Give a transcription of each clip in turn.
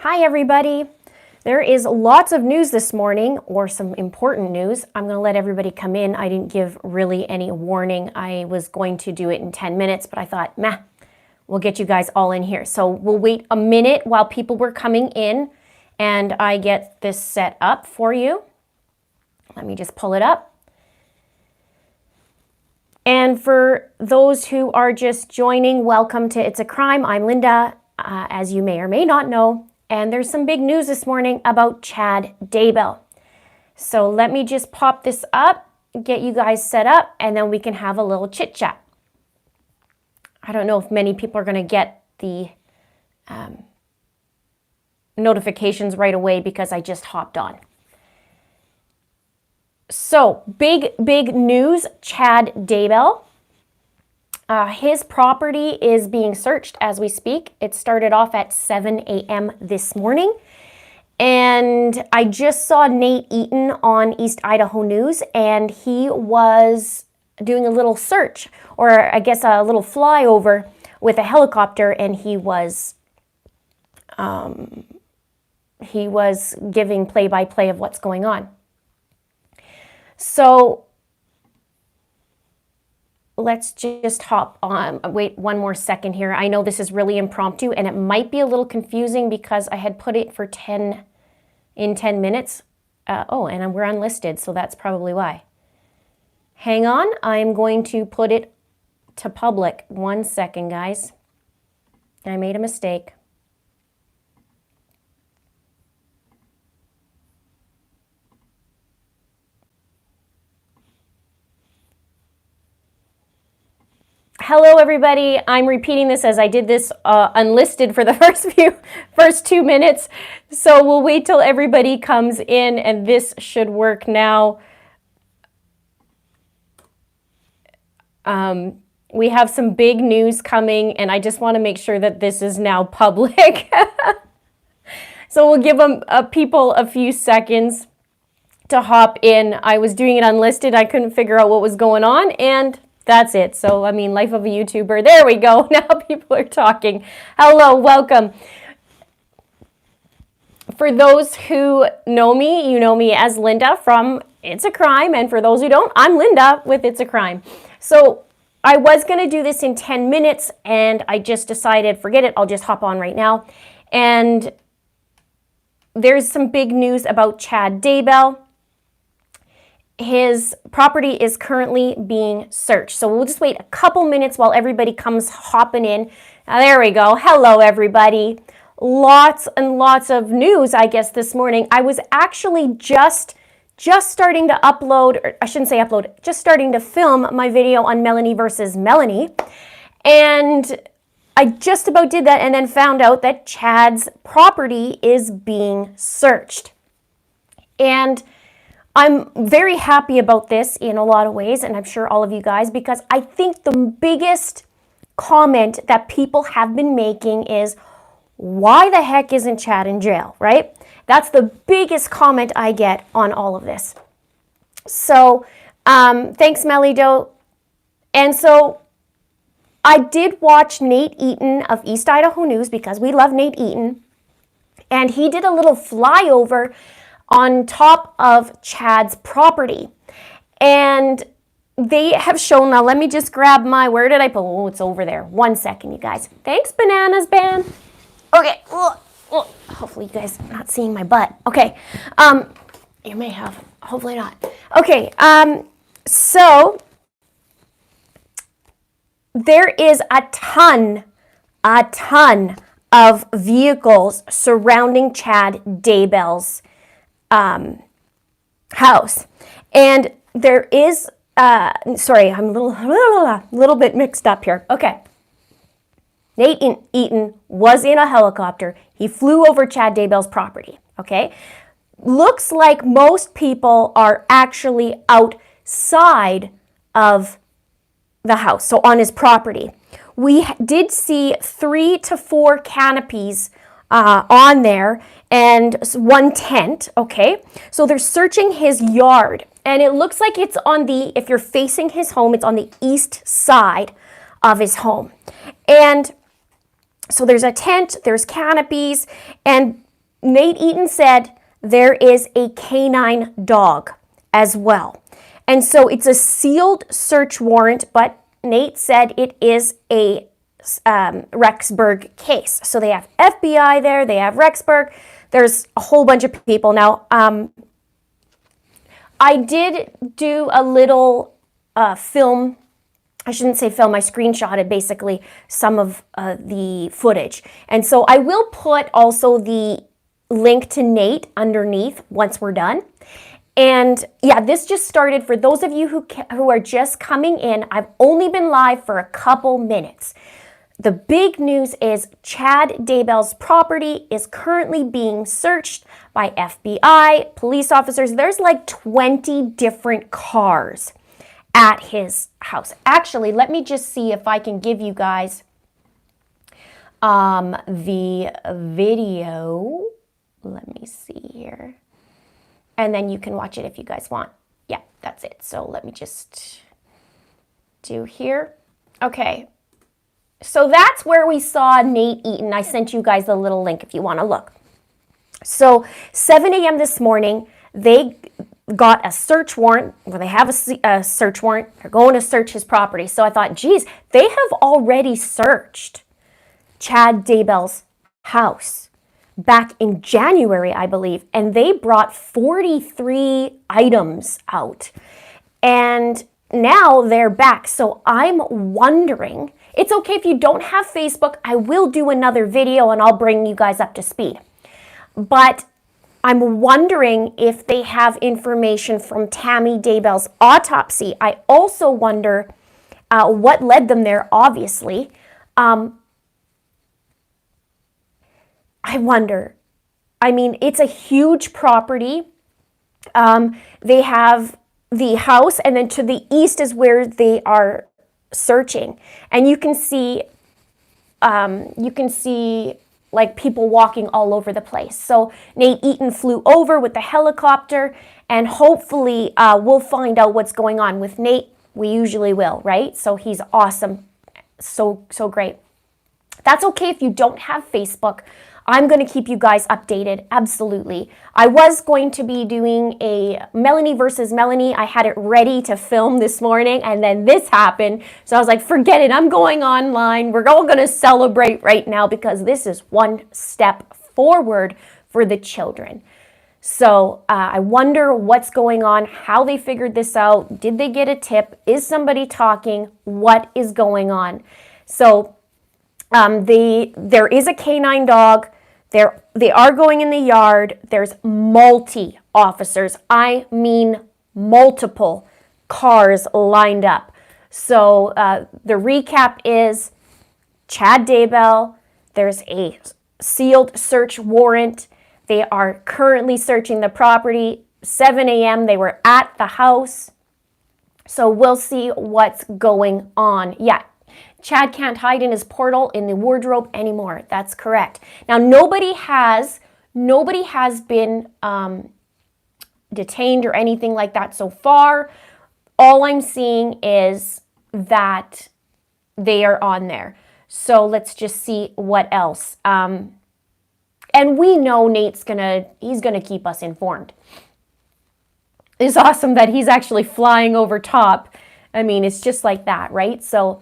Hi everybody. There is lots of news this morning, or some important news. I'm going to let everybody come in. I didn't give really any warning. I was going to do it in 10 minutes, but I thought, we'll get you guys all in here. So we'll wait a minute while people were coming in and I get this set up for you. Let me just pull it up. And for those who are just joining, welcome to It's a Crime. I'm Linda, as you may or may not know. And there's some big news this morning about Chad Daybell. So let me just pop this up, get you guys set up, and then we can have a little chit chat. I don't know if many people are going to get the notifications right away because I just hopped on. So big news, Chad Daybell. His property is being searched as we speak. It started off at 7 a.m. this morning. And I just saw Nate Eaton on East Idaho News, and he was doing a little search, or I guess a little flyover with a helicopter, and he was giving play-by-play of what's going on. So let's just hop on. Wait one more second here. I know this is really impromptu and it might be a little confusing because I had put it for 10 minutes. And we're unlisted, so that's probably why. Hang on. I'm going to put it to public. 1 second, guys. I made a mistake. Hello everybody, I'm repeating this as I did this unlisted for the first 2 minutes. So we'll wait till everybody comes in and this should work now. We have some big news coming and I just want to make sure that this is now public. So we'll give people a few seconds to hop in. I was doing it unlisted, I couldn't figure out what was going on, and that's it. So, I mean, life of a YouTuber. There we go. Now people are talking. Hello, welcome. For those who know me, you know me as Linda from It's a Crime. And for those who don't, I'm Linda with It's a Crime. So I was going to do this in 10 minutes and I just decided, forget it, I'll just hop on right now. And there's some big news about Chad Daybell. His property is currently being searched. So we'll just wait a couple minutes while everybody comes hopping in. There we go. Hello, everybody. Lots and lots of news, I guess, this morning. I was actually just starting to upload, or I shouldn't say upload, just starting to film my video on Melanie versus Melanie. And I just about did that and then found out that Chad's property is being searched. And I'm very happy about this in a lot of ways, and I'm sure all of you guys, because I think the biggest comment that people have been making is, why the heck isn't Chad in jail, right? That's the biggest comment I get on all of this. So thanks, Melido. And so I did watch Nate Eaton of East Idaho News, because we love Nate Eaton, and he did a little flyover on top of Chad's property. And they have shown, now let me just grab my, where did I put, oh, it's over there. 1 second, you guys. Thanks, Bananas Band. Okay, hopefully you guys are not seeing my butt. Okay, you may have, hopefully not. Okay, so there is a ton of vehicles surrounding Chad Daybell's house. And there is, sorry, I'm a little bit mixed up here. Okay. Nate Eaton was in a helicopter. He flew over Chad Daybell's property. Okay. Looks like most people are actually outside of the house, so on his property. We did see 3 to 4 canopies on there and 1 tent, okay? So they're searching his yard, and it looks like it's on the, if you're facing his home, it's on the east side of his home. And so there's a tent, there's canopies, and Nate Eaton said there is a canine dog as well. And so it's a sealed search warrant, but Nate said it is a Rexburg case. So they have FBI there, they have Rexburg, there's a whole bunch of people. Now, I did do a little film. I shouldn't say film, I screenshotted basically some of the footage. And so I will put also the link to Nate underneath once we're done. And yeah, this just started. For those of you who are just coming in, I've only been live for a couple minutes. The big news is Chad Daybell's property is currently being searched by FBI, police officers. There's like 20 different cars at his house. Actually, let me just see if I can give you guys the video. Let me see here. And then you can watch it if you guys want. Yeah, that's it. So let me just do here. Okay. So that's where we saw Nate Eaton. I sent you guys the little link if you want to look. So 7 a.m. this morning, they got a search warrant. Well, they have a search warrant. They're going to search his property. So I thought, geez, they have already searched Chad Daybell's house back in January, I believe, and they brought 43 items out. And now they're back. So I'm wondering, it's okay if you don't have Facebook. I will do another video and I'll bring you guys up to speed. But I'm wondering if they have information from Tammy Daybell's autopsy. I also wonder what led them there, obviously. I wonder. I mean, it's a huge property. They have the house, and then to the east is where they are searching. And you can see like people walking all over the place. So Nate Eaton flew over with the helicopter, and hopefully we'll find out what's going on with Nate. We usually will, right? So he's awesome. So great. That's okay if you don't have Facebook. I'm going to keep you guys updated, absolutely. I was going to be doing a Melanie versus Melanie. I had it ready to film this morning, and then this happened. So I was like, forget it, I'm going online. We're all going to celebrate right now because this is one step forward for the children. So I wonder what's going on, how they figured this out. Did they get a tip? Is somebody talking? What is going on? So there is a canine dog. They are going in the yard. There's multi-officers. I mean multiple cars lined up. So the recap is Chad Daybell. There's a sealed search warrant. They are currently searching the property. 7 a.m. they were at the house. So we'll see what's going on. Yeah. Chad can't hide in his portal in the wardrobe anymore. That's correct. Now, nobody has been detained or anything like that so far. All I'm seeing is that they are on there. So let's just see what else. And we know Nate's he's gonna keep us informed. It's awesome that he's actually flying over top. I mean, it's just like that, right? So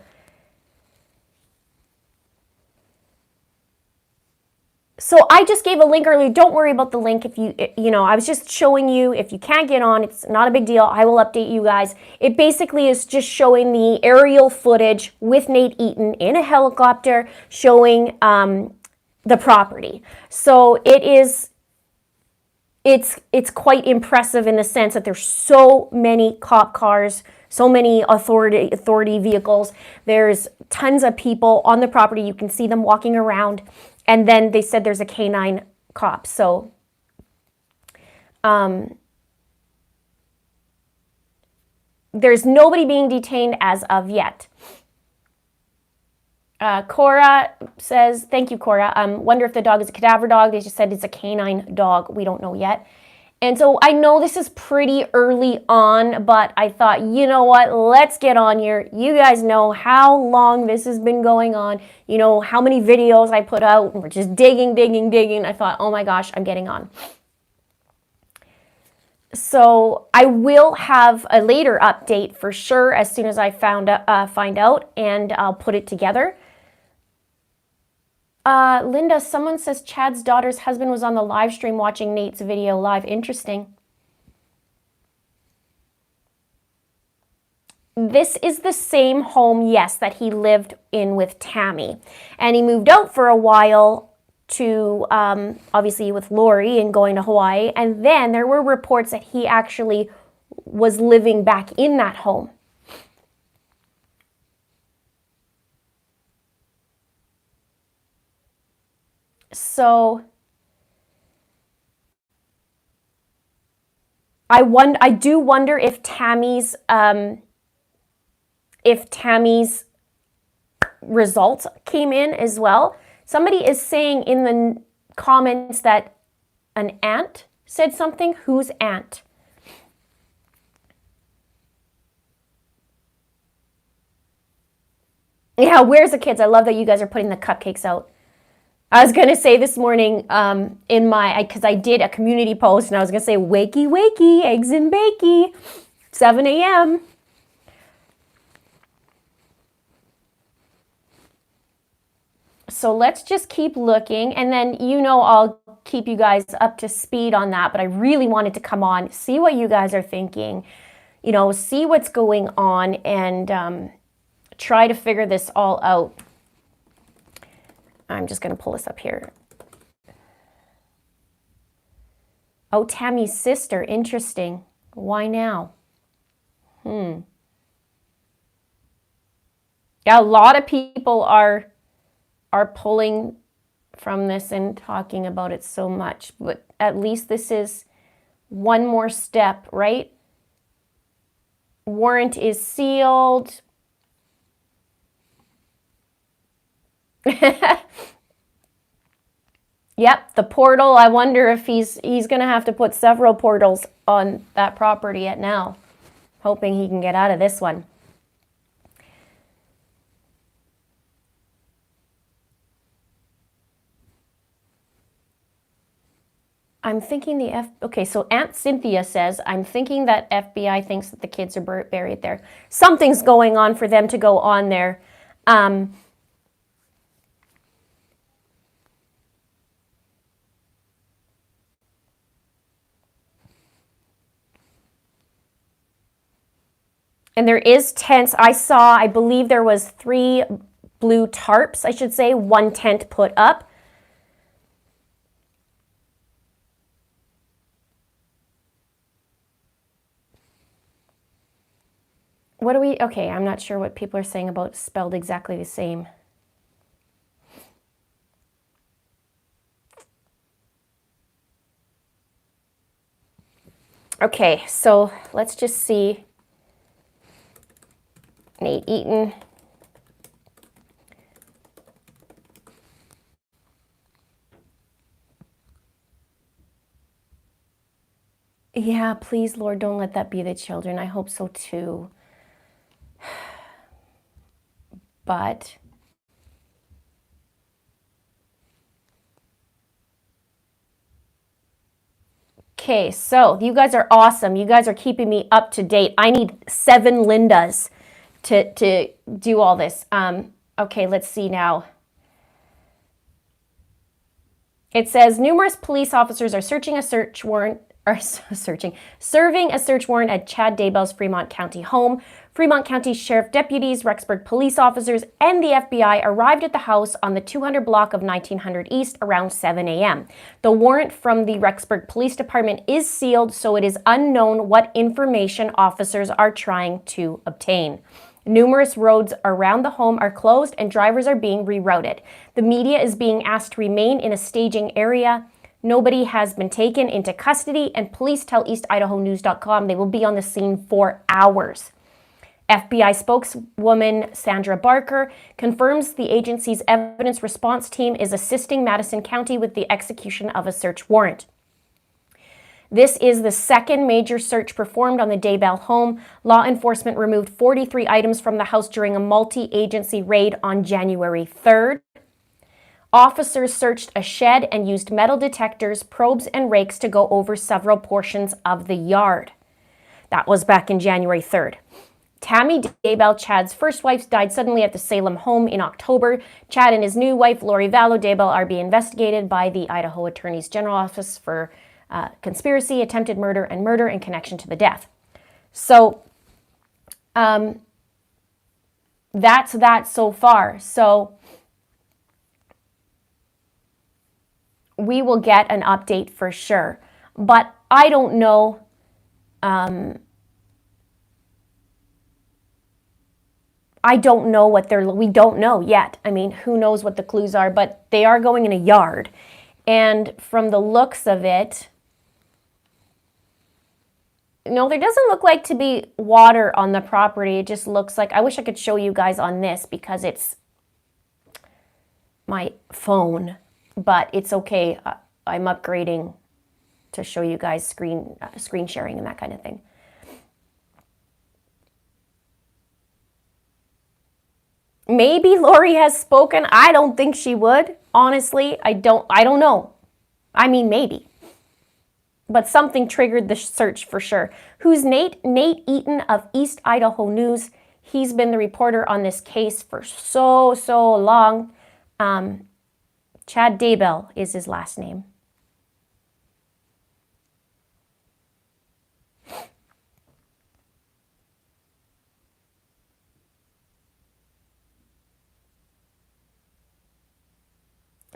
I just gave a link earlier. Don't worry about the link if I was just showing you. If you can't get on, it's not a big deal. I will update you guys. It basically is just showing the aerial footage with Nate Eaton in a helicopter showing the property. So it's quite impressive in the sense that there's so many cop cars, so many authority vehicles. There's tons of people on the property. You can see them walking around. And then they said there's a canine cop. So there's nobody being detained as of yet. Cora says, thank you, Cora. Wonder if the dog is a cadaver dog. They just said it's a canine dog. We don't know yet. And so I know this is pretty early on, but I thought, you know what, let's get on here. You guys know how long this has been going on. You know how many videos I put out, and we're just digging. I thought, oh my gosh, I'm getting on. So I will have a later update for sure as soon as I find out, and I'll put it together. Linda, someone says Chad's daughter's husband was on the live stream watching Nate's video live. Interesting. This is the same home, yes, that he lived in with Tammy. And he moved out for a while to, obviously with Lori and going to Hawaii. And then there were reports that he actually was living back in that home. So I do wonder if Tammy's results came in as well. Somebody is saying in the comments that an aunt said something. Whose aunt? Yeah, where's the kids? I love that you guys are putting the cupcakes out. I was going to say this morning because I did a community post, and I was going to say, wakey, wakey, eggs and bakey, 7 a.m. So let's just keep looking, and then, I'll keep you guys up to speed on that, but I really wanted to come on, see what you guys are thinking, see what's going on, and try to figure this all out. I'm just going to pull this up here. Oh, Tammy's sister. Interesting. Why now? Yeah, a lot of people are pulling from this and talking about it so much, but at least this is one more step, right? Warrant is sealed. Yep, the portal. I wonder if he's going to have to put several portals on that property yet now, hoping he can get out of this one. I'm thinking okay, so Aunt Cynthia says, I'm thinking that FBI thinks that the kids are buried there. Something's going on for them to go on there. And there is tents. I believe there was 3 blue tarps, I should say, 1 tent put up. Okay, I'm not sure what people are saying about spelled exactly the same. Okay, so let's just see. Nate Eaton. Yeah, please, Lord, don't let that be the children. I hope so too. But okay, so you guys are awesome. You guys are keeping me up to date. I need 7 Lindas to do all this. Okay, let's see now. It says numerous police officers are serving a search warrant at Chad Daybell's Fremont County home. Fremont County Sheriff deputies, Rexburg police officers, and the FBI arrived at the house on the 200 block of 1900 East around 7 a.m. The warrant from the Rexburg Police Department is sealed, so it is unknown what information officers are trying to obtain. Numerous roads around the home are closed and drivers are being rerouted. The media is being asked to remain in a staging area. Nobody has been taken into custody, and police tell EastIdahoNews.com they will be on the scene for hours. FBI spokeswoman Sandra Barker confirms the agency's evidence response team is assisting Madison County with the execution of a search warrant. This is the second major search performed on the Daybell home. Law enforcement removed 43 items from the house during a multi-agency raid on January 3rd. Officers searched a shed and used metal detectors, probes, and rakes to go over several portions of the yard. That was back in January 3rd. Tammy Daybell, Chad's first wife, died suddenly at the Salem home in October. Chad and his new wife, Lori Vallow Daybell, are being investigated by the Idaho Attorney's General Office for conspiracy, attempted murder, and murder in connection to the death. So, that's that so far. So, we will get an update for sure. But I don't know. I don't know what we don't know yet. I mean, who knows what the clues are, but they are going in a yard. And from the looks of it, no, there doesn't look like to be water on the property. It just looks like, I wish I could show you guys on this because it's my phone, but it's okay. I'm upgrading to show you guys screen sharing and that kind of thing. Maybe Lori has spoken. I don't think she would. Honestly, I don't know. I mean, maybe. But something triggered the search for sure. Who's Nate? Nate Eaton of East Idaho News. He's been the reporter on this case for so long. Chad Daybell is his last name.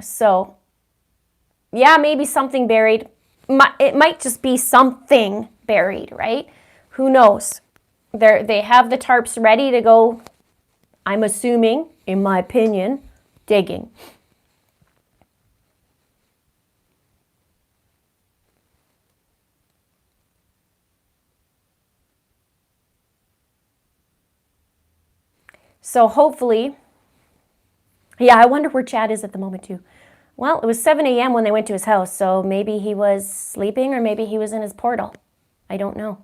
So, yeah, maybe something buried. It might just be something buried, right? Who knows? They have the tarps ready to go, I'm assuming, in my opinion, digging. So hopefully, yeah, I wonder where Chad is at the moment too. Well, it was 7 a.m. when they went to his house, so maybe he was sleeping or maybe he was in his portal. I don't know.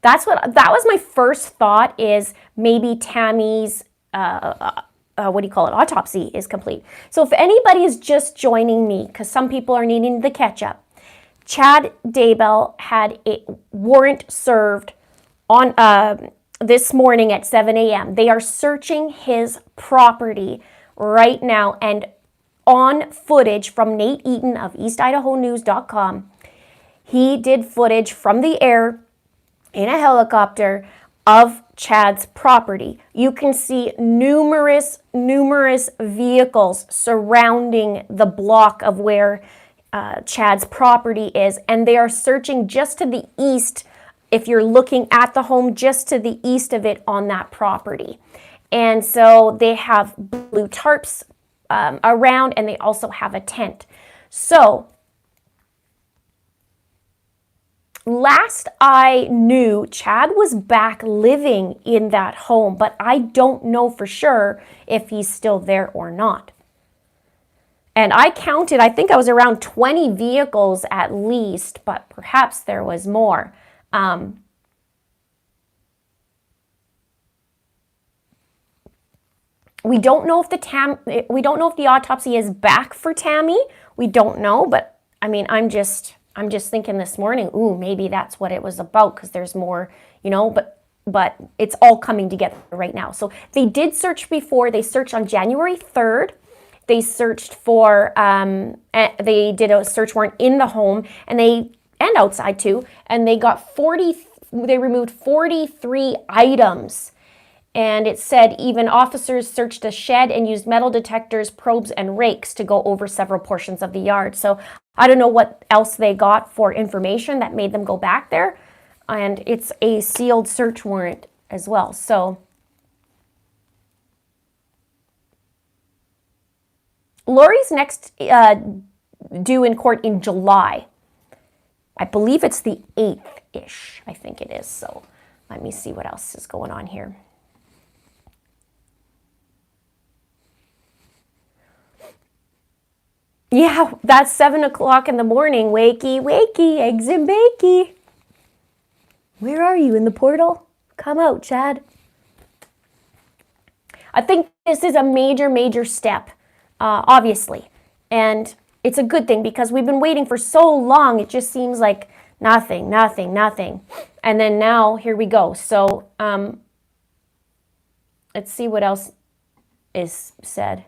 That was my first thought, is maybe Tammy's, autopsy is complete. So if anybody is just joining me, because some people are needing the catch up, Chad Daybell had a warrant served on this morning at 7 a.m. They are searching his property right now, and on footage from Nate Eaton of EastIdahoNews.com, he did footage from the air in a helicopter of Chad's property. You can see numerous vehicles surrounding the block of where Chad's property is, and they are searching just to the east. If you're looking at the home, just to the east of it on that property. And so they have blue tarps around, and they also have a tent. So last I knew, Chad was back living in that home, but I don't know for sure if he's still there or not. And I counted, I think I was around 20 vehicles at least, but perhaps there was more. We don't know if the autopsy is back for Tammy. We don't know, but I mean, I'm just thinking this morning, ooh, maybe that's what it was about, because there's more, but it's all coming together right now. So they did search before. They searched on January 3rd. They searched for, they did a search warrant in the home, and outside too, and they removed 43 items. And it said even officers searched a shed and used metal detectors, probes, and rakes to go over several portions of the yard. So I don't know what else they got for information that made them go back there. And it's a sealed search warrant as well. So Lori's next due in court in July. I believe it's the 8th-ish, I think it is. So let me see what else is going on here. Yeah, that's 7 o'clock in the morning. Wakey, wakey, eggs and bakey. Where are you, in the portal? Come out, Chad. I think this is a major, major step, obviously. And it's a good thing because we've been waiting for so long. It just seems like nothing, nothing, nothing. And then now, here we go. So let's see what else is said.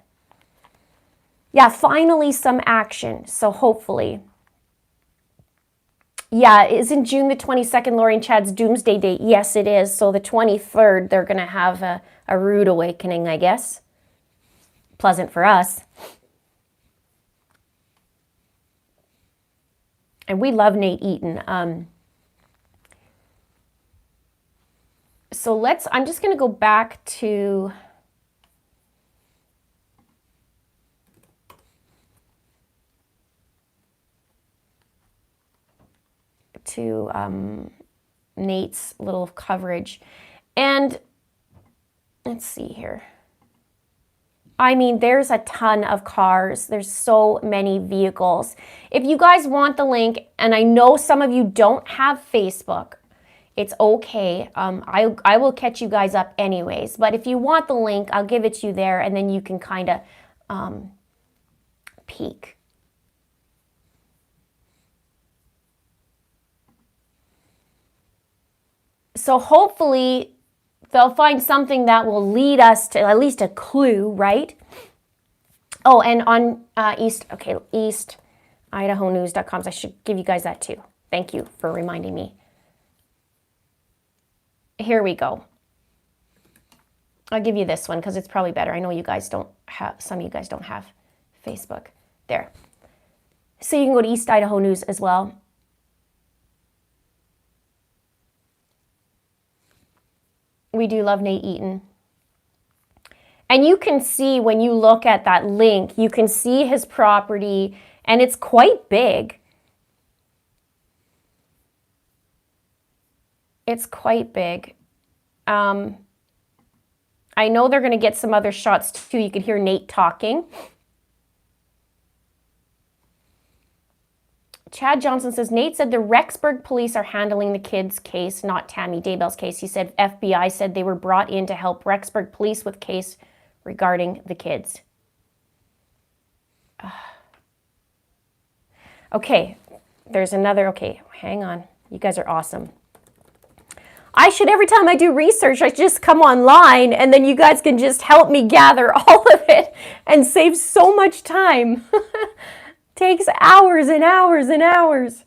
Yeah, finally some action. So hopefully. Yeah, isn't June the 22nd Lori and Chad's doomsday date? Yes, it is. So the 23rd, they're going to have a rude awakening, I guess. Pleasant for us. And we love Nate Eaton. So I'm just going to go back to Nate's little coverage. And let's see here. I mean, there's a ton of cars. There's so many vehicles. If you guys want the link, and I know some of you don't have Facebook, it's okay. I will catch you guys up anyways. But if you want the link, I'll give it to you there, and then you can kind of peek. So hopefully they'll find something that will lead us to at least a clue, right? Oh, and on eastidahonews.com. I should give you guys that too. Thank you for reminding me. Here we go. I'll give you this one because it's probably better. I know you guys don't have, some of you guys don't have Facebook. There. So you can go to East Idaho News as well. We do love Nate Eaton. And you can see when you look at that link, you can see his property, and it's quite big. It's quite big. I know they're going to get some other shots too. You could hear Nate talking. Chad Johnson says, Nate said the Rexburg police are handling the kids' case, not Tammy Daybell's case. He said FBI said they were brought in to help Rexburg police with case regarding the kids. Okay, there's another, okay, hang on. You guys are awesome. I should, every time I do research, I just come online and then you guys can just help me gather all of it and save so much time. Takes hours and hours and hours.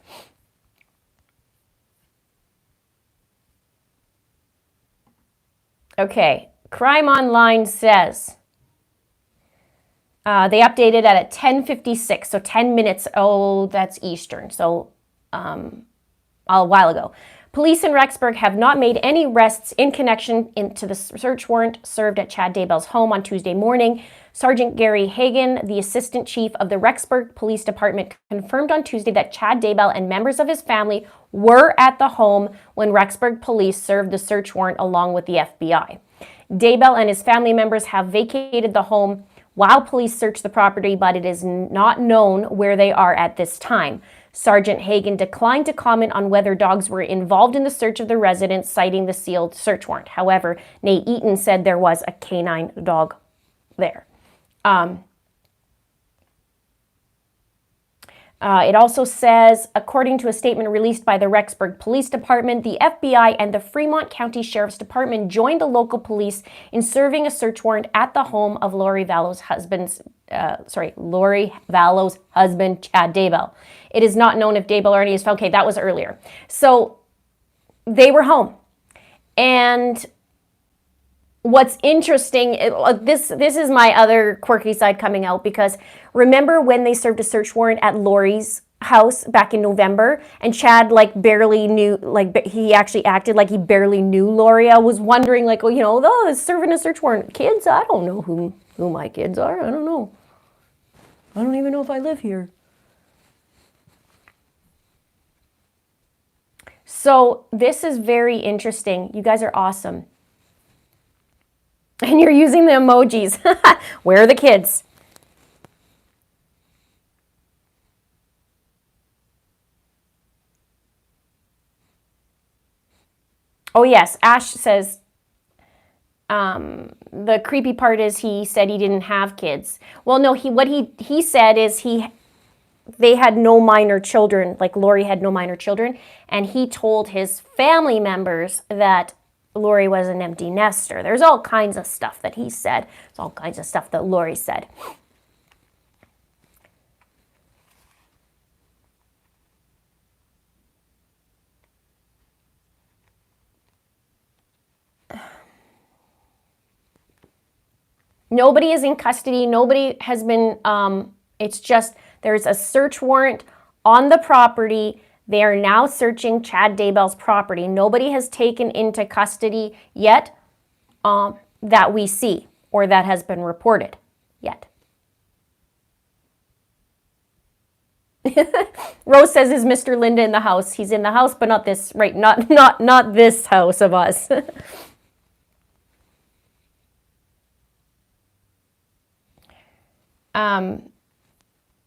Okay, Crime Online says they updated at 10:56, so 10 minutes. Oh, that's Eastern, so a while ago. Police in Rexburg have not made any arrests in connection to the search warrant served at Chad Daybell's home on Tuesday morning. Sergeant Gary Hagan, the assistant chief of the Rexburg Police Department, confirmed on Tuesday that Chad Daybell and members of his family were at the home when Rexburg police served the search warrant along with the FBI. Daybell and his family members have vacated the home while police search the property, but it is not known where they are at this time. Sergeant Hagan declined to comment on whether dogs were involved in the search of the residence, citing the sealed search warrant. However, Nate Eaton said there was a canine dog there. It also says, according to a statement released by the Rexburg Police Department, the FBI and the Fremont County Sheriff's Department joined the local police in serving a search warrant at the home of Lori Vallow's husband, Chad Daybell. It is not known if Daybell or any is found. Okay, that was earlier. So they were home. And what's interesting, this is my other quirky side coming out, because remember when they served a search warrant at Lori's house back in November, and Chad barely knew, he actually acted like he barely knew Lori. I was wondering it's serving a search warrant. Kids, I don't know who my kids are. I don't know. I don't even know if I live here. So this is very interesting. You guys are awesome. And you're using the emojis. Where are the kids? Oh, yes. Ash says, the creepy part is he said he didn't have kids. Well, no, what he said is they had no minor children, like Lori had no minor children, and he told his family members that Lori was an empty nester. There's all kinds of stuff that he said. There's all kinds of stuff that Lori said. Nobody is in custody. Nobody has been, it's just, there's a search warrant on the property. They are now searching Chad Daybell's property. Nobody has taken into custody yet that we see or that has been reported yet. Rose says, is Mr. Linda in the house? He's in the house, but not this, right? Not this house of us.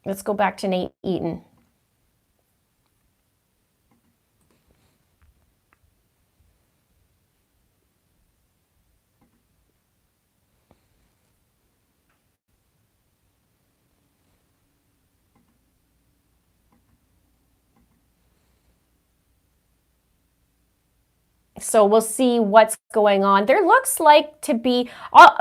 Let's go back to Nate Eaton. So we'll see what's going on. There looks like to be,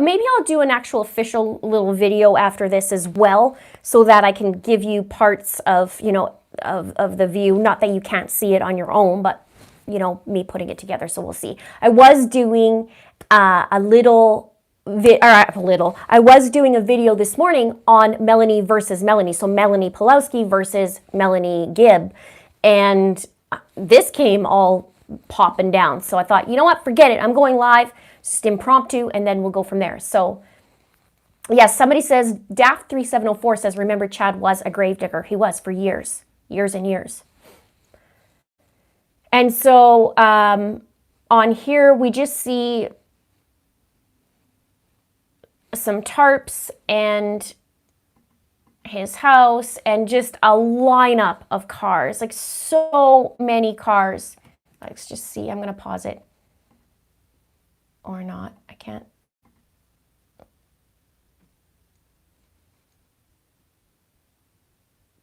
maybe I'll do an actual official little video after this as well, so that I can give you parts of, you know, of the view. Not that you can't see it on your own, but, you know, me putting it together. So we'll see. I was doing I was doing a video this morning on Melanie versus Melanie. So Melanie Pulowski versus Melanie Gibb. And this came all popping down. So I thought, you know what, forget it. I'm going live, just impromptu, and then we'll go from there. So yes, somebody says, Daft3704 says, remember Chad was a gravedigger. He was for years and years. And so on here, we just see some tarps and his house and just a lineup of cars, like so many cars. Let's just see. I'm going to pause it. Or not. I can't.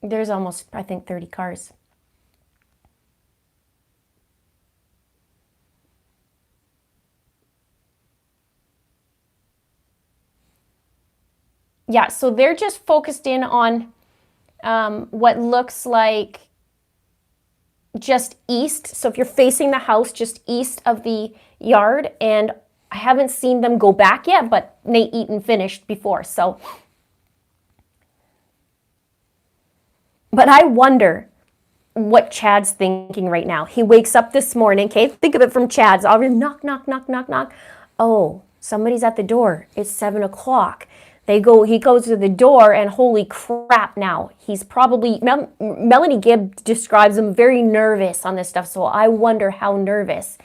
There's almost, I think, 30 cars. Yeah, so they're just focused in on what looks like just east. So if you're facing the house, just east of the yard, and I haven't seen them go back yet, but Nate Eaton finished before, so. But I wonder what Chad's thinking right now. He wakes up this morning, okay, think of it from Chad's, already knock, knock, knock, knock, knock. Oh, somebody's at the door. It's 7 o'clock. He goes to the door, and holy crap, now he's probably, Melanie Gibb describes him very nervous on this stuff, so I wonder how nervous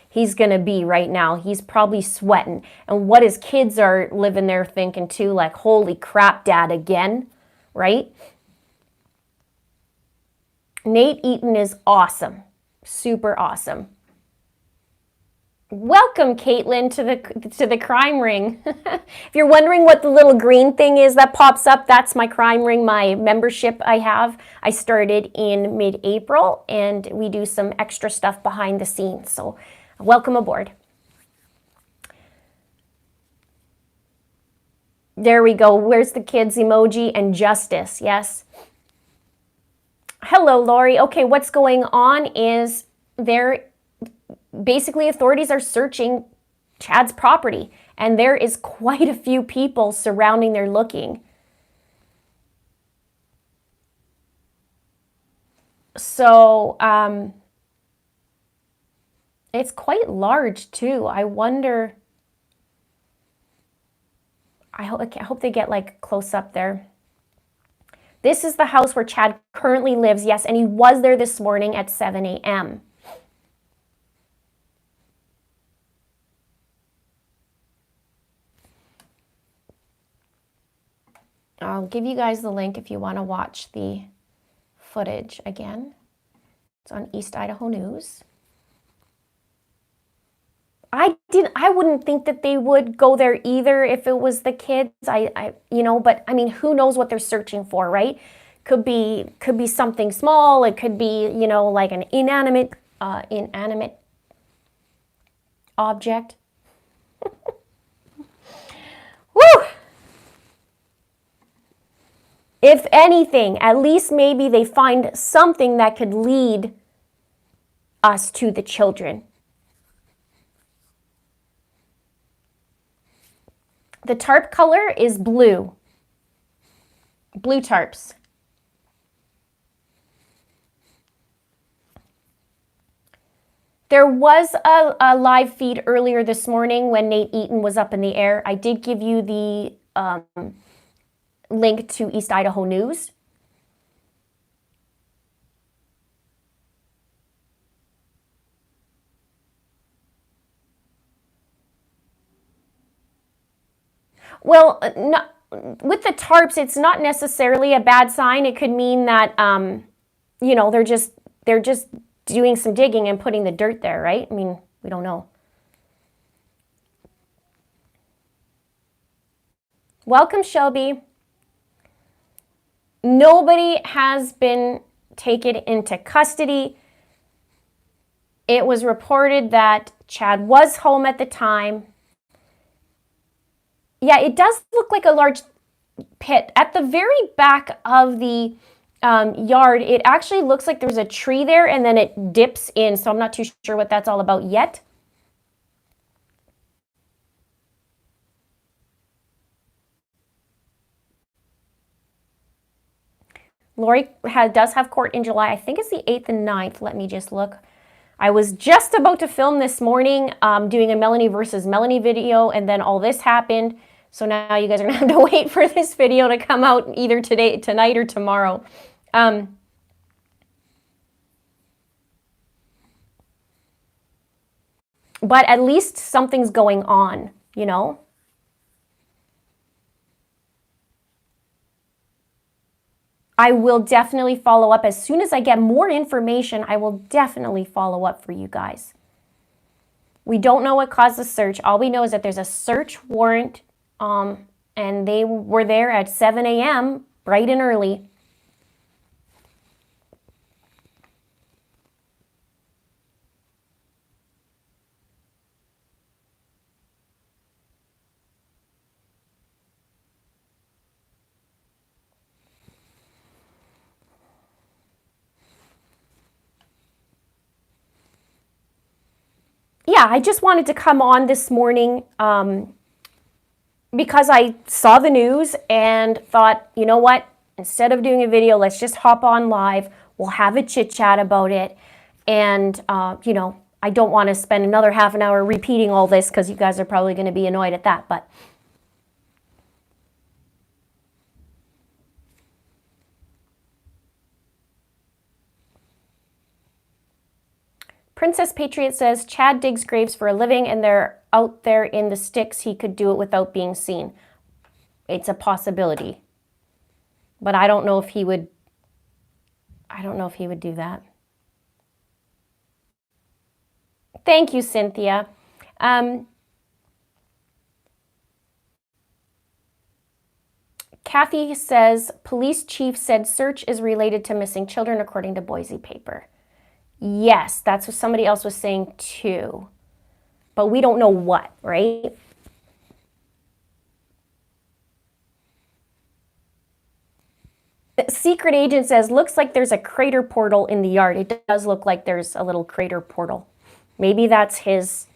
he's going to be right now. He's probably sweating, and what his kids are living there thinking too, like, holy crap, Dad, again, right? Nate Eaton is awesome, super awesome. Welcome, Caitlin, to the crime ring. If you're wondering what the little green thing is that pops up, that's my crime ring, my membership I have. I started in mid-April, and we do some extra stuff behind the scenes. So welcome aboard. There we go. Where's the kids emoji and justice? Yes. Hello, Lori. Okay, what's going on is basically authorities are searching Chad's property, and there is quite a few people surrounding there looking. So it's quite large too. I wonder, I hope they get like close up there. This is the house where Chad currently lives, yes, and he was there this morning at 7 a.m. I'll give you guys the link if you want to watch the footage again. It's on East Idaho News. I wouldn't think that they would go there either if it was the kids. But I mean, who knows what they're searching for, right? Could be something small. It could be, like an inanimate object. Woo! If anything, at least maybe they find something that could lead us to the children. The tarp color is blue. Blue tarps. There was a live feed earlier this morning when Nate Eaton was up in the air. I did give you the link to East Idaho News. Well, with the tarps, it's not necessarily a bad sign. It could mean that, they're just doing some digging and putting the dirt there, right? I mean, we don't know. Welcome, Shelby. Nobody has been taken into custody. It was reported that Chad was home at the time. Yeah, it does look like a large pit. At the very back of the yard, it actually looks like there's a tree there and then it dips in. So I'm not too sure what that's all about yet. Lori does have court in July. I think it's the 8th and 9th. Let me just look. I was just about to film this morning doing a Melanie versus Melanie video, and then all this happened. So now you guys are going to have to wait for this video to come out either tonight, or tomorrow. But at least something's going on, I will definitely follow up. As soon as I get more information, I will definitely follow up for you guys. We don't know what caused the search. All we know is that there's a search warrant, and they were there at 7 a.m., bright and early. Yeah, I just wanted to come on this morning because I saw the news and thought, you know what? Instead of doing a video, let's just hop on live. We'll have a chit chat about it. And, I don't want to spend another half an hour repeating all this because you guys are probably going to be annoyed at that. But Princess Patriot says, Chad digs graves for a living and they're out there in the sticks. He could do it without being seen. It's a possibility. But I don't know if he would do that. Thank you, Cynthia. Kathy says, police chief said search is related to missing children according to Boise paper. Yes, that's what somebody else was saying too. But we don't know what, right? The secret agent says, looks like there's a crater portal in the yard. It does look like there's a little crater portal. Maybe that's his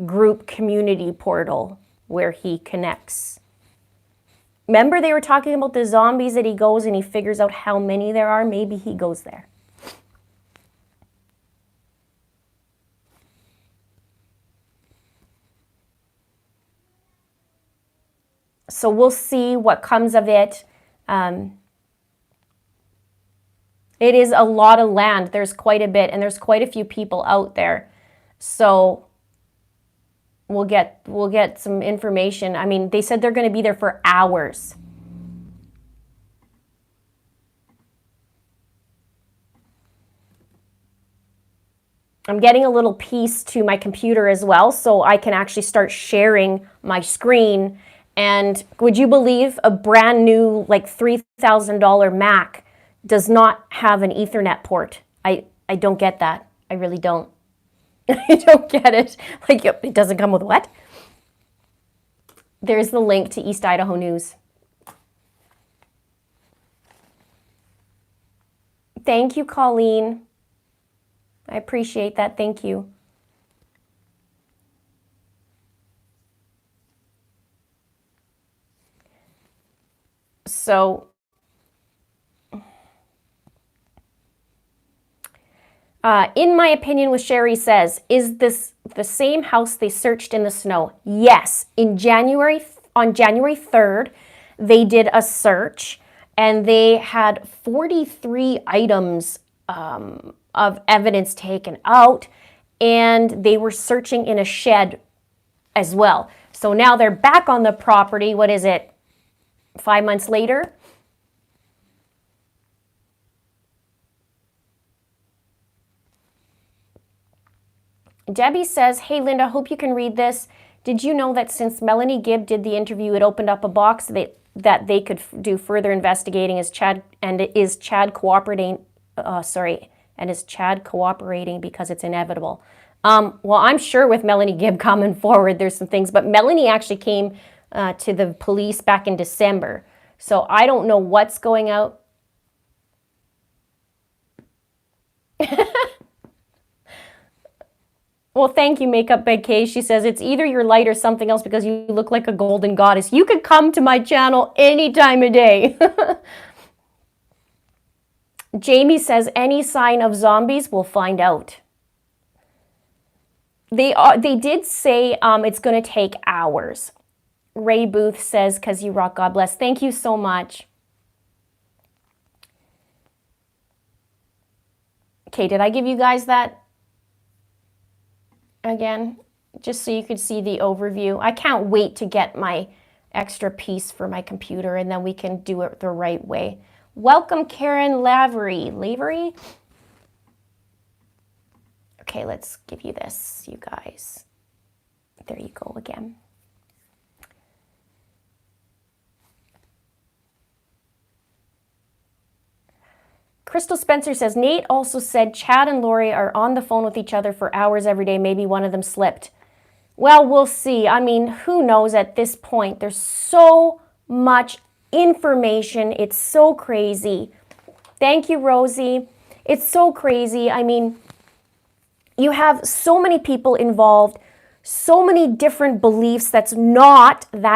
group community portal where he connects. Remember they were talking about the zombies that he goes and he figures out how many there are? Maybe he goes there. So we'll see what comes of it. It is a lot of land. There's quite a bit, and there's quite a few people out there. So we'll get some information. I mean, they said they're going to be there for hours. I'm getting a little piece to my computer as well, so I can actually start sharing my screen. And would you believe a brand new, like $3,000 Mac does not have an Ethernet port? I don't get that. I really don't. I don't get it. Like, it doesn't come with what? There's the link to East Idaho News. Thank you, Colleen. I appreciate that. Thank you. So, in my opinion, what Sherry says, is this the same house they searched in the snow? Yes. On January 3rd, they did a search and they had 43 items of evidence taken out, and they were searching in a shed as well. So now they're back on the property. What is it? 5 months later? Debbie says, hey, Linda, hope you can read this. Did you know that since Melanie Gibb did the interview, it opened up a box that they could do further investigating? Is Chad cooperating? Is Chad cooperating because it's inevitable? Well, I'm sure with Melanie Gibb coming forward, there's some things, but Melanie actually came to the police back in December. So I don't know what's going out. Well, thank you, Makeup Big K. She says, it's either your light or something else because you look like a golden goddess. You could come to my channel any time of day. Jamie says, any sign of zombies, we'll find out. They did say it's going to take hours. Ray Booth says, because you rock, God bless. Thank you so much. Okay, did I give you guys that again? Just so you could see the overview. I can't wait to get my extra piece for my computer, and then we can do it the right way. Welcome, Karen Lavery. Okay, let's give you this, you guys. There you go again. Crystal Spencer says, Nate also said Chad and Lori are on the phone with each other for hours every day. Maybe one of them slipped. Well, we'll see. I mean, who knows at this point? There's so much information. It's so crazy. Thank you, Rosie. It's so crazy. I mean, you have so many people involved, so many different beliefs that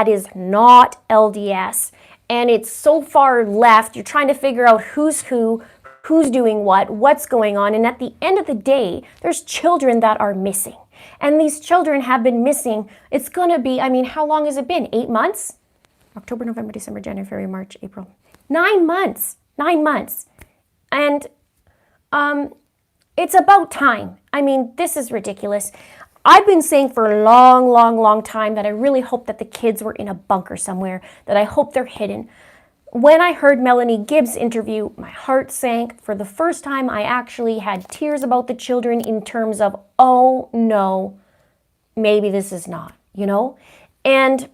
is not LDS. And it's so far left. You're trying to figure out who's doing what's going on. And at the end of the day, there's children that are missing. And these children have been missing. It's going to be, I mean, how long has it been? 8 months? October, November, December, January, February, March, April. 9 months. 9 months. And it's about time. I mean, this is ridiculous. I've been saying for a long, long, long time that I really hope that the kids were in a bunker somewhere, that I hope they're hidden. When I heard Melanie Gibb's interview, my heart sank. For the first time, I actually had tears about the children in terms of, oh no, maybe this is not, you know? And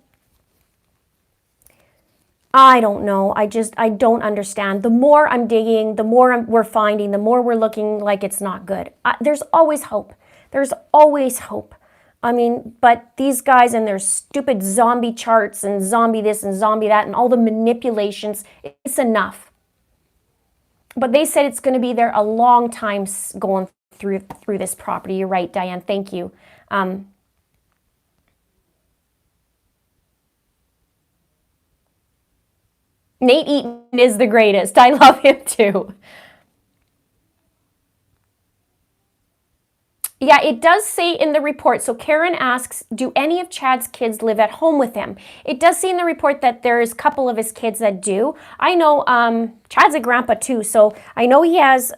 I don't know. I don't understand. The more I'm digging, the more we're finding, the more we're looking like it's not good. There's always hope. There's always hope. I mean, but these guys and their stupid zombie charts and zombie this and zombie that and all the manipulations, it's enough. But they said it's going to be there a long time going through this property. You're right, Diane. Thank you. Nate Eaton is the greatest. I love him too. Yeah, it does say in the report. So Karen asks, do any of Chad's kids live at home with him? It does say in the report that there's a couple of his kids that do. I know Chad's a grandpa too. So I know he has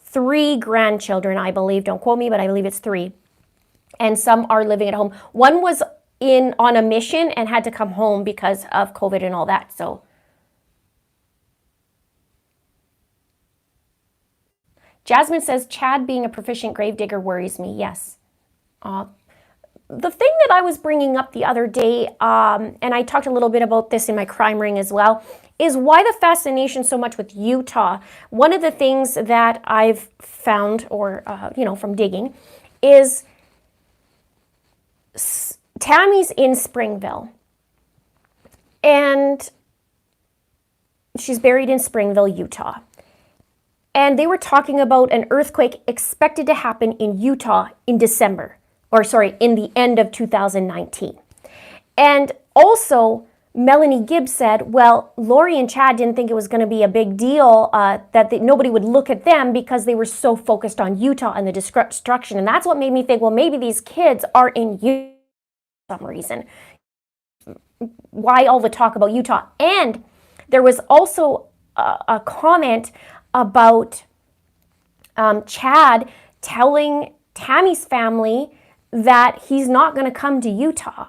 3 grandchildren, I believe. Don't quote me, but I believe it's 3. And some are living at home. One was on a mission and had to come home because of COVID and all that. So Jasmine says, Chad being a proficient gravedigger worries me. Yes. The thing that I was bringing up the other day, and I talked a little bit about this in my crime ring as well, is why the fascination so much with Utah. One of the things that I've found, or, from digging, is Tammy's in Springville. And she's buried in Springville, Utah. And they were talking about an earthquake expected to happen in Utah in December. In the end of 2019. And also, Melanie Gibbs said, well, Lori and Chad didn't think it was going to be a big deal, that nobody would look at them because they were so focused on Utah and the destruction. And that's what made me think, well, maybe these kids are in Utah for some reason. Why all the talk about Utah? And there was also a comment about Chad telling Tammy's family that he's not going to come to Utah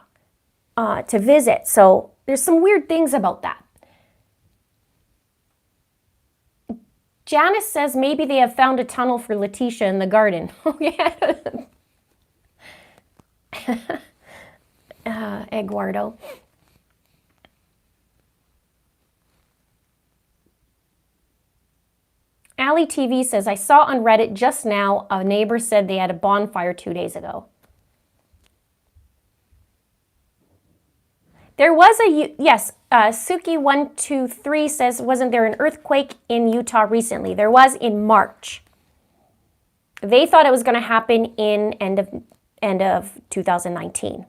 to visit. So there's some weird things about that. Janice says maybe they have found a tunnel for Letitia in the garden. Oh, yeah. Eduardo. Ali TV says, I saw on Reddit just now a neighbor said they had a bonfire 2 days ago. There was yes, Suki123 says, wasn't there an earthquake in Utah recently? There was in March. They thought it was going to happen in end of 2019.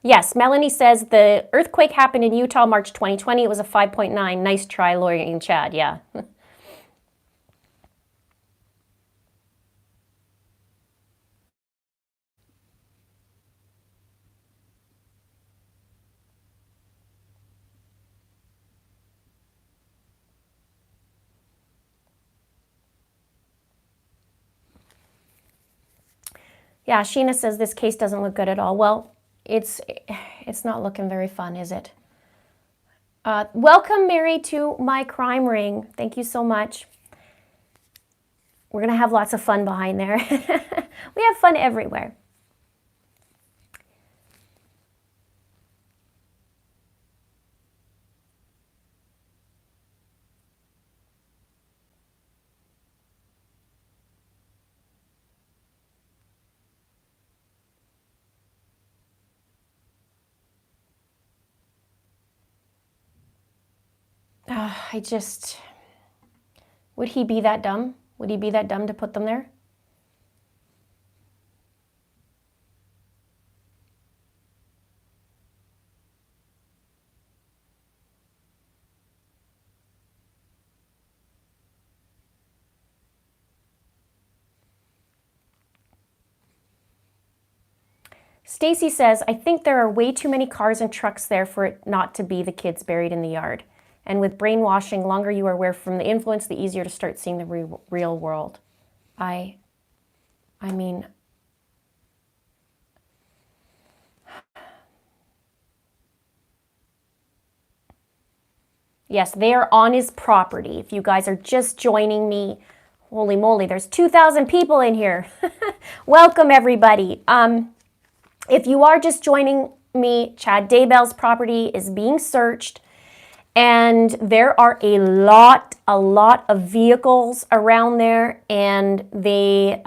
Yes, Melanie says the earthquake happened in Utah, March 2020. It was a 5.9. Nice try, Lori and Chad. Yeah. Yeah, Sheena says this case doesn't look good at all. Well, it's not looking very fun, is it? Welcome, Mary, to my crime ring. Thank you so much. We're going to have lots of fun behind there. We have fun everywhere. Would he be that dumb? Would he be that dumb to put them there? Stacy says, I think there are way too many cars and trucks there for it not to be the kids buried in the yard. And with brainwashing, longer you are aware from the influence, the easier to start seeing the real world. I mean, yes, they are on his property. If you guys are just joining me, holy moly, there's 2,000 people in here. Welcome, everybody. If you are just joining me, Chad Daybell's property is being searched. And there are a lot of vehicles around there, and they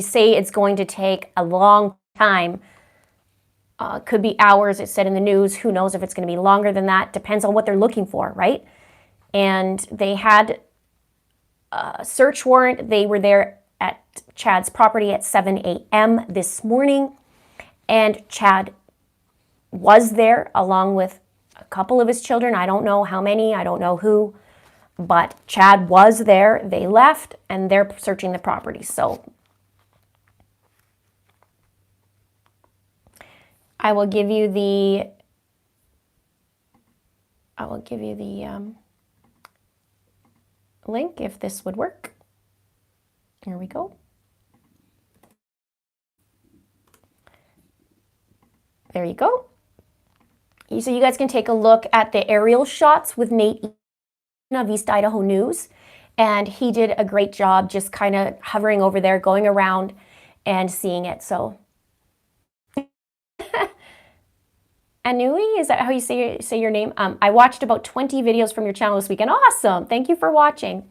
say it's going to take a long time. Could be hours, it said in the news. Who knows if it's going to be longer than that? Depends on what they're looking for, right? And they had a search warrant. They were there at Chad's property at 7 a.m. this morning, and Chad was there along with a couple of his children. I don't know how many, I don't know who, but Chad was there. They left and they're searching the property. So I will give you the link if this would work. Here we go. There you go. So you guys can take a look at the aerial shots with Nate of East Idaho News. And he did a great job just kind of hovering over there, going around and seeing it. So Anui, is that how you say your name? I watched about 20 videos from your channel this weekend. Awesome. Thank you for watching.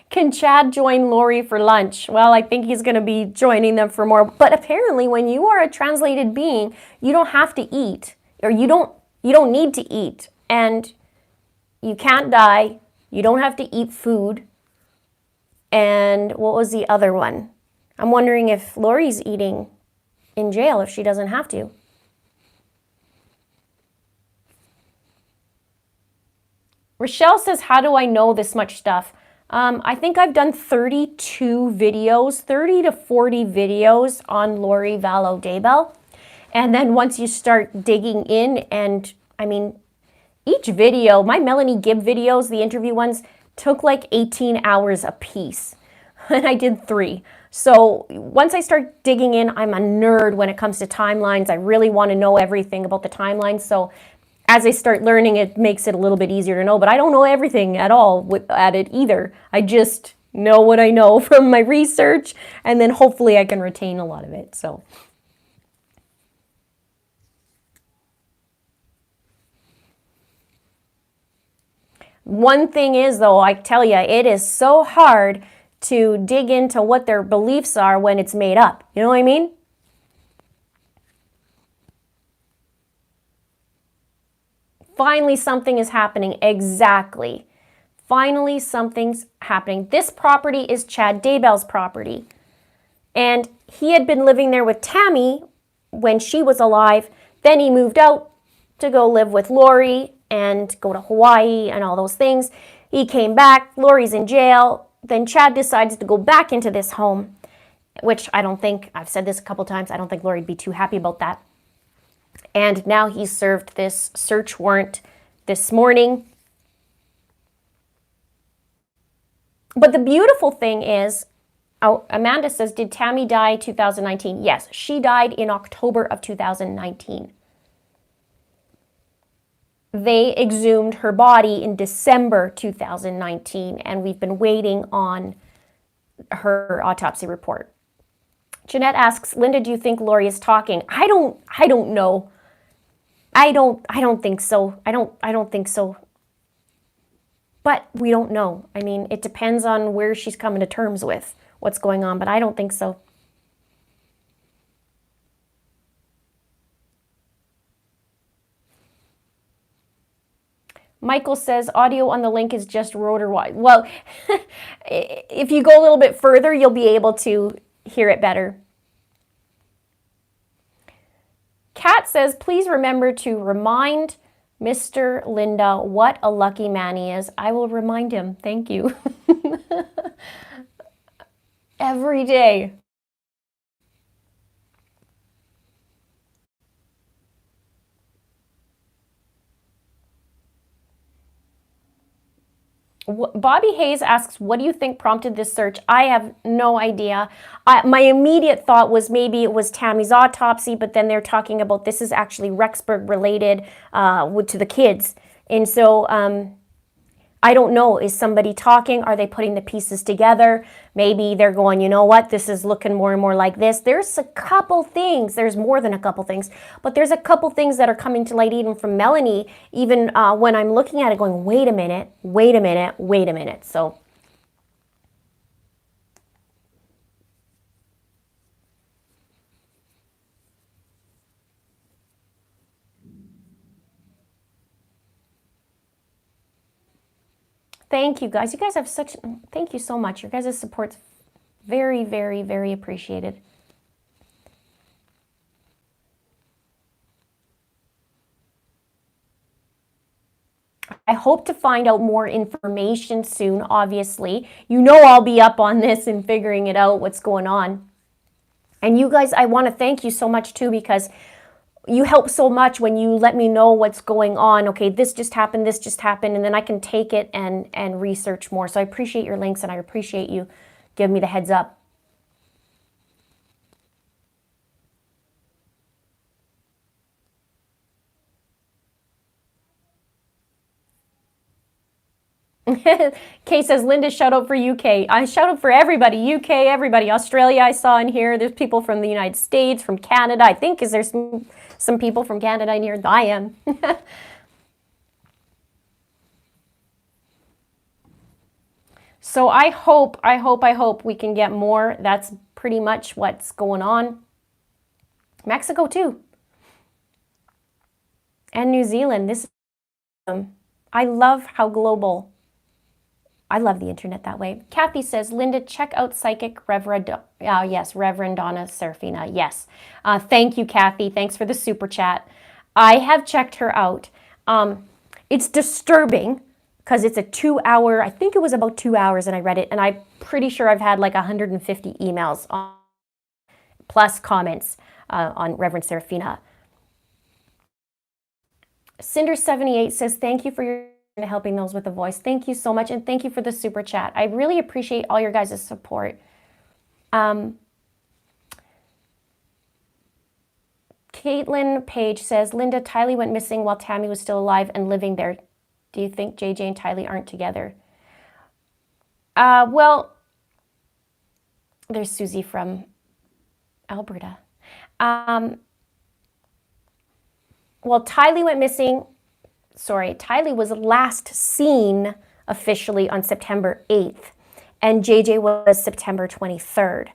Can Chad join Lori for lunch? Well, I think he's going to be joining them for more. But apparently, when you are a translated being, you don't have to eat, or you don't need to eat, and you can't die. You don't have to eat food. And what was the other one? I'm wondering if Lori's eating in jail if she doesn't have to. Rochelle says, how do I know this much stuff? I think I've done 32 videos, 30 to 40 videos on Lori Vallow Daybell. And then once you start digging in, and I mean, each video, my Melanie Gibb videos, the interview ones, took like 18 hours a piece. And I did 3. So once I start digging in, I'm a nerd when it comes to timelines. I really want to know everything about the timelines. So as I start learning, it makes it a little bit easier to know, but I don't know everything at all at it either. I just know what I know from my research, and then hopefully I can retain a lot of it. So one thing is, though, I tell you, it is so hard to dig into what their beliefs are when it's made up. You know what I mean? Finally, something is happening. Exactly. Finally, something's happening. This property is Chad Daybell's property. And he had been living there with Tammy when she was alive. Then he moved out to go live with Lori and go to Hawaii and all those things. He came back. Lori's in jail. Then Chad decides to go back into this home, which I don't think, I've said this a couple times, I don't think Lori'd be too happy about that. And now he's served this search warrant this morning. But the beautiful thing is, Amanda says, did Tammy die 2019? Yes, she died in October of 2019. They exhumed her body in December 2019, and we've been waiting on her autopsy report. Jeanette asks, Linda, do you think Lori is talking? I don't know. I don't think so. I don't think so. But we don't know. I mean, it depends on where she's coming to terms with what's going on, but I don't think so. Michael says, audio on the link is just rotor wide. Well, if you go a little bit further, you'll be able to hear it better. Kat says, please remember to remind Mr. Linda what a lucky man he is. I will remind him. Thank you. Every day. Bobby Hayes asks, what do you think prompted this search? I have no idea. My immediate thought was maybe it was Tammy's autopsy, but then they're talking about this is actually Rexburg related to the kids. And so I don't know. Is somebody talking? Are they putting the pieces together? Maybe they're going, you know what? This is looking more and more like this. There's a couple things. There's more than a couple things. But there's a couple things that are coming to light even from Melanie, even when I'm looking at it going, wait a minute, wait a minute, wait a minute. So thank you guys. You guys have such, thank you so much. Your guys' support's very, very, very appreciated. I hope to find out more information soon, obviously. You know I'll be up on this and figuring it out, what's going on. And you guys, I want to thank you so much too, because you help so much when you let me know what's going on. Okay, this just happened, and then I can take it and research more. So I appreciate your links, and I appreciate you giving me the heads up. Kay says, Linda, shout out for UK. I shout out for everybody. UK, everybody. Australia, I saw in here. There's people from the United States, from Canada. I think, is there some people from Canada in here? I am. So I hope we can get more. That's pretty much what's going on. Mexico too. And New Zealand. This is awesome. I love how global. I love the internet that way. Kathy says, Linda, check out Psychic Reverend, yes, Reverend Donna Serafina. Yes. Thank you, Kathy. Thanks for the super chat. I have checked her out. It's disturbing because it's a 2-hour, I think it was about 2 hours, and I read it, and I'm pretty sure I've had like 150 emails plus comments on Reverend Serafina. Cinder78 says, thank you for your helping those with the voice. Thank you so much, and thank you for the super chat. I really appreciate all your guys' support. Caitlin Page says, Linda, Tylee went missing while Tammy was still alive and living there. Do you think JJ and Tylee aren't together? Well, there's Susie from Alberta. Well, Tylee went missing. Sorry, Tylee was last seen officially on September 8th, and JJ was September 23rd.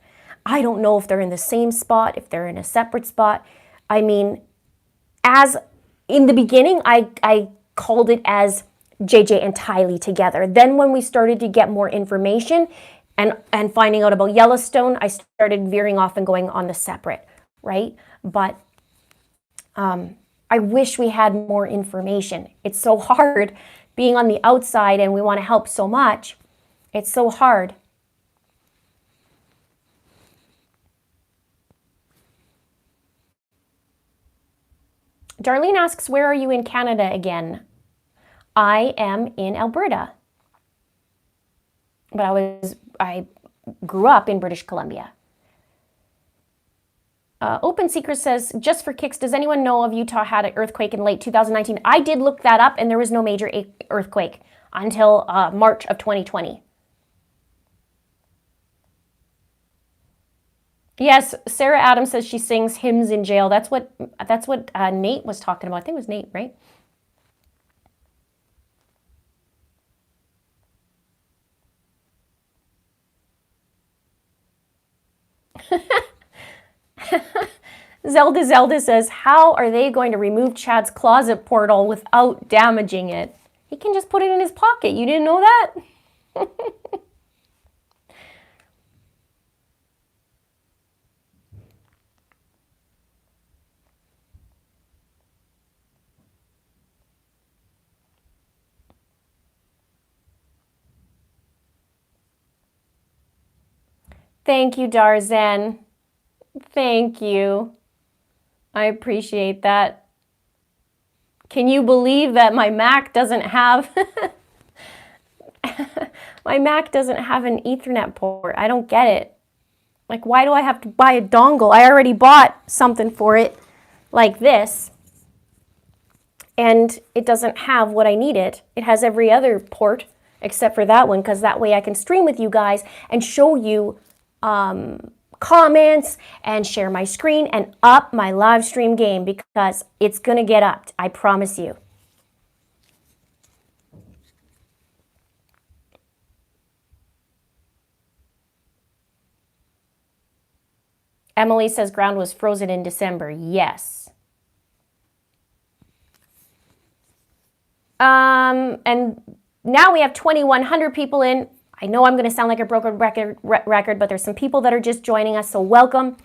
I don't know if they're in the same spot, if they're in a separate spot. I mean, as in the beginning, I called it as JJ and Tylee together. Then when we started to get more information and finding out about Yellowstone, I started veering off and going on the separate, right? But I wish we had more information. It's so hard being on the outside, and we want to help so much. It's so hard. Darlene asks, where are you in Canada again? I am in Alberta. But I grew up in British Columbia. Open Secret says, just for kicks, does anyone know of Utah had an earthquake in late 2019? I did look that up, and there was no major earthquake until March of 2020. Yes, Sarah Adams says she sings hymns in jail. That's what Nate was talking about. I think it was Nate, right? Zelda says, how are they going to remove Chad's closet portal without damaging it? He can just put it in his pocket. You didn't know that? Thank you, Darzan. Thank you. I appreciate that. Can you believe that my Mac doesn't have my Mac doesn't have an Ethernet port? I don't get it. Like, why do I have to buy a dongle? I already bought something for it like this, and it doesn't have what I needed. It has every other port except for that one, because that way I can stream with you guys and show you comments and share my screen and up my live stream game, because it's gonna get upped, I promise you. Emily says ground was frozen in December. Yes. And now we have 2,100 people in. I know I'm going to sound like a broken record, but there's some people that are just joining us, so welcome.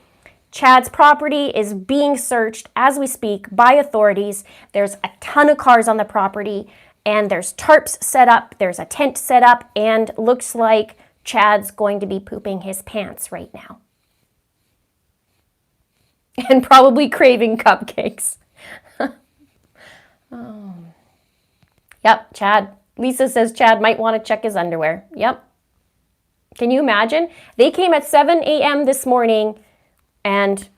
Chad's property is being searched as we speak by authorities. There's a ton of cars on the property, and there's tarps set up, there's a tent set up, and looks like Chad's going to be pooping his pants right now. and probably craving cupcakes. Yep, Chad. Lisa says Chad might want to check his underwear. Yep. Can you imagine? They came at 7 a.m. this morning, and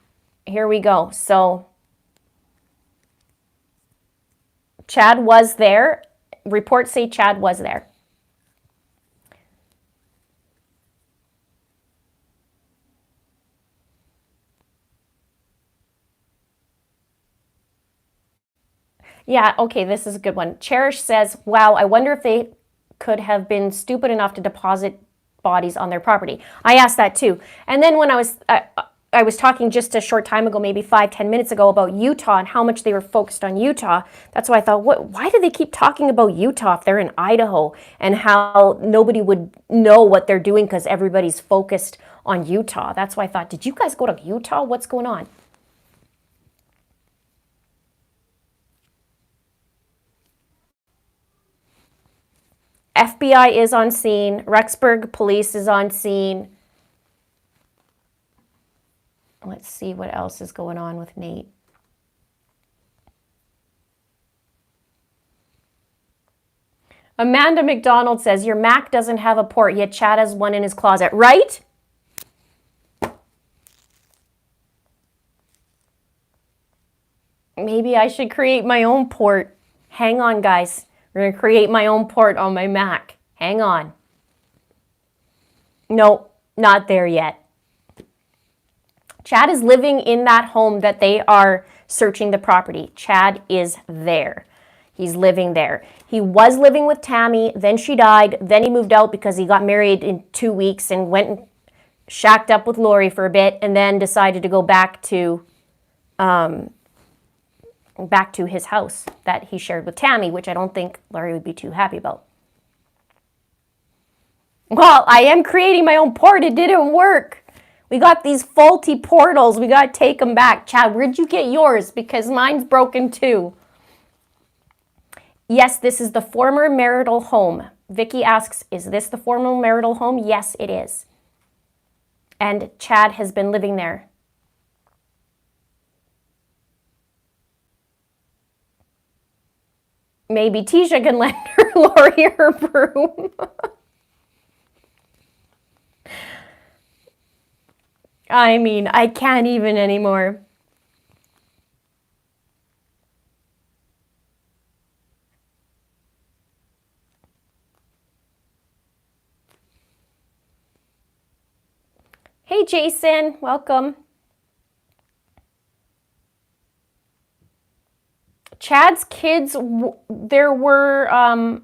here we go. So Chad was there. Reports say Chad was there. Yeah, okay, this is a good one. Cherish says, wow, I wonder if they could have been stupid enough to deposit bodies on their property. I asked that too. And then when I was talking just a short time ago, maybe 5-10 minutes ago, about Utah and how much they were focused on Utah. That's why I thought, why do they keep talking about Utah if they're in Idaho, and how nobody would know what they're doing because everybody's focused on Utah. That's why I thought, did you guys go to Utah? What's going on? FBI is on scene. Rexburg police is on scene. Let's see what else is going on with Nate. Amanda McDonald says, your Mac doesn't have a port, yet Chad has one in his closet. Right? Maybe I should create my own port. Hang on, guys. We're going to create my own port on my Mac. Hang on. Nope, not there yet. Chad is living in that home that they are searching the property. Chad is there. He's living there. He was living with Tammy, then she died, then he moved out because he got married in 2 weeks and went and shacked up with Lori for a bit, and then decided to go back to his house that he shared with Tammy, which I don't think Lori would be too happy about. Well, I am creating my own port. It didn't work. We got these faulty portals. We got to take them back. Chad, where'd you get yours? Because mine's broken too. Yes, this is the former marital home. Vicky asks, is this the former marital home? Yes, it is. And Chad has been living there. Maybe Tisha can lend her Lori her broom. I mean, I can't even anymore. Hey, Jason, welcome. Chad's kids, there were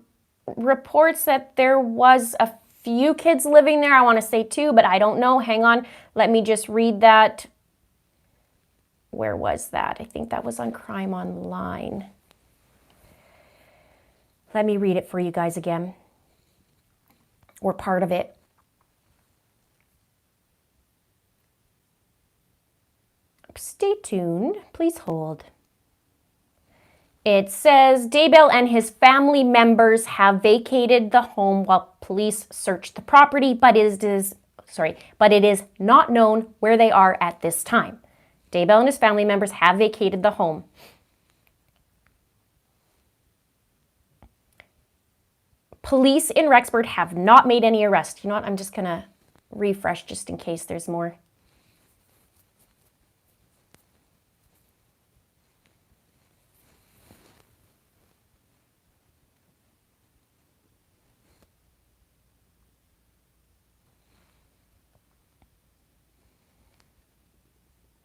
reports that there was a few kids living there. I want to say 2, but I don't know. Hang on. Let me just read that. Where was that? I think that was on Crime Online. Let me read it for you guys again. Or part of it. Stay tuned. Please hold. It says, Daybell and his family members have vacated the home while police search the property, but it is not known where they are at this time. Daybell and his family members have vacated the home. Police in Rexburg have not made any arrests. You know what? I'm just going to refresh just in case there's more.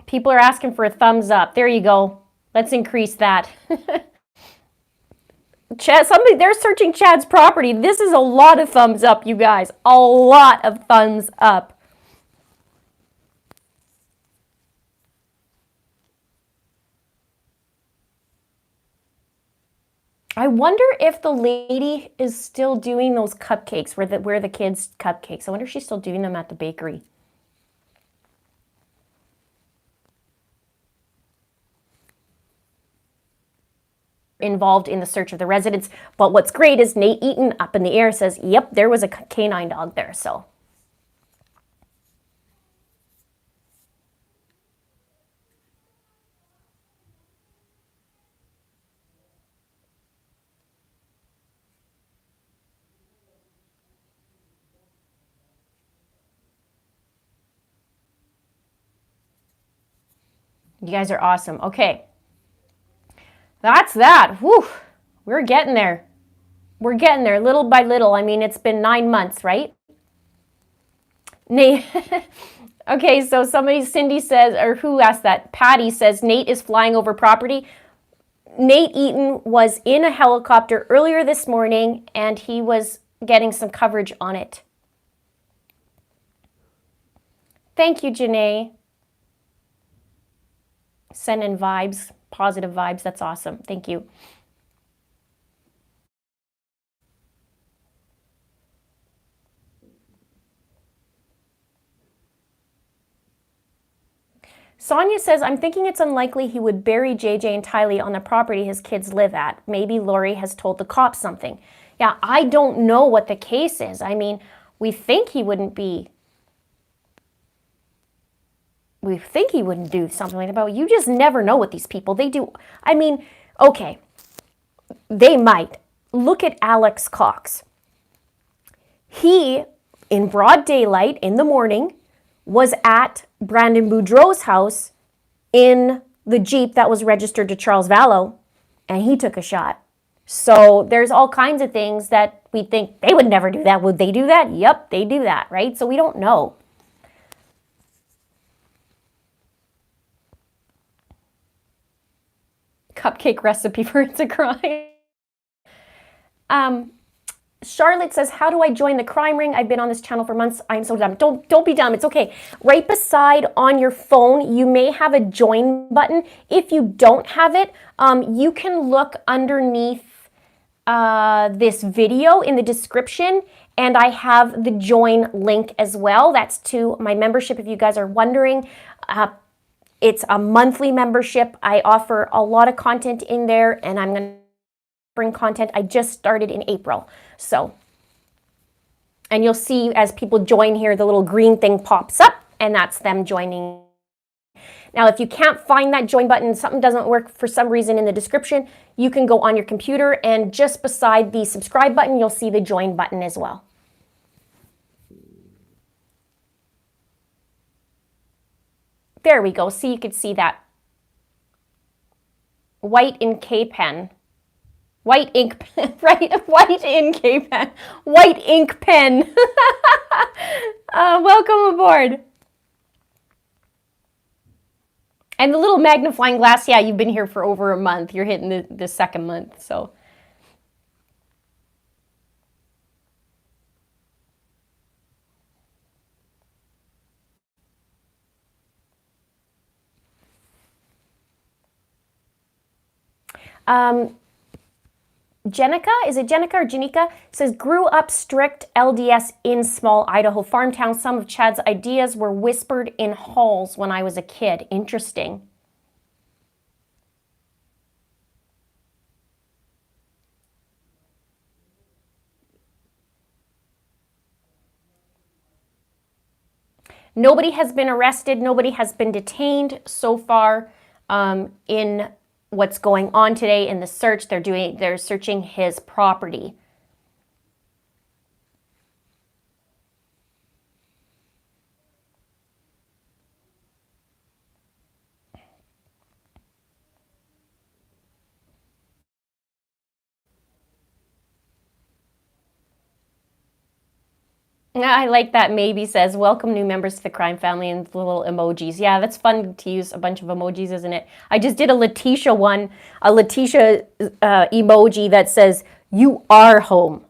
People are asking for a thumbs up. There you go. Let's increase that. Chad, they're searching Chad's property. This is a lot of thumbs up, you guys. A lot of thumbs up. I wonder if the lady is still doing those cupcakes, where the kids' cupcakes. I wonder if she's still doing them at the bakery. Involved in the search of the residents. But what's great is Nate Eaton up in the air says, yep, there was a canine dog there. So You guys are awesome. Okay. That's that. Whew. We're getting there. We're getting there little by little. I mean, it's been 9 months, right? Nate. Okay, so Cindy says, or who asked that? Patty says, Nate is flying over property. Nate Eaton was in a helicopter earlier this morning, and he was getting some coverage on it. Thank you, Janae. Sending vibes, positive vibes. That's awesome. Thank you. Sonia says, I'm thinking it's unlikely he would bury JJ and Tylee on the property his kids live at. Maybe Lori has told the cops something. Yeah, I don't know what the case is. I mean, we think he wouldn't do something like that, but you just never know what these people, they do. I mean, okay, they might. Look at Alex Cox. He, in broad daylight in the morning, was at Brandon Boudreau's house in the Jeep that was registered to Charles Vallow, and he took a shot. So there's all kinds of things that we think they would never do that. Would they do that? Yep, they do that, right? So we don't know. Cupcake recipe for It's a Crime. Charlotte says, how do I join the crime ring? I've been on this channel for months. I'm so dumb. Don't be dumb. It's okay. Right beside on your phone, you may have a join button. If you don't have it, you can look underneath this video in the description, and I have the join link as well. That's to my membership if you guys are wondering. It's a monthly membership. I offer a lot of content in there, and I'm going to bring content. I just started in April. So, and you'll see as people join here, the little green thing pops up, and that's them joining. Now, if you can't find that join button, something doesn't work for some reason in the description, you can go on your computer, and just beside the subscribe button, you'll see the join button as well. There we go. See, you could see that. White in K-pen. White ink pen, right? White in K-pen. White ink pen. Welcome aboard. And the little magnifying glass, yeah, you've been here for over a month. You're hitting the second month, so. Jenica, is it Jenica or Janika? Says, grew up strict LDS in small Idaho farm town. Some of Chad's ideas were whispered in halls when I was a kid. Interesting. Nobody has been arrested. Nobody has been detained so far in what's going on today in the search. They're searching his property. I like that. Maybe says, welcome new members to the crime family, and little emojis. Yeah, that's fun to use a bunch of emojis, isn't it? I just did a Letitia one, a Letitia emoji that says, you are home.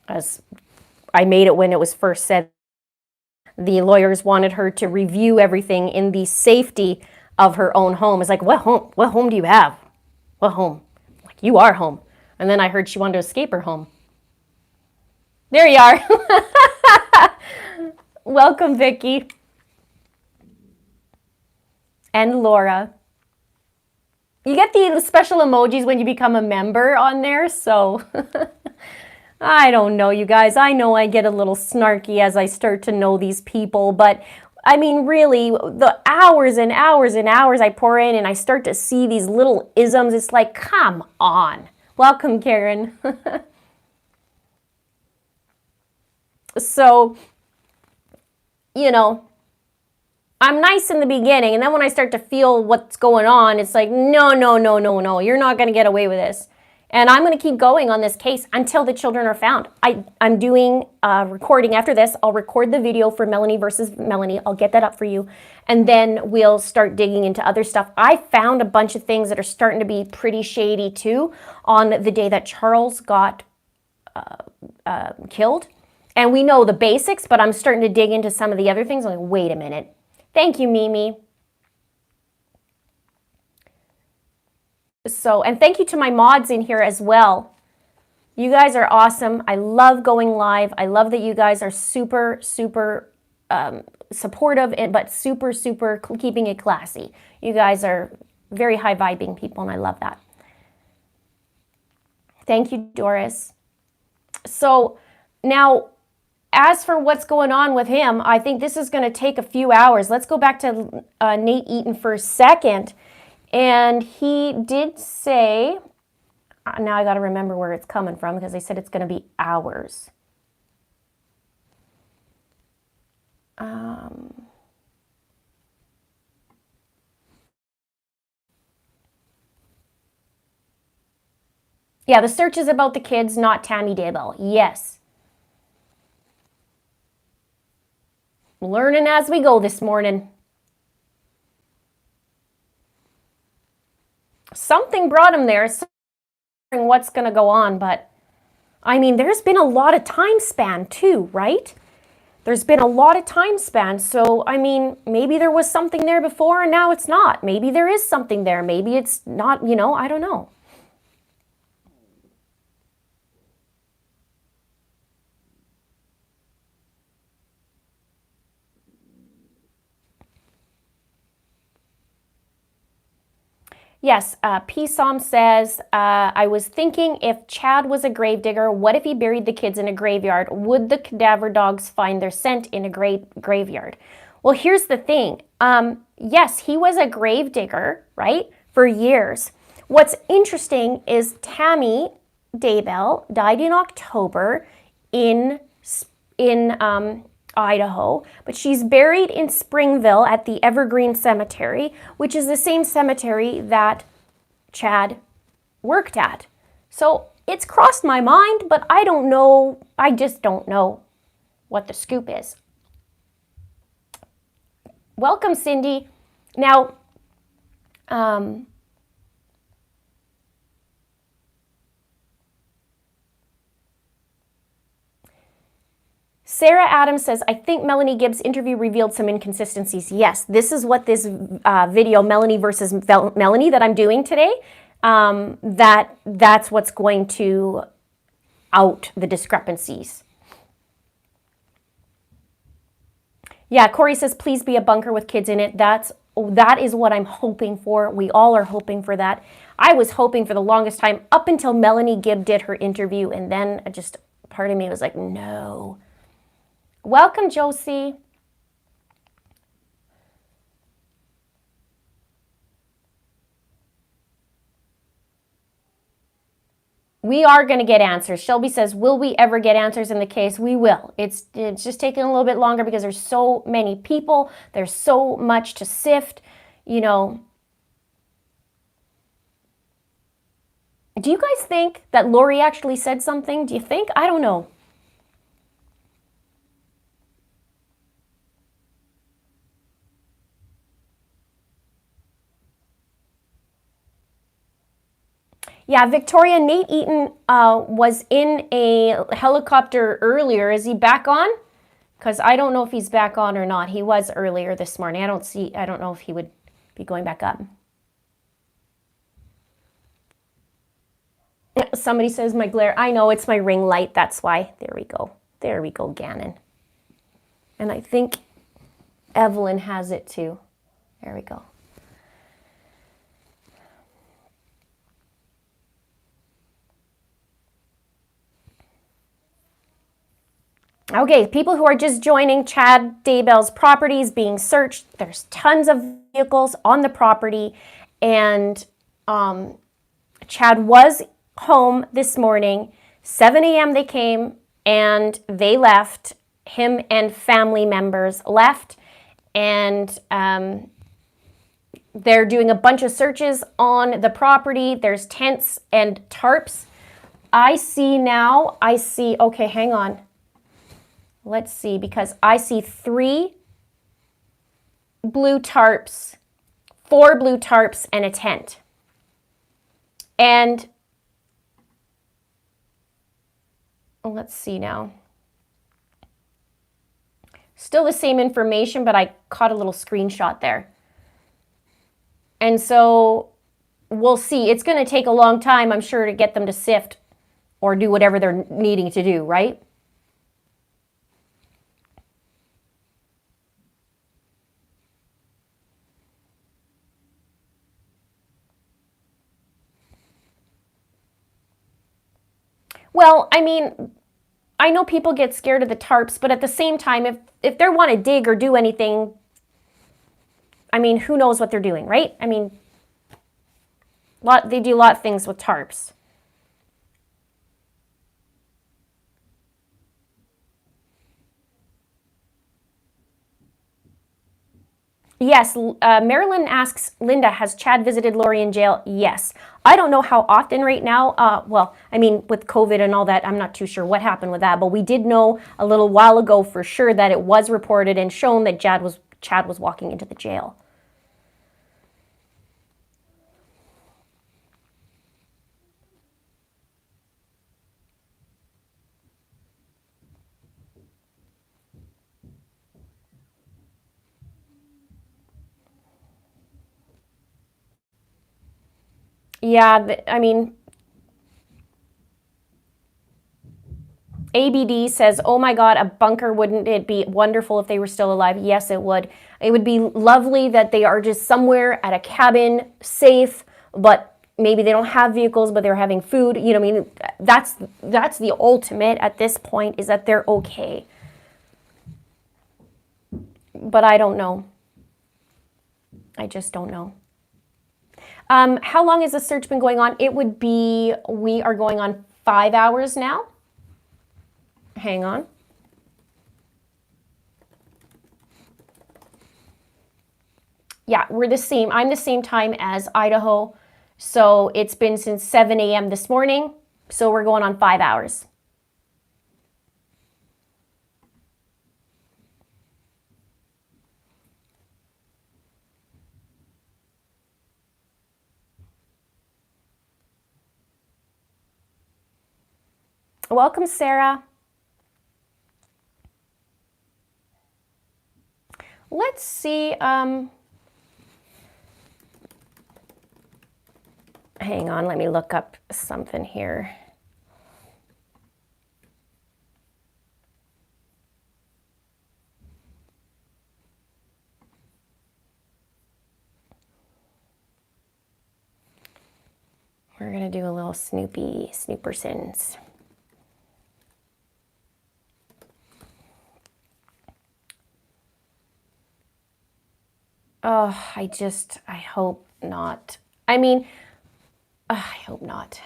As I made it when it was first said. The lawyers wanted her to review everything in the safety of her own home. It's like, what home? What home do you have? What home? Like, you are home. And then I heard she wanted to escape her home. There you are. Welcome, Vicky. And Laura. You get the special emojis when you become a member on there, so I don't know, you guys. I know I get a little snarky as I start to know these people, but I mean, really, the hours and hours and hours I pour in and I start to see these little isms, it's like, come on. Welcome, Karen. So, you know, I'm nice in the beginning, and then when I start to feel what's going on, it's like, no, no, no, no, no, you're not going to get away with this. And I'm going to keep going on this case until the children are found. I'm doing recording after this. I'll record the video for Melanie versus Melanie. I'll get that up for you. And then we'll start digging into other stuff. I found a bunch of things that are starting to be pretty shady too on the day that Charles got killed. And we know the basics, but I'm starting to dig into some of the other things. I'm like, wait a minute. Thank you, Mimi. So, and thank you to my mods in here as well. You guys are awesome. I love going live. I love that you guys are super, super supportive, but super, super keeping it classy. You guys are very high vibing people, and I love that. Thank you, Doris. So now, as for what's going on with him, I think this is going to take a few hours. Let's go back to Nate Eaton for a second. And he did say, now I got to remember where it's coming from because they said it's going to be hours. Yeah, the search is about the kids, not Tammy Daybell. Yes. Learning as we go this morning. Something brought him there. What's going to go on, but I mean, there's been a lot of time span too, right? There's been a lot of time span. So, I mean, maybe there was something there before and now it's not. Maybe there is something there. Maybe it's not, you know, I don't know. Yes, PSOM says, I was thinking if Chad was a gravedigger, what if he buried the kids in a graveyard? Would the cadaver dogs find their scent in a graveyard? Well, here's the thing. Yes, he was a gravedigger, right, for years. What's interesting is Tammy Daybell died in October in Idaho, but she's buried in Springville at the Evergreen Cemetery, which is the same cemetery that Chad worked at. So it's crossed my mind, but I don't know. I just don't know what the scoop is. Welcome, Cindy. Now, Sarah Adams says, I think Melanie Gibbs' interview revealed some inconsistencies. Yes, this is what this video, Melanie versus Melanie, that I'm doing today, that's what's going to out the discrepancies. Yeah, Corey says, please be a bunker with kids in it. That is what I'm hoping for. We all are hoping for that. I was hoping for the longest time up until Melanie Gibb did her interview, and then just part of me was like, no. Welcome, Josie. We are going to get answers. Shelby says, will we ever get answers in the case? We will. It's just taking a little bit longer because there's so many people. There's so much to sift, you know. Do you guys think that Lori actually said something? Do you think? I don't know. Yeah, Victoria, Nate Eaton was in a helicopter earlier. Is he back on? Because I don't know if he's back on or not. He was earlier this morning. I don't know if he would be going back up. Somebody says my glare. I know, it's my ring light. That's why. There we go. There we go, Gannon. And I think Evelyn has it too. There we go. Okay, people who are just joining, Chad Daybell's property is being searched. There's tons of vehicles on the property, and Chad was home this morning. 7 a.m. they came, and they left. Him and family members left, and they're doing a bunch of searches on the property. There's tents and tarps. I see, okay, hang on. Let's see, because I see 3 blue tarps, 4 blue tarps, and a tent. And let's see now. Still the same information, but I caught a little screenshot there. And so we'll see. It's going to take a long time, I'm sure, to get them to sift or do whatever they're needing to do, right? Well, I mean, I know people get scared of the tarps, but at the same time, if they want to dig or do anything, I mean, who knows what they're doing, right? I mean, they do a lot of things with tarps. Yes, Marilyn asks, Linda, has Chad visited Lori in jail? Yes. I don't know how often right now. Well, I mean, with COVID and all that, I'm not too sure what happened with that, but we did know a little while ago for sure that it was reported and shown that Chad was walking into the jail. Yeah, I mean, ABD says, oh my God, a bunker, wouldn't it be wonderful if they were still alive? Yes, it would. It would be lovely that they are just somewhere at a cabin, safe, but maybe they don't have vehicles, but they're having food. You know what I mean? That's the ultimate at this point, is that they're okay. But I don't know. I just don't know. How long has the search been going on? We are going on 5 hours now. Hang on. Yeah, we're the same. I'm the same time as Idaho. So it's been since 7 a.m. this morning. So we're going on 5 hours. Welcome, Sarah. Let's see. Hang on, let me look up something here. We're going to do a little snoopersons. Oh, I hope not. I mean, I hope not.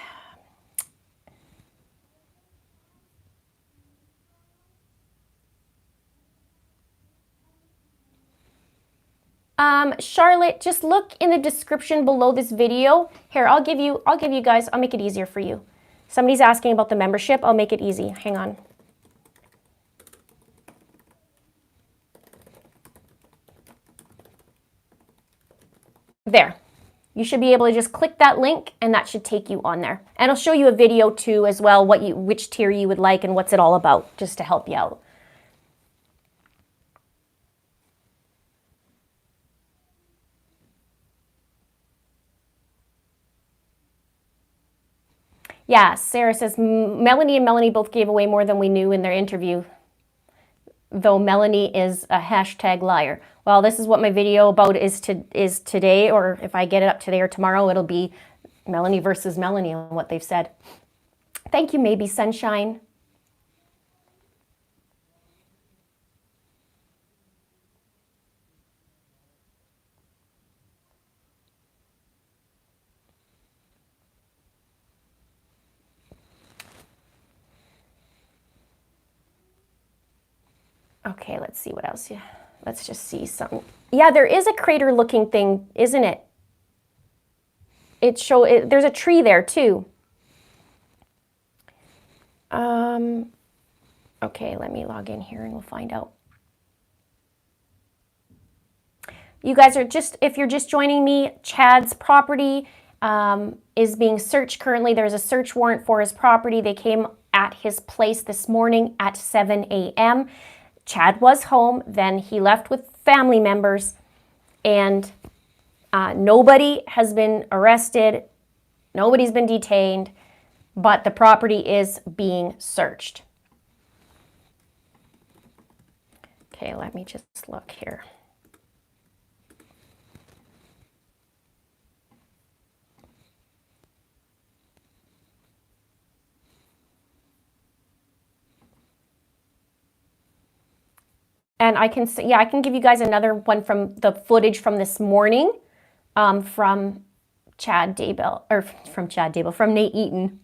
Charlotte, just look in the description below this video. Here, I'll give you guys, I'll make it easier for you. Somebody's asking about the membership. I'll make it easy. Hang on. There. You should be able to just click that link and that should take you on there. And I'll show you a video too as well, which tier you would like and what's it all about, just to help you out. Yeah, Sarah says, Melanie and Melanie both gave away more than we knew in their interview, though Melanie is a hashtag liar. Well, this is what my video about is today, or if I get it up today or tomorrow, it'll be Melanie versus Melanie on what they've said. Thank you, Maybe Sunshine. Okay, let's see what else. Let's just see something. Yeah, there is a crater looking thing, isn't it? There's a tree there too. Okay, let me log in here and we'll find out. You guys are if you're just joining me, Chad's property is being searched currently. There's a search warrant for his property. They came at his place this morning at 7 a.m. Chad was home, then he left with family members, and nobody has been arrested. Nobody's been detained, but the property is being searched. Okay, let me just look here. And I can see, I can give you guys another one from the footage from this morning from Chad Daybell, or from Nate Eaton.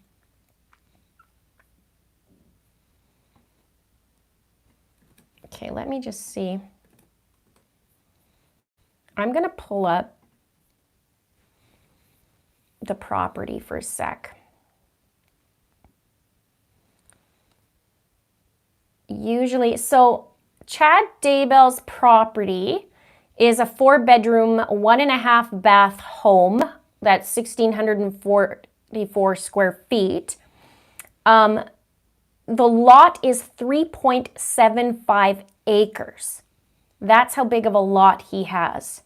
Okay, let me just see. I'm going to pull up the property for a sec. Usually, so Chad Daybell's property is a 4-bedroom, 1.5 bath home that's 1,644 square feet. The lot is 3.75 acres. That's how big of a lot he has.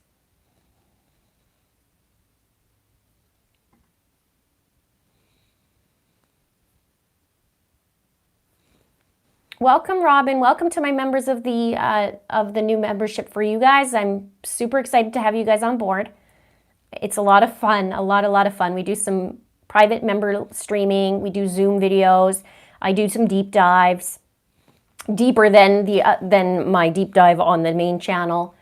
Welcome, Robin. Welcome to my members of the new membership for you guys. I'm super excited to have you guys on board. It's a lot of fun, a lot of fun. We do some private member streaming. We do Zoom videos. I do some deep dives, deeper than my deep dive on the main channel.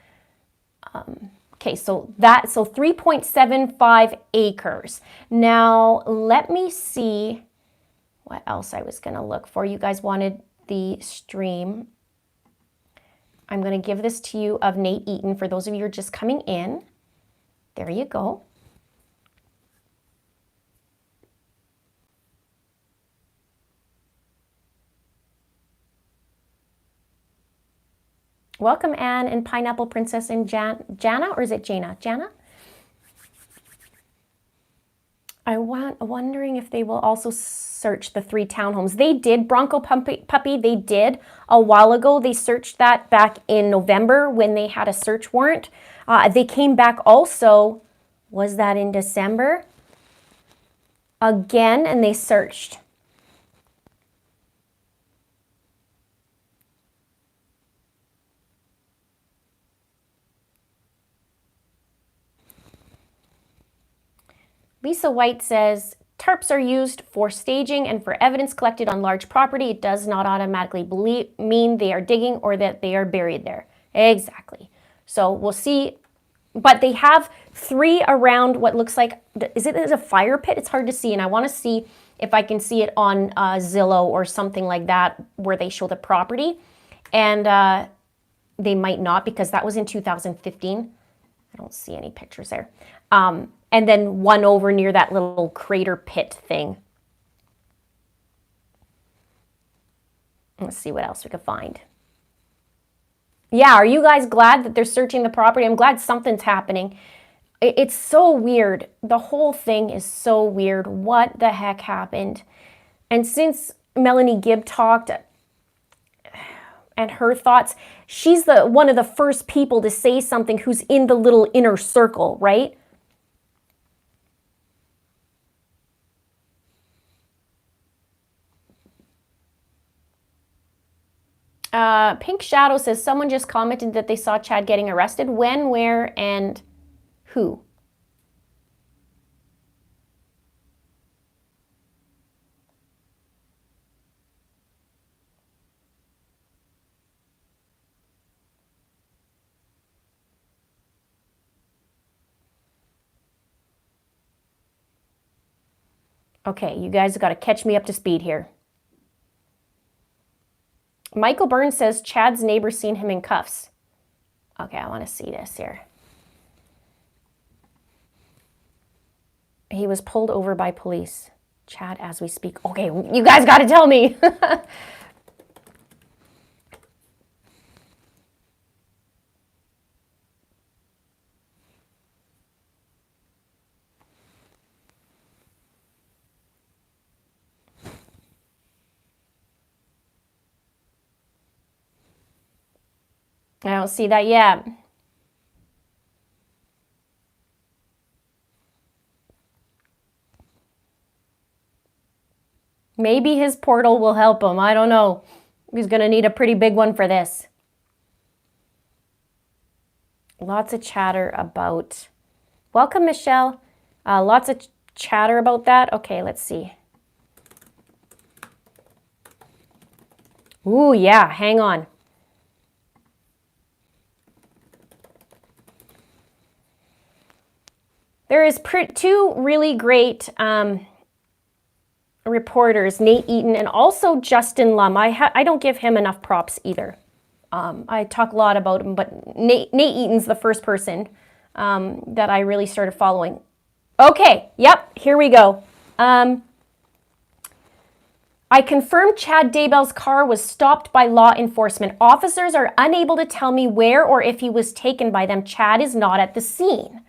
Okay, so 3.75 acres. Now let me see what else I was gonna look for. You guys wanted the stream. I'm going to give this to you of Nate Eaton for those of you who are just coming in. There you go. Welcome, Anne and Pineapple Princess and Jana, or is it Jana? Jana? I'm wondering if they will also search the 3 townhomes. They did, Bronco Puppy, they did a while ago. They searched that back in November when they had a search warrant. They came back also, was that in December? Again, and they searched. Lisa White says, tarps are used for staging and for evidence collected on large property. It does not automatically mean they are digging or that they are buried there. Exactly. So we'll see. But they have 3 around what looks like, is it a fire pit? It's hard to see. And I want to see if I can see it on Zillow or something like that where they show the property. And they might not, because that was in 2015. I don't see any pictures there. And then one over near that little crater pit thing. Let's see what else we could find. Yeah, are you guys glad that they're searching the property? I'm glad something's happening. It's so weird. The whole thing is so weird. What the heck happened? And since Melanie Gibb talked and her thoughts, she's one of the first people to say something who's in the little inner circle, right? Pink Shadow says, someone just commented that they saw Chad getting arrested. When, where, and who? Okay, you guys got to catch me up to speed here. Michael Burns says Chad's neighbor seen him in cuffs. Okay, I want to see this here. He was pulled over by police. Chad, as we speak. Okay, you guys got to tell me. I don't see that yet. Maybe his portal will help him. I don't know. He's going to need a pretty big one for this. Lots of chatter about... Welcome, Michelle. Lots of chatter about that. Okay, let's see. Ooh, yeah, hang on. There is two really great reporters, Nate Eaton and also Justin Lum. I don't give him enough props either. I talk a lot about him, but Nate Eaton's the first person that I really started following. Okay, yep, here we go. I confirmed Chad Daybell's car was stopped by law enforcement. Officers are unable to tell me where or if he was taken by them. Chad is not at the scene.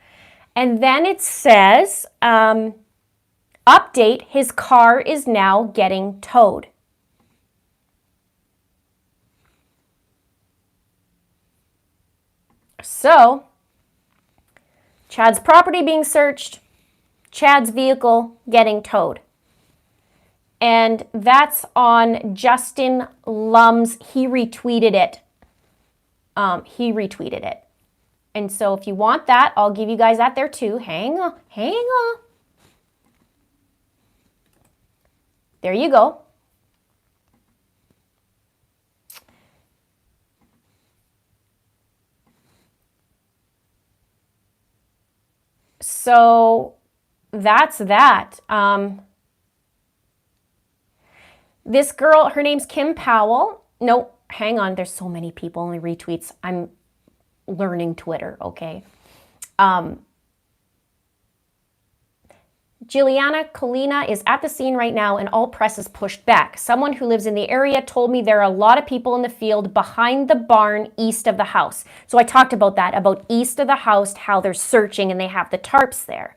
And then it says, update, his car is now getting towed. So, Chad's property being searched, Chad's vehicle getting towed. And that's on Justin Lum's, he retweeted it. And so if you want that, I'll give you guys that there too. Hang on. There you go. So that's that. This girl, her name's Kim Powell. No, hang on. There's so many people, only retweets. I'm learning Twitter, okay? Juliana Colina is at the scene right now and all press is pushed back. Someone who lives in the area told me there are a lot of people in the field behind the barn east of the house. So I talked about that, about east of the house, how they're searching and they have the tarps there.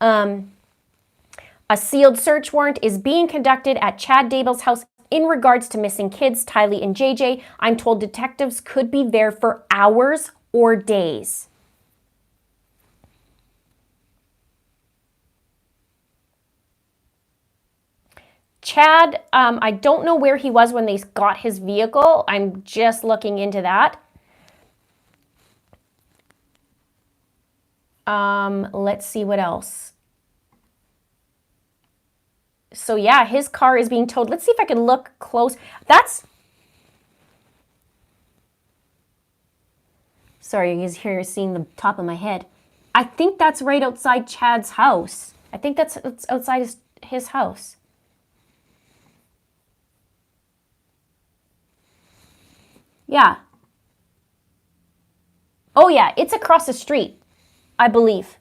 A sealed search warrant is being conducted at Chad Daybell's house in regards to missing kids, Tylee and JJ. I'm told detectives could be there for hours or days. Chad, I don't know where he was when they got his vehicle. I'm just looking into that. Let's see what else. So yeah, his car is being towed. Let's see if I can look close. Sorry, you guys here seeing the top of my head. I think that's right outside Chad's house. I think it's outside his house. Yeah. Oh yeah, it's across the street, I believe.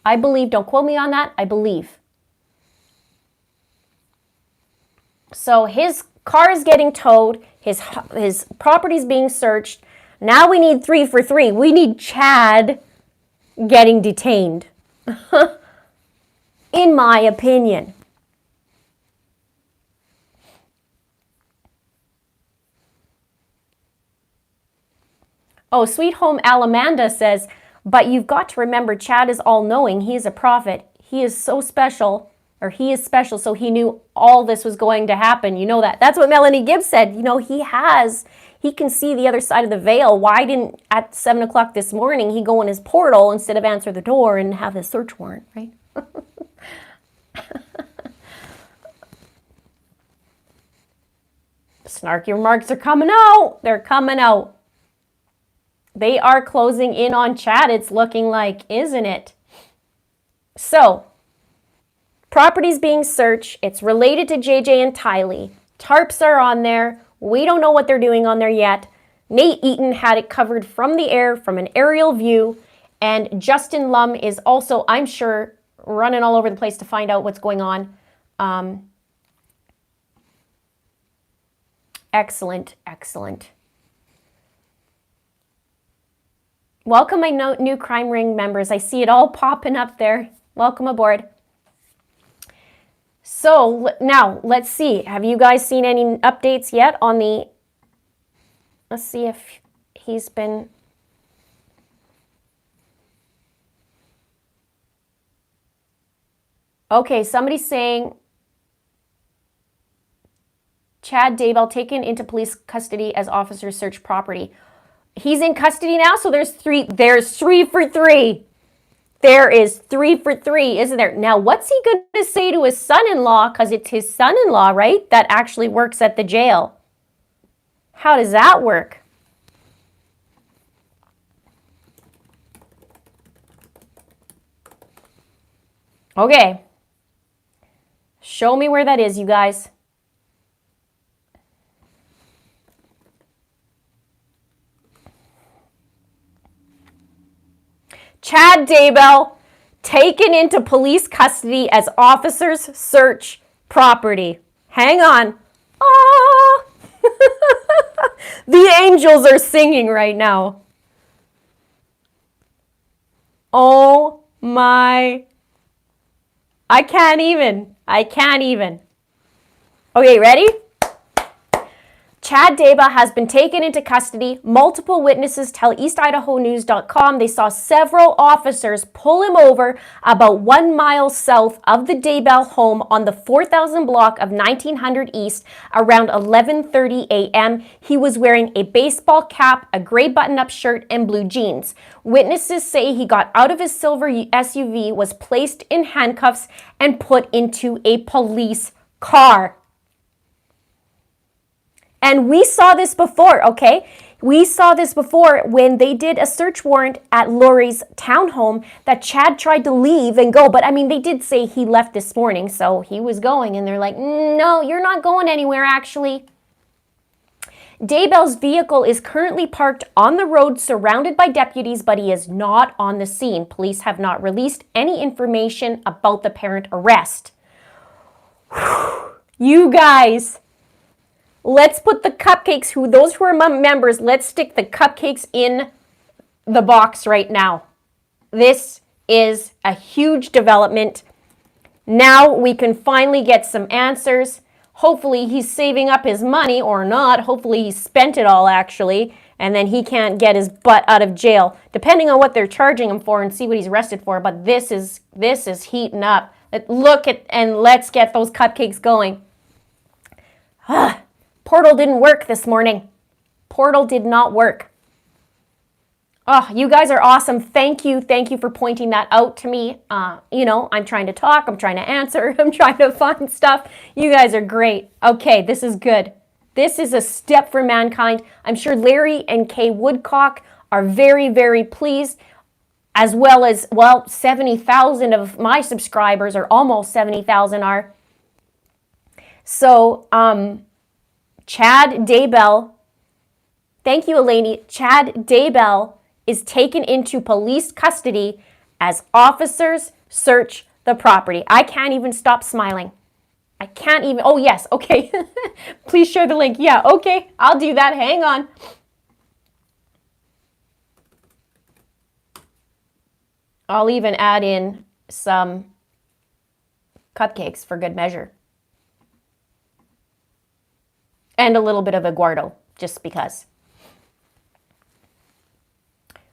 Don't quote me on that, I believe. So his car is getting towed, his property's being searched. Now we need 3 for 3. We need Chad getting detained. In my opinion. Oh, Sweet Home Alamanda says, but you've got to remember Chad is all-knowing. He is a prophet. He is so special, or he is special, so he knew all this was going to happen. You know that. That's what Melanie Gibbs said. You know, he can see the other side of the veil. Why didn't, at 7 o'clock this morning, he go in his portal instead of answer the door and have the search warrant, right? Snarky remarks are coming out. They're coming out. They are closing in on Chad, it's looking like, isn't it? So, property's being searched. It's related to JJ and Tylee. Tarps are on there. We don't know what they're doing on there yet. Nate Eaton had it covered from the air, from an aerial view, and Justin Lum is also, I'm sure, running all over the place to find out what's going on. Excellent, excellent. Welcome my new Crime Ring members. I see it all popping up there. Welcome aboard. So now let's see. Have you guys seen any updates yet on the... Let's see if he's been... Okay, somebody's saying Chad Daybell taken into police custody as officers search property. He's in custody now, so there's 3 for 3. There is 3 for 3, isn't there? Now, what's he going to say to his son-in-law? Because it's his son-in-law, right, that actually works at the jail. How does that work? Okay. Show me where that is, you guys. Chad Daybell taken into police custody as officers search property. Hang on. Ah! The angels are singing right now. Oh my. I can't even. Okay, ready? Chad Daybell has been taken into custody. Multiple witnesses tell EastIdahoNews.com they saw several officers pull him over about 1 mile south of the Daybell home on the 4000 block of 1900 East around 11:30 a.m. He was wearing a baseball cap, a gray button-up shirt, and blue jeans. Witnesses say he got out of his silver SUV, was placed in handcuffs, and put into a police car. And we saw this before, okay? We saw this before when they did a search warrant at Lori's townhome that Chad tried to leave and go. But I mean, they did say he left this morning, so he was going. And they're like, no, you're not going anywhere, actually. Daybell's vehicle is currently parked on the road surrounded by deputies, but he is not on the scene. Police have not released any information about the parent arrest. You guys... Let's put the cupcakes, those who are members, let's stick the cupcakes in the box right now. This is a huge development. Now we can finally get some answers. Hopefully he's saving up his money or not. Hopefully he spent it all actually, and then he can't get his butt out of jail, depending on what they're charging him for and see what he's arrested for. But this is heating up. Look at, and let's get those cupcakes going. Portal didn't work this morning. Portal did not work. Oh, you guys are awesome. Thank you for pointing that out to me. I'm trying to talk, I'm trying to answer, I'm trying to find stuff. You guys are great. Okay, this is good. This is a step for mankind. I'm sure Larry and Kay Woodcock are very, very pleased, as well as, 70,000 of my subscribers, or almost 70,000 are. So, Chad Daybell, thank you, Eleni. Chad Daybell is taken into police custody as officers search the property. I can't even stop smiling. I can't even, oh yes, okay. Please share the link. Yeah, okay, I'll do that. Hang on. I'll even add in some cupcakes for good measure. And a little bit of Aguardo, just because.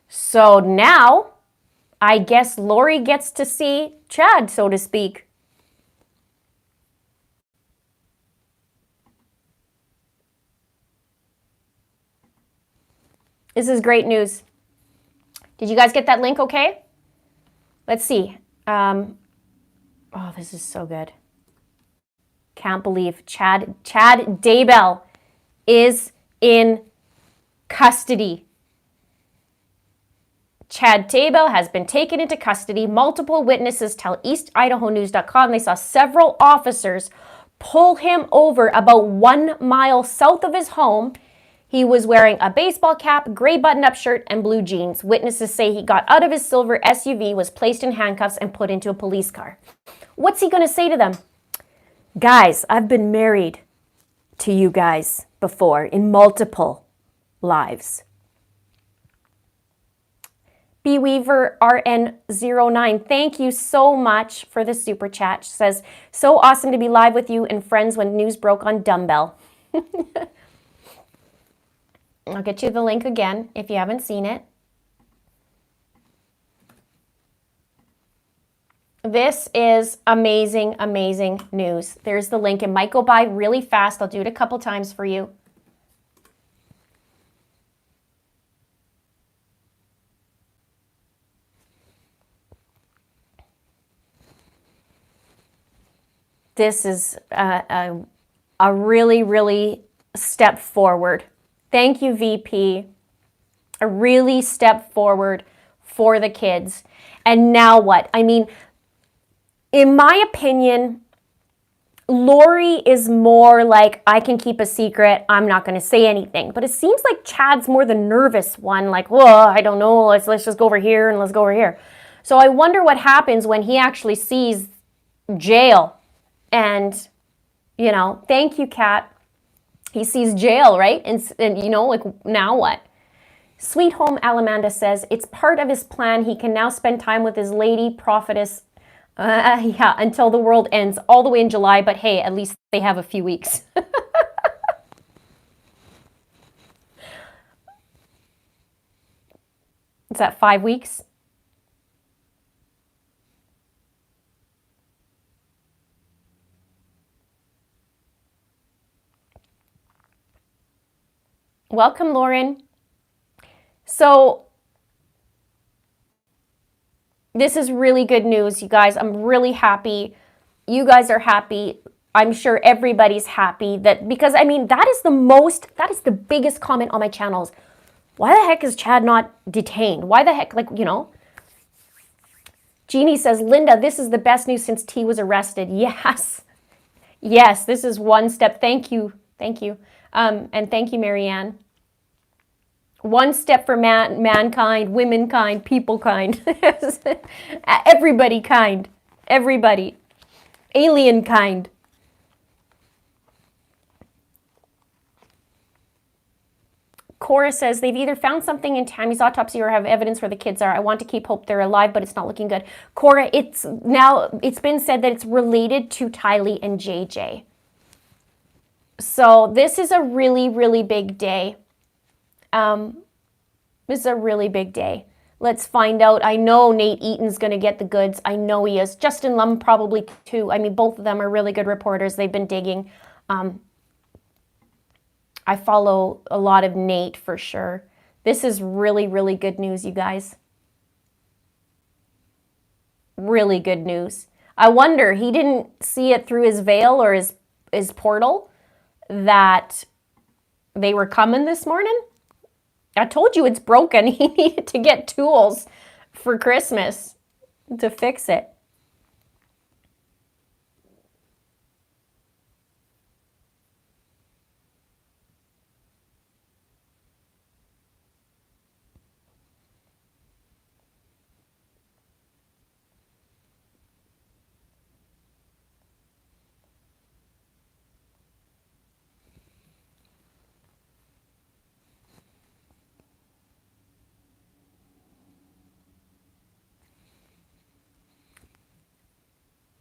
So now, I guess Lori gets to see Chad, so to speak. This is great news. Did you guys get that link okay? Let's see. Oh, this is so good. Can't believe Chad Daybell is in custody. Chad Daybell has been taken into custody. Multiple witnesses tell EastIdahoNews.com they saw several officers pull him over about 1 mile south of his home. He was wearing a baseball cap, gray button-up shirt, and blue jeans. Witnesses say he got out of his silver SUV, was placed in handcuffs, and put into a police car. What's he going to say to them? Guys, I've been married to you guys before in multiple lives. Bweaver RN09, thank you so much for the super chat. She says, so awesome to be live with you and friends when news broke on Daybell. I'll get you the link again if you haven't seen it. This is amazing, amazing news. There's the link. It might go by really fast. I'll do it a couple times for you. This is a really, really step forward. Thank you, VP. A really step forward for the kids. And now what? I mean, in my opinion, Lori is more like, I can keep a secret. I'm not going to say anything. But it seems like Chad's more the nervous one. Like, whoa, I don't know. Let's just go over here and let's go over here. So I wonder what happens when he actually sees jail. And, you know, thank you, Kat. He sees jail, right? And you know, like, now what? Sweet Home Alamanda says, it's part of his plan. He can now spend time with his lady prophetess, until the world ends, all the way in July. But hey, at least they have a few weeks. Is that 5 weeks? Welcome, Lauren. So this is really good news, you guys. I'm really happy. You guys are happy. I'm sure everybody's happy that, because I mean, that is the biggest comment on my channels. Why the heck is Chad not detained? Why the heck, like, you know? Jeannie says, Linda, this is the best news since T was arrested. Yes. Yes, this is one step. Thank you. Thank you. And thank you, Marianne. One step for mankind, womankind, people kind. Everybody kind. Everybody. Alien kind. Cora says, they've either found something in Tammy's autopsy or have evidence where the kids are. I want to keep hope they're alive, but it's not looking good. Cora, it's been said that it's related to Tylee and JJ. So this is a really, really big day. This is a really big day. Let's find out. I know Nate Eaton's going to get the goods. I know he is. Justin Lum probably too. I mean, both of them are really good reporters. They've been digging. I follow a lot of Nate for sure. This is really, really good news, you guys. Really good news. I wonder, he didn't see it through his veil or his portal that they were coming this morning? I told you it's broken. He needed to get tools for Christmas to fix it.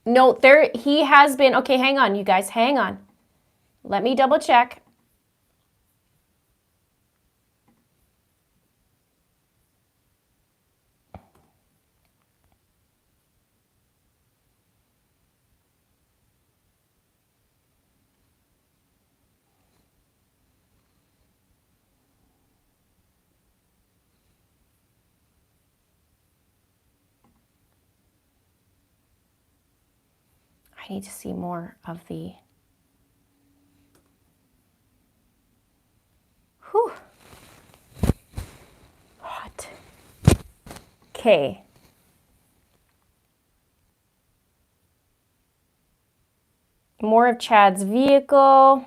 No, he has been, okay, hang on, you guys, hang on. Let me double check. I need to see more of the... Whew. Hot. Okay. More of Chad's vehicle.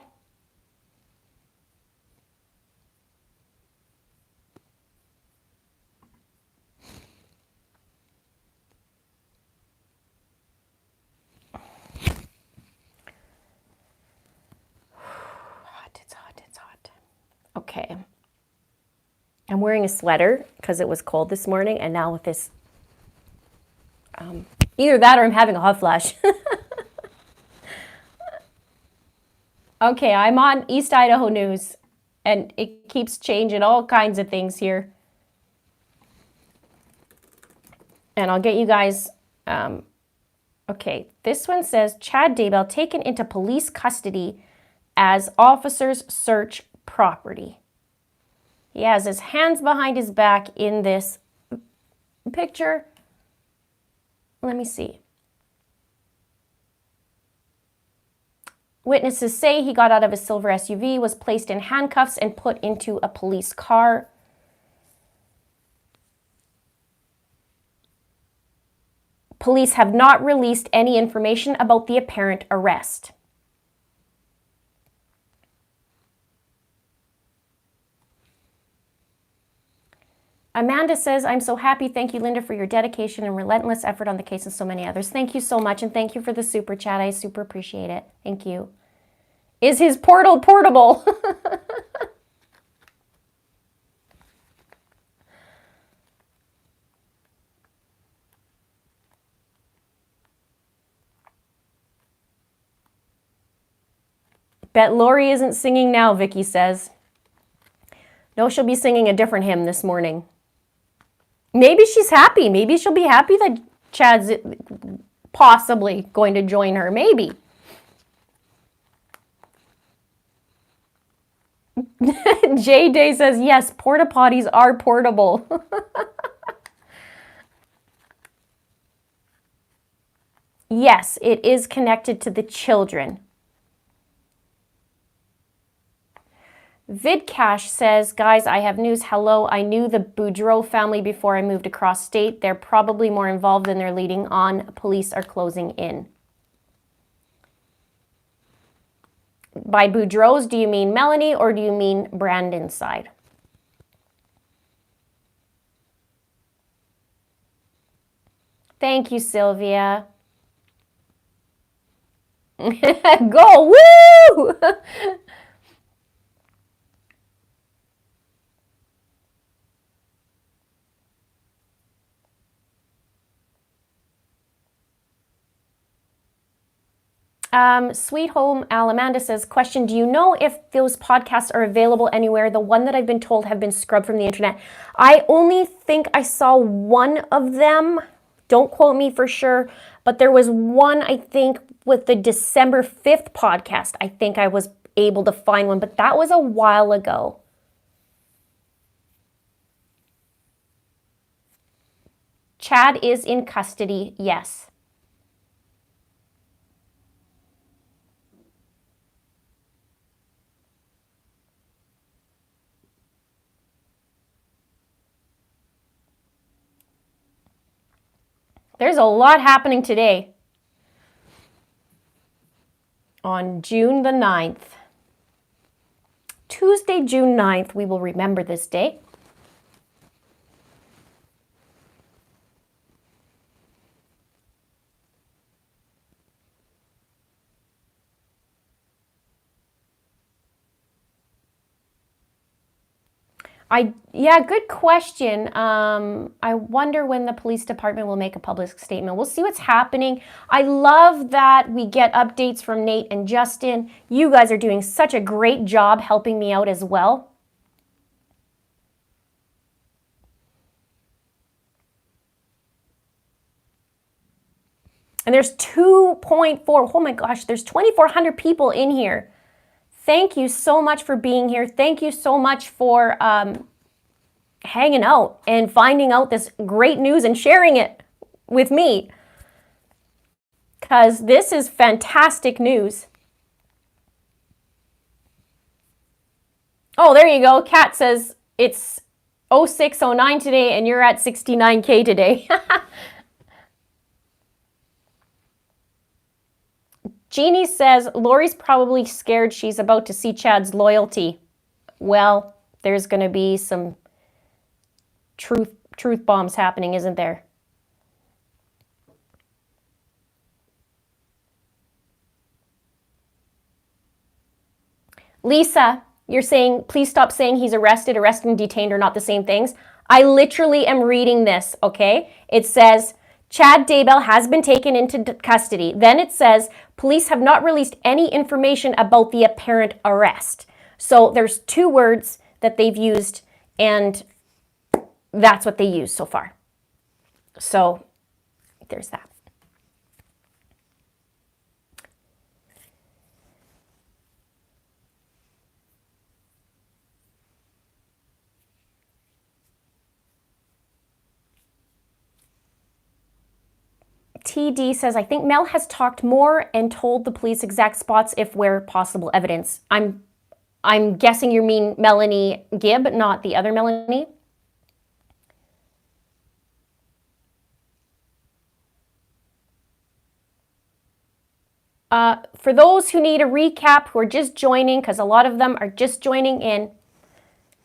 Okay. I'm wearing a sweater because it was cold this morning, and now with this, either that or I'm having a hot flash. Okay, I'm on East Idaho News, and it keeps changing all kinds of things here. And I'll get you guys, okay, this one says, Chad Daybell taken into police custody as officers search property. He has his hands behind his back in this picture. Let me see. Witnesses say he got out of his silver SUV, was placed in handcuffs, and put into a police car. Police have not released any information about the apparent arrest. Amanda says, I'm so happy. Thank you, Linda, for your dedication and relentless effort on the case and so many others. Thank you so much, and thank you for the super chat. I super appreciate it. Thank you. Is his portal portable? Bet Lori isn't singing now, Vicky says. No, she'll be singing a different hymn this morning. Maybe she's happy. Maybe she'll be happy that Chad's possibly going to join her. Maybe. J Day says, yes, porta potties are portable. Yes, it is connected to the children. Vidcash says, guys, I have news. Hello, I knew the Boudreaux family before I moved across state. They're probably more involved than they're leading on. Police are closing in. By Boudreaux's, do you mean Melanie or do you mean Brandon's side? Thank you, Sylvia. Go, woo! Sweet Home Alamanda says, question, do you know if those podcasts are available anywhere? The one that I've been told have been scrubbed from the internet. I only think I saw one of them. Don't quote me for sure, but there was one, I think, with the December 5th podcast. I think I was able to find one, but that was a while ago. Chad is in custody, yes. There's a lot happening today. On June the 9th. Tuesday, June 9th, we will remember this day. Yeah, good question. I wonder when the police department will make a public statement. We'll see what's happening. I love that we get updates from Nate and Justin. You guys are doing such a great job helping me out as well. And there's 2.4, oh my gosh, there's 2,400 people in here. Thank you so much for being here. Thank you so much for hanging out and finding out this great news and sharing it with me. Because this is fantastic news. Oh, there you go. Kat says it's 0609 today and you're at 69K today. Jeannie says, Lori's probably scared she's about to see Chad's loyalty. Well, there's going to be some truth bombs happening, isn't there? Lisa, You're saying, please stop saying he's arrested. Arrested and detained are not the same things. I literally am reading this, okay? It says, Chad Daybell has been taken into custody. Then it says, police have not released any information about the apparent arrest. So there's two words that they've used, and that's what they use so far. So there's that. TD says, I think Mel has talked more and told the police exact spots if where possible evidence. I'm guessing you mean Melanie Gibb, not the other Melanie. For those who need a recap, who are just joining, because a lot of them are just joining in,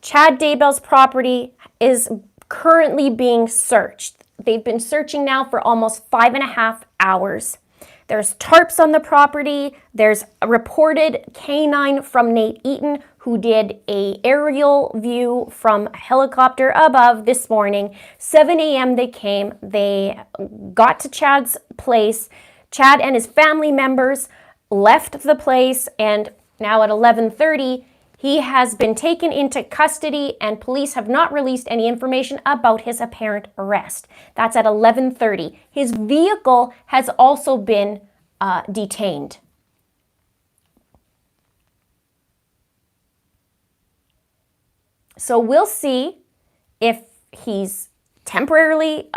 Chad Daybell's property is currently being searched. They've been searching now for almost 5.5 hours. There's tarps on the property. There's a reported canine from Nate Eaton, who did an aerial view from a helicopter above this morning. 7 a.m. they came. They got to Chad's place. Chad and his family members left the place, and now at 11:30, he has been taken into custody, and police have not released any information about his apparent arrest. That's at 11:30. His vehicle has also been detained. So we'll see if he's temporarily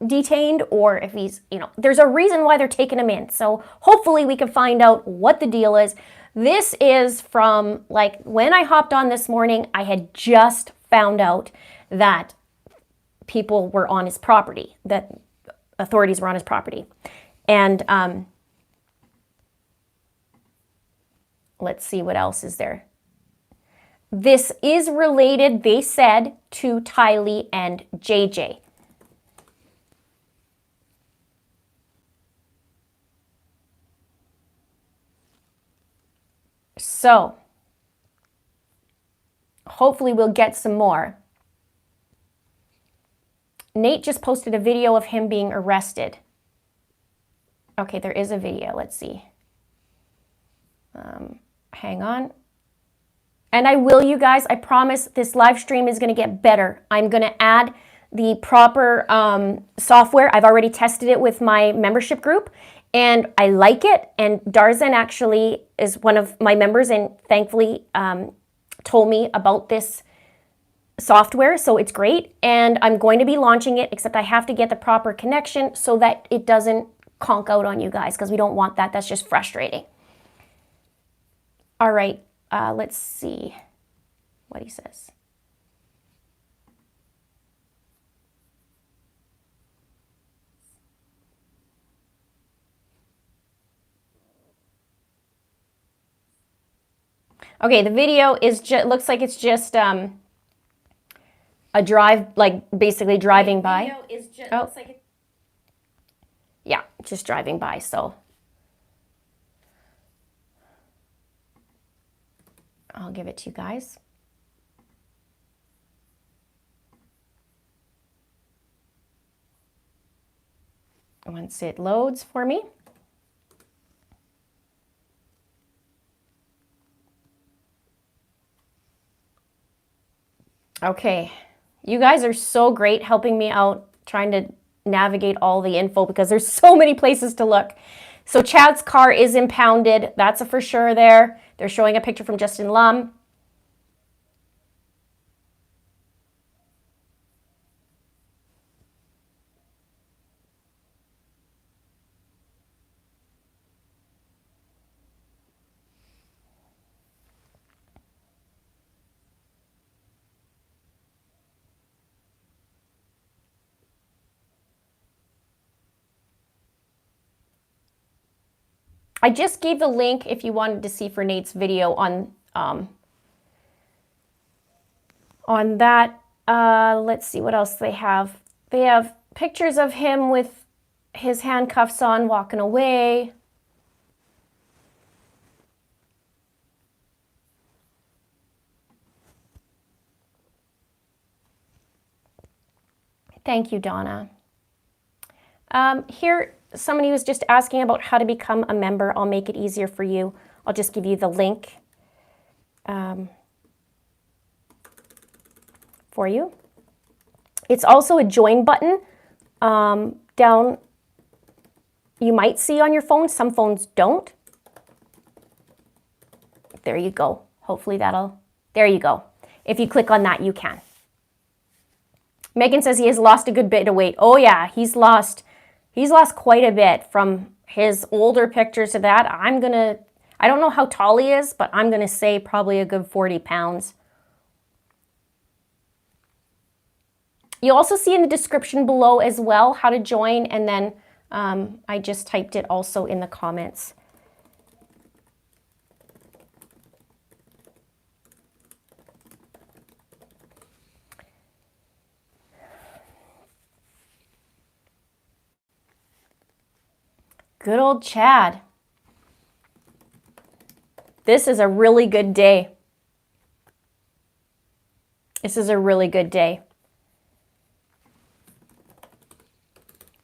detained or if he's, there's a reason why they're taking him in. So hopefully we can find out what the deal is. This is from, when I hopped on this morning, I had just found out that people were on his property, that authorities were on his property. And let's see what else is there. This is related, they said, to Tylee and JJ. So, hopefully we'll get some more. Nate just posted a video of him being arrested. Okay, there is a video. Let's see. Hang on. And I will, you guys, I promise this live stream is going to get better. I'm going to add the proper software. I've already tested it with my membership group, and I like it. And Darzan actually is one of my members and thankfully told me about this software, so it's great. And I'm going to be launching it, except I have to get the proper connection so that it doesn't conk out on you guys, because we don't want that. That's just frustrating. All right, let's see what he says. Okay, the video is just, looks like it's just a drive, basically driving by. The video is just, looks like it. Yeah, just driving by, so. I'll give it to you guys. Once it loads for me. Okay, you guys are so great helping me out trying to navigate all the info because there's so many places to look. So Chad's car is impounded. That's a for sure there. They're showing a picture from Justin Lum. I just gave the link if you wanted to see for Nate's video on that. Let's see what else they have. They have pictures of him with his handcuffs on, walking away. Thank you, Donna. Here, somebody was just asking about how to become a member. I'll make it easier for you. I'll just give you the link for you. It's also a join button down, you might see on your phone. Some phones don't. There you go. Hopefully there you go. If you click on that, you can. Megan says he has lost a good bit of weight. Oh yeah, he's lost quite a bit from his older pictures to that. I don't know how tall he is, but I'm gonna say probably a good 40 pounds. You also see in the description below as well how to join, and then I just typed it also in the comments. Good old Chad. This is a really good day. This is a really good day.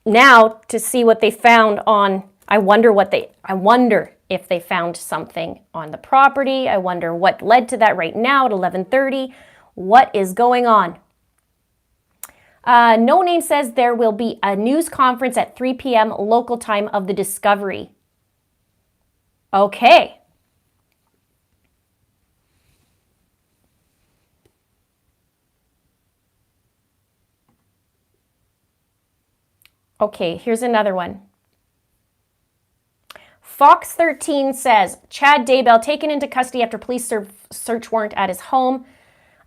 Now to see what they found on, I wonder if they found something on the property. I wonder what led to that right now at 11:30. What is going on? No Name says there will be a news conference at 3 p.m. local time of the discovery. Okay. Okay, here's another one. Fox 13 says, Chad Daybell taken into custody after police serve search warrant at his home.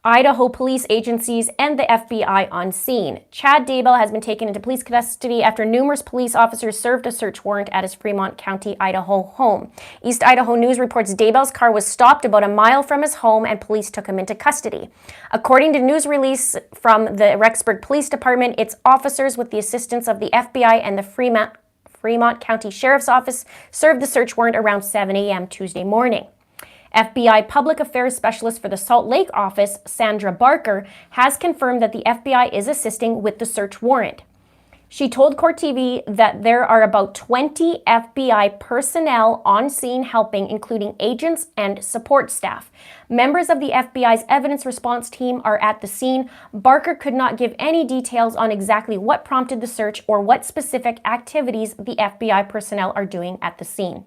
Idaho police agencies and the FBI on scene. Chad Daybell has been taken into police custody after numerous police officers served a search warrant at his Fremont County, Idaho home. East Idaho News reports Daybell's car was stopped about a mile from his home and police took him into custody. According to news release from the Rexburg Police Department, its officers, with the assistance of the FBI and the Fremont County Sheriff's Office, served the search warrant around 7 a.m. Tuesday morning. FBI Public Affairs Specialist for the Salt Lake office, Sandra Barker, has confirmed that the FBI is assisting with the search warrant. She told Court TV that there are about 20 FBI personnel on scene helping, including agents and support staff. Members of the FBI's evidence response team are at the scene. Barker could not give any details on exactly what prompted the search or what specific activities the FBI personnel are doing at the scene.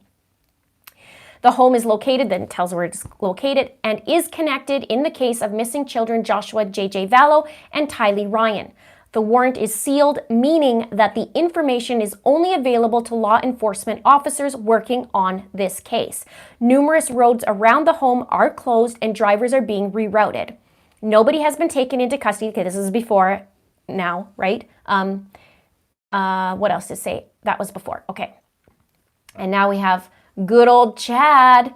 The home is located, then it tells where it's located, and is connected in the case of missing children Joshua J.J. Vallow and Tylee Ryan. The warrant is sealed, meaning that the information is only available to law enforcement officers working on this case. Numerous roads around the home are closed and drivers are being rerouted. Nobody has been taken into custody. Okay, this is before now, right? What else to say? That was before. Okay. And now we have good old Chad.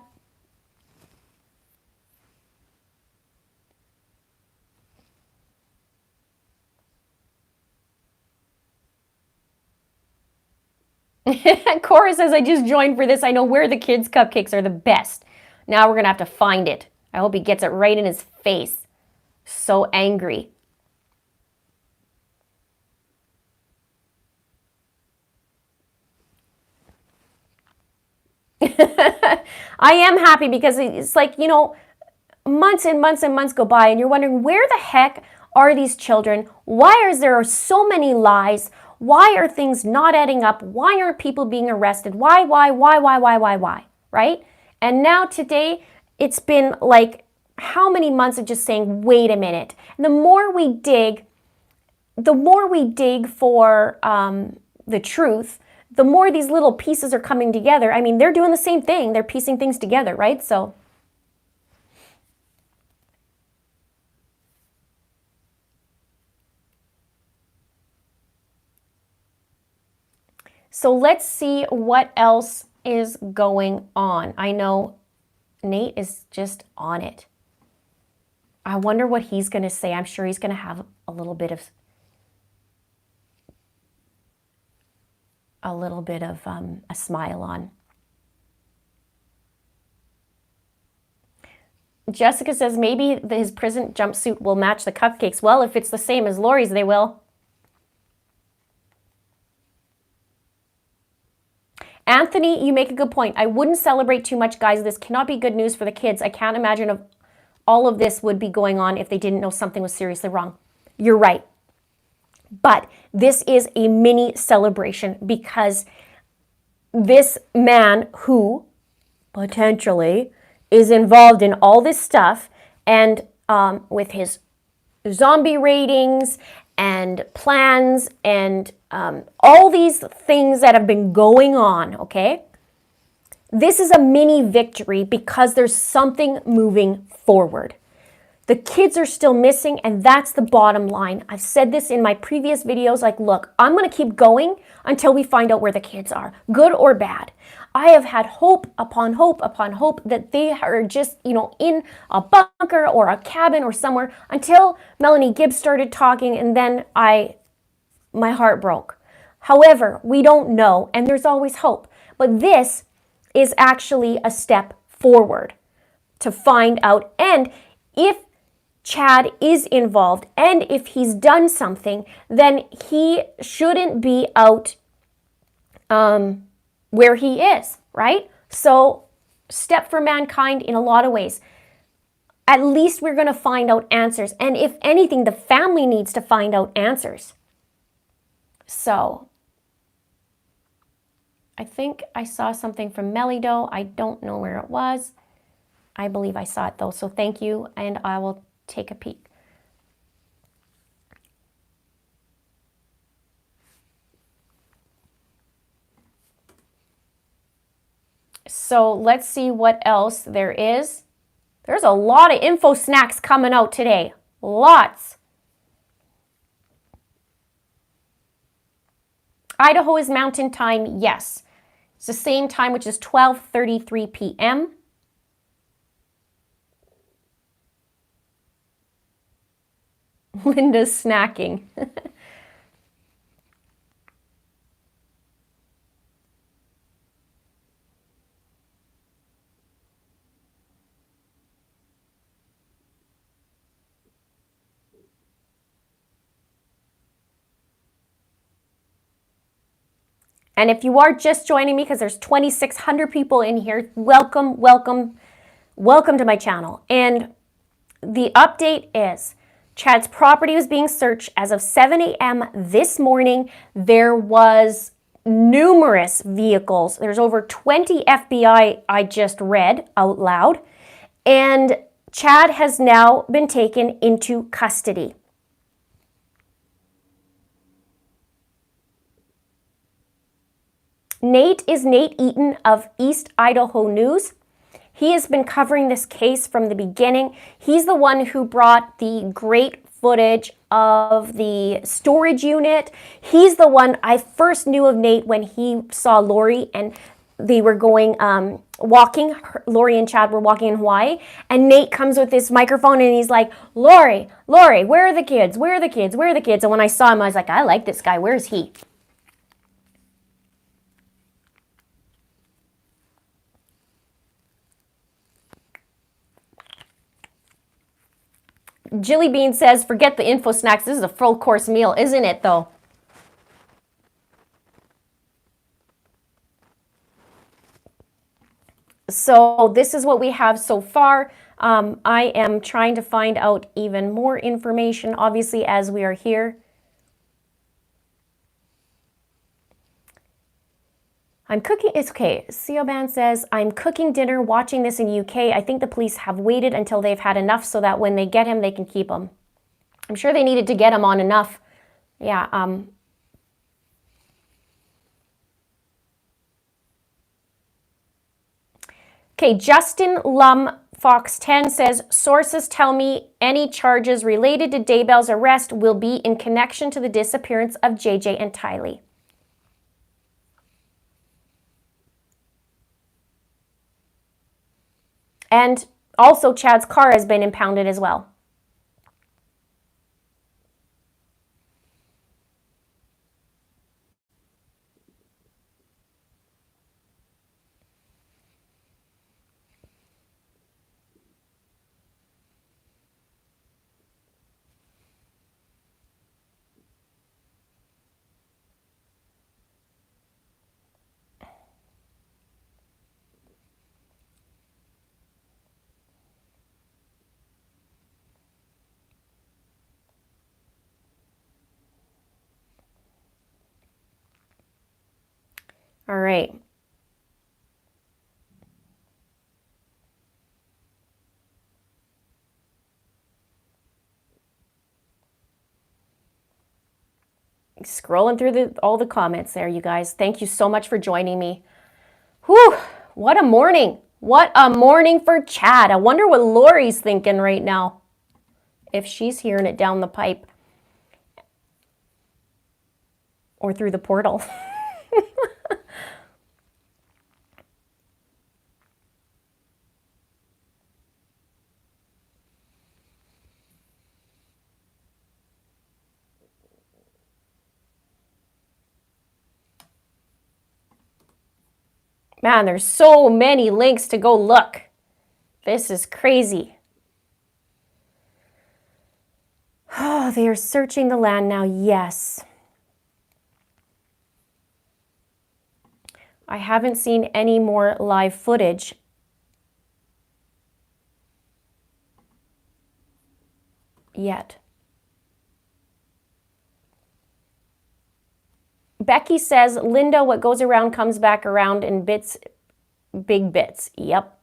Cora says, I just joined for this. I know where the kids' cupcakes are the best. Now we're going to have to find it. I hope he gets it right in his face. So angry. I am happy because it's like, you know, months and months and months go by and you're wondering, where the heck are these children? Why is there so many lies? Why are things not adding up? Why aren't people being arrested? Why, right? And now today, it's been like how many months of just saying, wait a minute. And the more we dig for the truth, the more these little pieces are coming together. I mean, they're doing the same thing. They're piecing things together, right? So let's see what else is going on. I know Nate is just on it. I wonder what he's going to say. I'm sure he's going to have a little bit of a smile on. Jessica says maybe his prison jumpsuit will match the cupcakes. Well, if it's the same as Lori's, they will. Anthony, you make a good point. I wouldn't celebrate too much, guys. This cannot be good news for the kids. I can't imagine if all of this would be going on if they didn't know something was seriously wrong. You're right. But this is a mini celebration because this man who potentially is involved in all this stuff and with his zombie ratings and plans and all these things that have been going on, okay? This is a mini victory because there's something moving forward. The kids are still missing, and that's the bottom line. I've said this in my previous videos, like, look, I'm going to keep going until we find out where the kids are, good or bad. I have had hope upon hope upon hope that they are just, in a bunker or a cabin or somewhere until Melanie Gibbs started talking, and then my heart broke. However, we don't know, and there's always hope. But this is actually a step forward to find out. And if Chad is involved and if he's done something, then he shouldn't be out where he is, right? So, step for mankind in a lot of ways. At least we're going to find out answers. And if anything, the family needs to find out answers. So, I think I saw something from Melido. I don't know where it was. I believe I saw it though. So thank you, and I will take a peek. So let's see what else there is. There's a lot of info snacks coming out today. Lots. Idaho is mountain time, yes. It's the same time, which is 12:33 p.m. Linda's snacking. And if you are just joining me, because there's 2,600 people in here, welcome, welcome, welcome to my channel. And the update is Chad's property was being searched as of 7 a.m. this morning. There was numerous vehicles. There's over 20 FBI I just read out loud. And Chad has now been taken into custody. Nate is Nate Eaton of East Idaho News. He has been covering this case from the beginning. He's the one who brought the great footage of the storage unit. He's the one I first knew of Nate when he saw Lori and they were going walking. Lori and Chad were walking in Hawaii, and Nate comes with this microphone and he's like, Lori, where are the kids? Where are the kids? Where are the kids? And when I saw him, I was like, I like this guy. Where's he? Jilly Bean says, forget the info snacks. This is a full course meal, isn't it, though? So this is what we have so far. I am trying to find out even more information, obviously, as we are here. I'm cooking, it's okay. Sioban says, I'm cooking dinner, watching this in UK. I think the police have waited until they've had enough so that when they get him, they can keep him. I'm sure they needed to get him on enough. Yeah. Okay, Justin Lum Fox 10 says, sources tell me any charges related to Daybell's arrest will be in connection to the disappearance of JJ and Tylee. And also Chad's car has been impounded as well. All right. Scrolling through all the comments there, you guys. Thank you so much for joining me. Whew, what a morning. What a morning for Chad. I wonder what Lori's thinking right now, if she's hearing it down the pipe or through the portal. Man, there's so many links to go look. This is crazy. Oh, they are searching the land now. Yes. I haven't seen any more live footage. Yet. Becky says, Linda, what goes around comes back around in bits, big bits. Yep.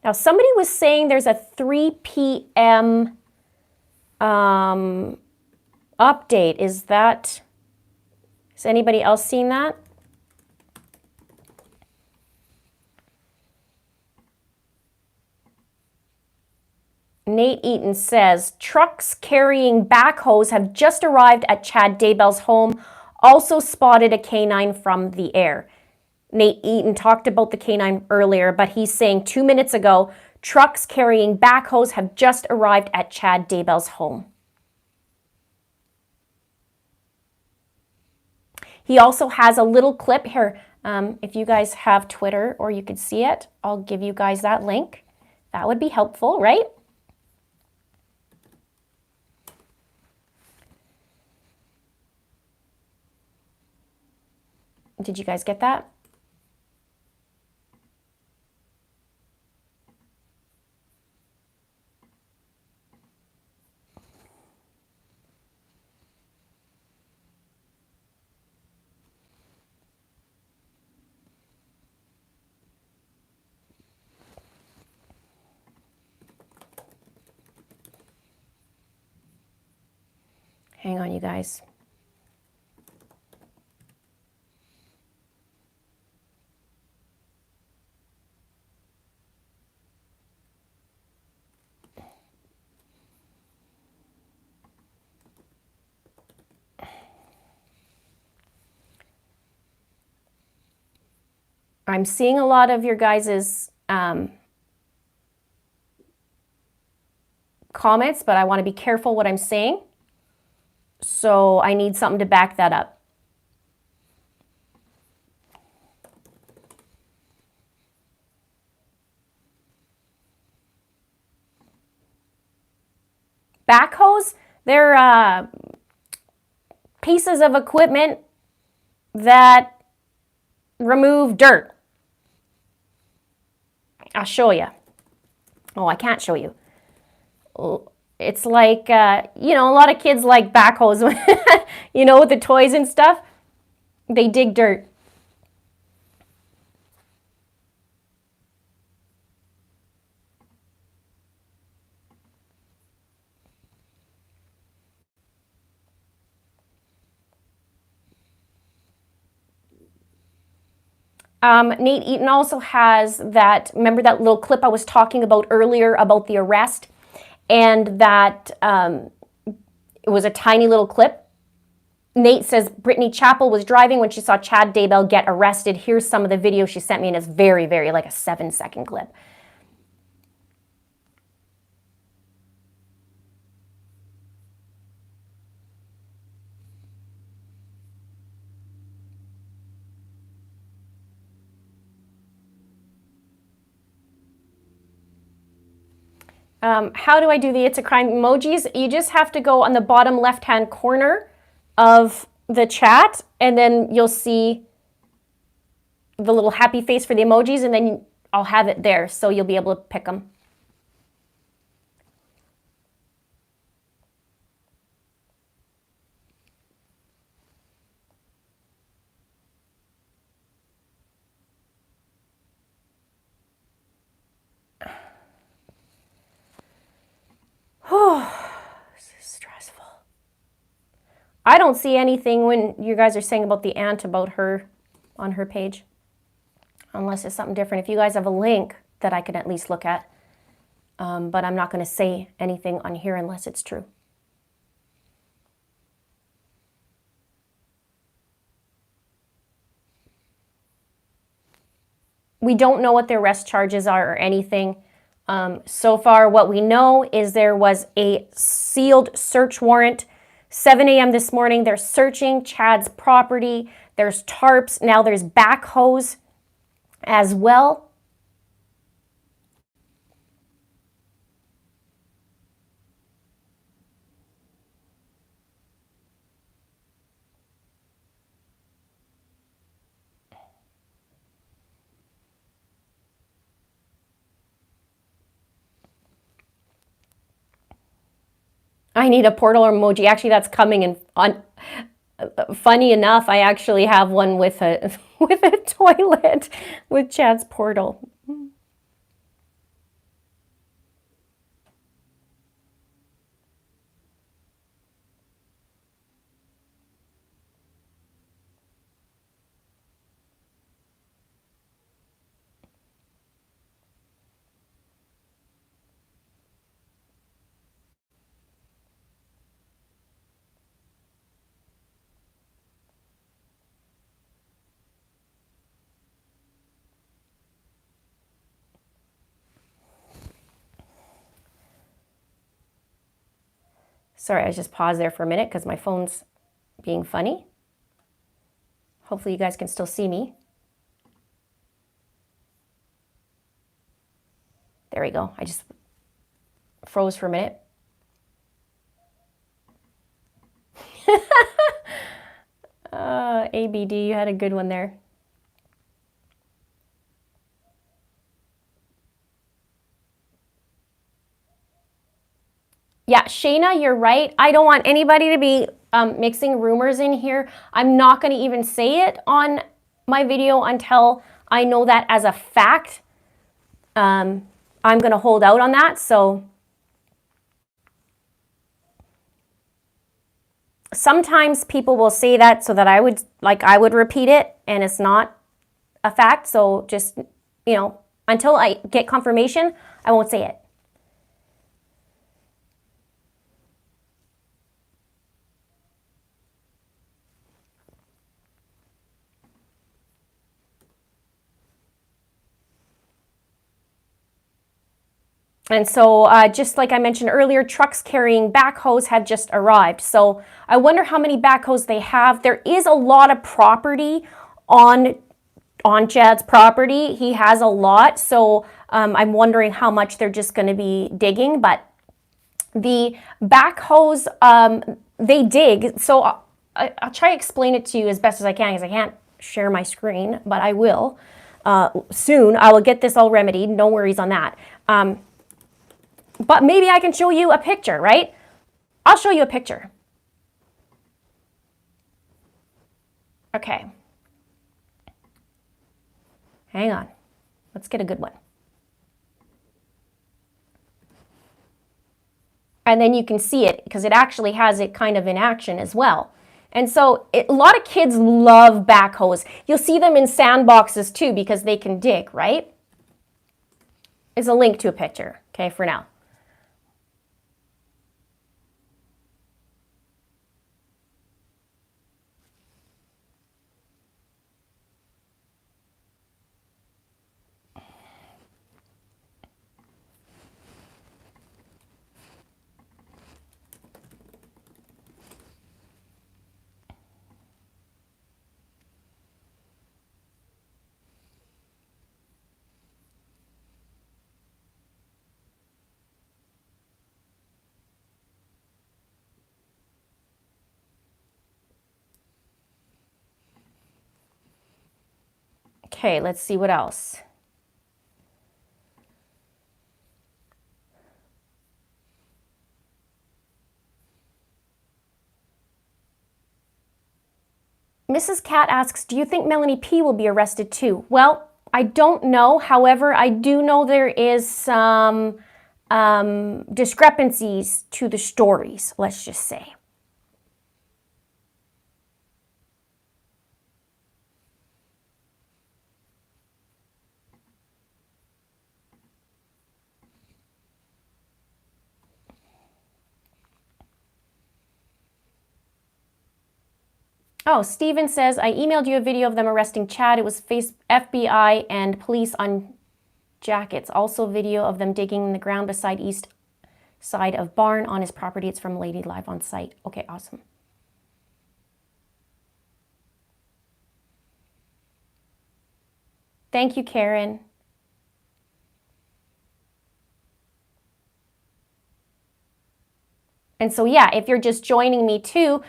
Now, somebody was saying there's a 3 p.m. update. Is anybody else seen that? Nate Eaton says, trucks carrying backhoes have just arrived at Chad Daybell's home. Also spotted a canine from the air. Nate Eaton talked about the canine earlier, but he's saying 2 minutes ago, trucks carrying backhoes have just arrived at Chad Daybell's home. He also has a little clip here. If you guys have Twitter or you could see it, I'll give you guys that link. That would be helpful, right? Did you guys get that? Hang on, you guys. I'm seeing a lot of your guys' comments, but I want to be careful what I'm saying. So I need something to back that up. Backhoes, they're pieces of equipment that remove dirt. I'll show you. Oh, I can't show you. It's like, a lot of kids like backhoes, with the toys and stuff. They dig dirt. Nate Eaton also has that, remember that little clip I was talking about earlier about the arrest? And that it was a tiny little clip. Nate says Brittany Chappell was driving when she saw Chad Daybell get arrested. Here's some of the video she sent me, and it's very, very like a 7-second clip. How do I do the It's a Crime emojis? You just have to go on the bottom left-hand corner of the chat, and then you'll see the little happy face for the emojis, and then I'll have it there, so you'll be able to pick them. I don't see anything when you guys are saying about the aunt about her on her page. Unless it's something different. If you guys have a link that I can at least look at. But I'm not going to say anything on here unless it's true. We don't know what their arrest charges are or anything. So far, what we know is there was a sealed search warrant. 7 a.m. this morning, they're searching Chad's property. There's tarps. Now there's backhoes as well. I need a portal emoji. Actually, that's coming in on. Funny enough, I actually have one with a with a toilet with Chad's portal. Sorry, I just paused there for a minute because my phone's being funny. Hopefully you guys can still see me. There we go. I just froze for a minute. ABD, you had a good one there. Yeah, Shayna, you're right. I don't want anybody to be mixing rumors in here. I'm not going to even say it on my video until I know that as a fact. I'm going to hold out on that. So sometimes people will say that so that I would repeat it, and it's not a fact. So just, until I get confirmation, I won't say it. And so just like I mentioned earlier, trucks carrying backhoes have just arrived. So I wonder how many backhoes they have. There is a lot of property on Chad's property. He has a lot. So I'm wondering how much they're just going to be digging. But the backhoes, they dig. So I'll try to explain it to you as best as I can because I can't share my screen, but I will soon. I will get this all remedied. No worries on that. But maybe I can show you a picture, right? I'll show you a picture. Okay. Hang on. Let's get a good one. And then you can see it because it actually has it kind of in action as well. And so a lot of kids love backhoes. You'll see them in sandboxes too because they can dig, right? There's a link to a picture, okay, for now. Okay, let's see what else. Mrs. Cat asks, do you think Melanie P will be arrested too? Well, I don't know. However, I do know there is some discrepancies to the stories, let's just say. Oh, Steven says, I emailed you a video of them arresting Chad. It was FBI and police on jackets. Also video of them digging in the ground beside east side of barn on his property. It's from Lady Live on site. Okay, awesome. Thank you, Karen. And so, yeah, if you're just joining me too,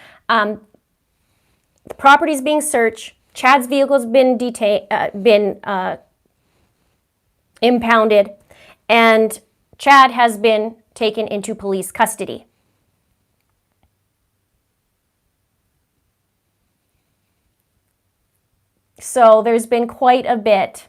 the property's being searched. Chad's vehicle's been impounded, and Chad has been taken into police custody. So there's been quite a bit.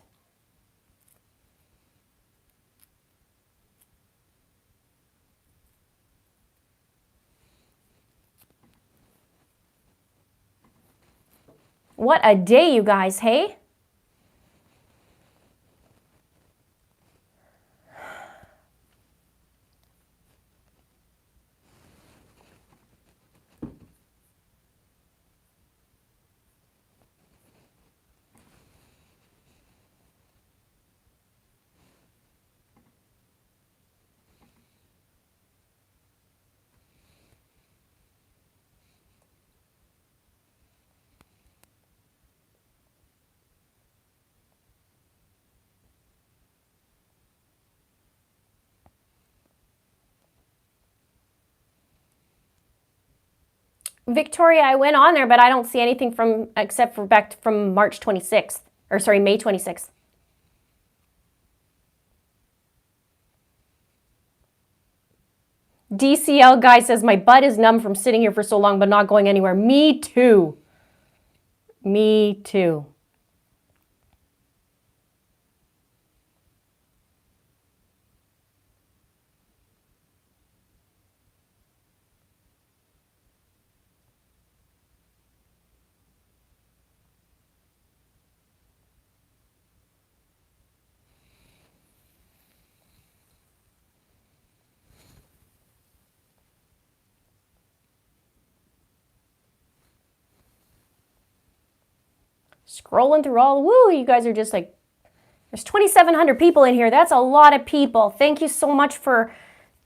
What a day, you guys, hey? Victoria, I went on there, but I don't see anything from, except for back from March 26th, or sorry, May 26th. DCL guy says, my butt is numb from sitting here for so long, but not going anywhere. Me too. Me too. Scrolling through all, woo, you guys are just like, there's 2,700 people in here. That's a lot of people. Thank you so much for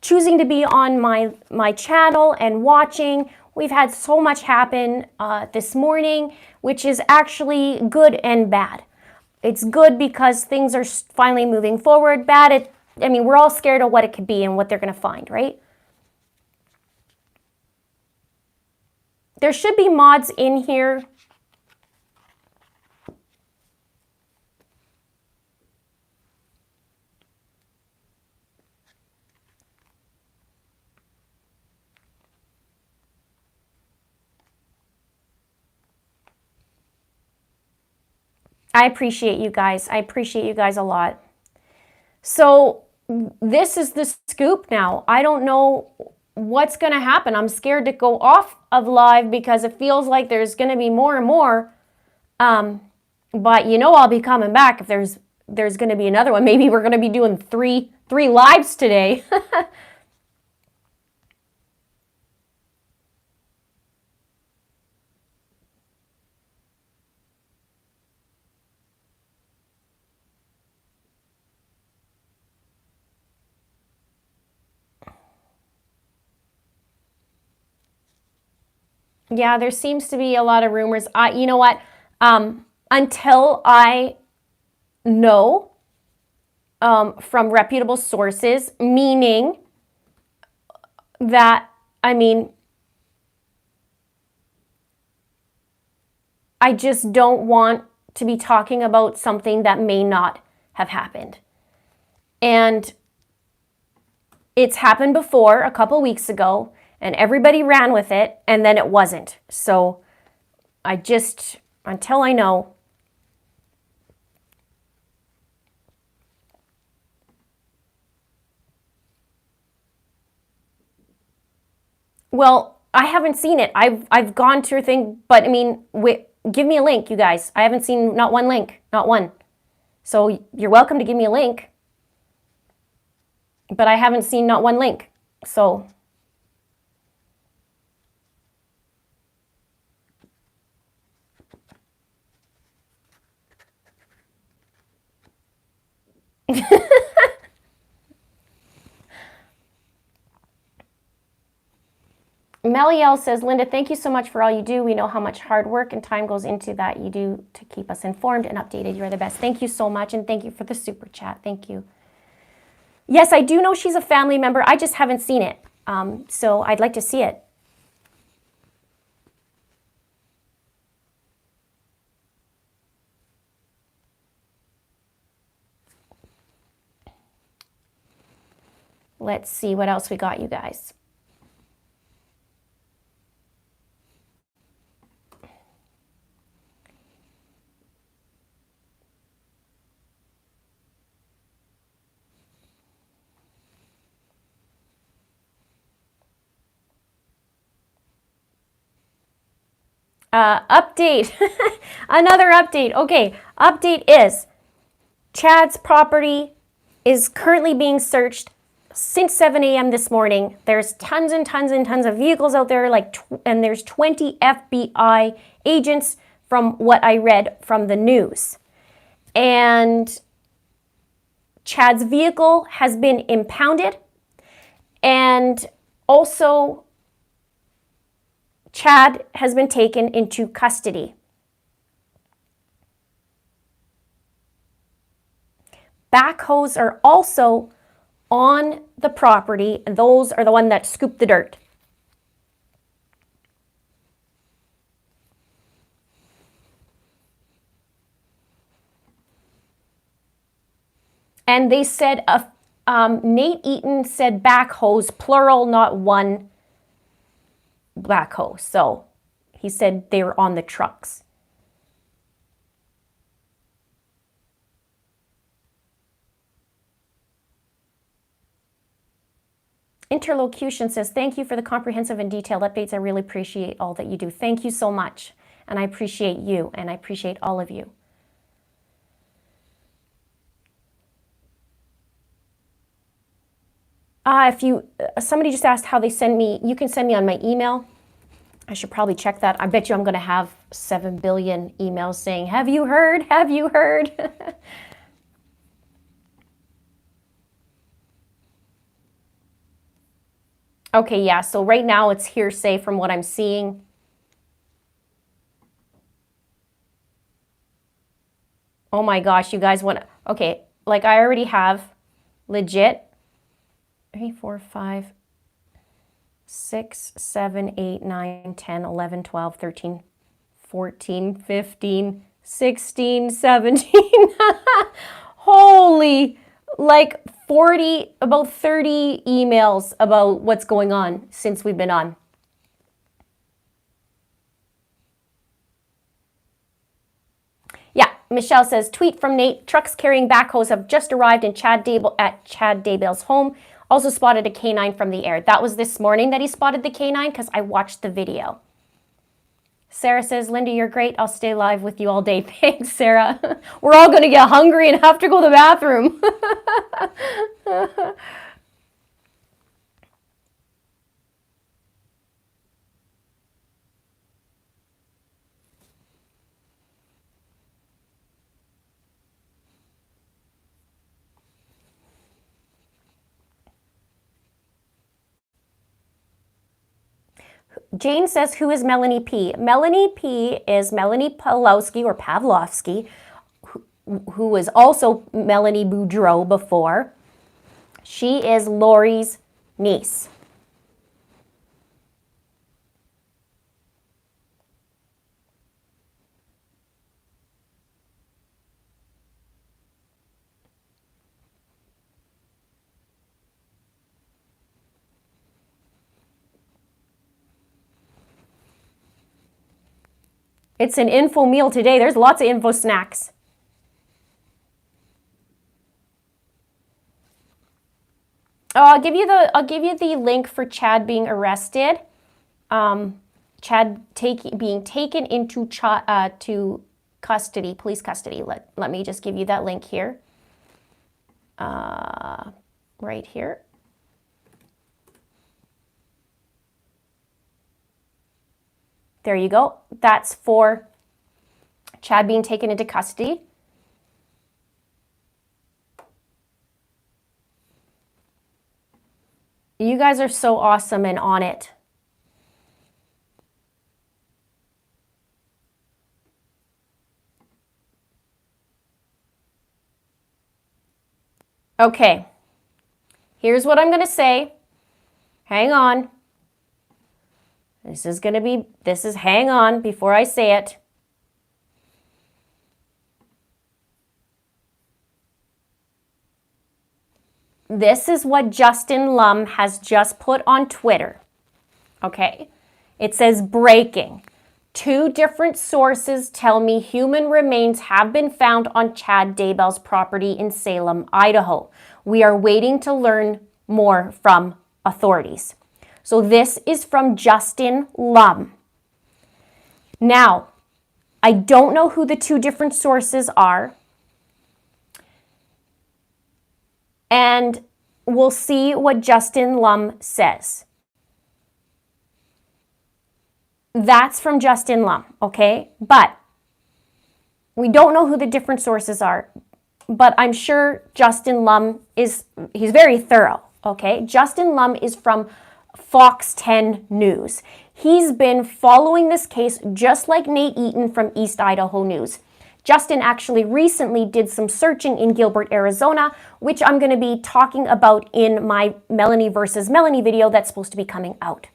choosing to be on my channel and watching. We've had so much happen this morning, which is actually good and bad. It's good because things are finally moving forward. Bad, I mean, we're all scared of what it could be and what they're going to find, right? There should be mods in here. I appreciate you guys. I appreciate you guys a lot. So this is the scoop now. I don't know what's going to happen. I'm scared to go off of live because it feels like there's going to be more and more. But you know I'll be coming back if there's going to be another one. Maybe we're going to be doing three lives today. Yeah, there seems to be a lot of rumors. You know what? Until I know from reputable sources, meaning that, I mean, I just don't want to be talking about something that may not have happened. And it's happened before a couple weeks ago, and everybody ran with it, and then it wasn't. So I just, until I know. Well, I haven't seen it. I've gone to your thing, but I mean, give me a link, you guys. I haven't seen not one link, not one. So you're welcome to give me a link, but I haven't seen not one link. So Gamaliel says, Linda, thank you so much for all you do. We know how much hard work and time goes into that you do to keep us informed and updated. You're the best. Thank you so much, and thank you for the super chat. Thank you. Yes, I do know she's a family member. I just haven't seen it, so I'd like to see it. Let's see what else we got, you guys. Update. Another update. Okay, update is Chad's property is currently being searched since 7 a.m. this morning. There's tons and tons and tons of vehicles out there, and there's 20 FBI agents from what I read from the news. And Chad's vehicle has been impounded, and also Chad has been taken into custody. Backhoes are also on the property, and those are the one that scoop the dirt. And they said, Nate Eaton said backhoes, plural, not one backhoe. So he said they were on the trucks. Interlocution says, thank you for the comprehensive and detailed updates. I really appreciate all that you do. Thank you so much. And I appreciate you, and I appreciate all of you. Somebody just asked how they send me, you can send me on my email. I should probably check that. I bet you I'm going to have 7 billion emails saying, have you heard? Have you heard? Okay, yeah, so right now it's hearsay from what I'm seeing. Oh my gosh, you guys want to, okay, like I already have legit 3, 4, 5, 6, 7, 8, 9, 10, 11, 12, 13, 14, 15, 16, 17. Holy, like 40, about 30 emails about what's going on since we've been on. Yeah, Michelle says, tweet from Nate, trucks carrying backhoes have just arrived at Chad Daybell's home. Also spotted a canine from the air. That was this morning that he spotted the canine because I watched the video. Sarah says, Linda, you're great. I'll stay live with you all day. Thanks, Sarah. We're all going to get hungry and have to go to the bathroom. Jane says, who is Melanie P? Melanie P is Melanie Pavlovsky, who was also Melanie Boudreau before. She is Lori's niece. It's an info meal today. There's lots of info snacks. Oh, I'll give you the link for Chad being arrested. Chad being taken into to custody, police custody. Let me just give you that link here. Right here. There you go. That's for Chad being taken into custody. You guys are so awesome and on it. Okay, here's what I'm going to say. Hang on. Hang on before I say it. This is what Justin Lum has just put on Twitter. Okay, it says breaking. 2 different sources tell me human remains have been found on Chad Daybell's property in Salem, Idaho. We are waiting to learn more from authorities. So this is from Justin Lum. Now, I don't know who the 2 different sources are. And we'll see what Justin Lum says. That's from Justin Lum, okay? But we don't know who the different sources are. But I'm sure Justin Lum he's very thorough, okay? Justin Lum is from Fox 10 News. He's been following this case just like Nate Eaton from East Idaho News. Justin actually recently did some searching in Gilbert, Arizona, which I'm going to be talking about in my Melanie versus Melanie video that's supposed to be coming out.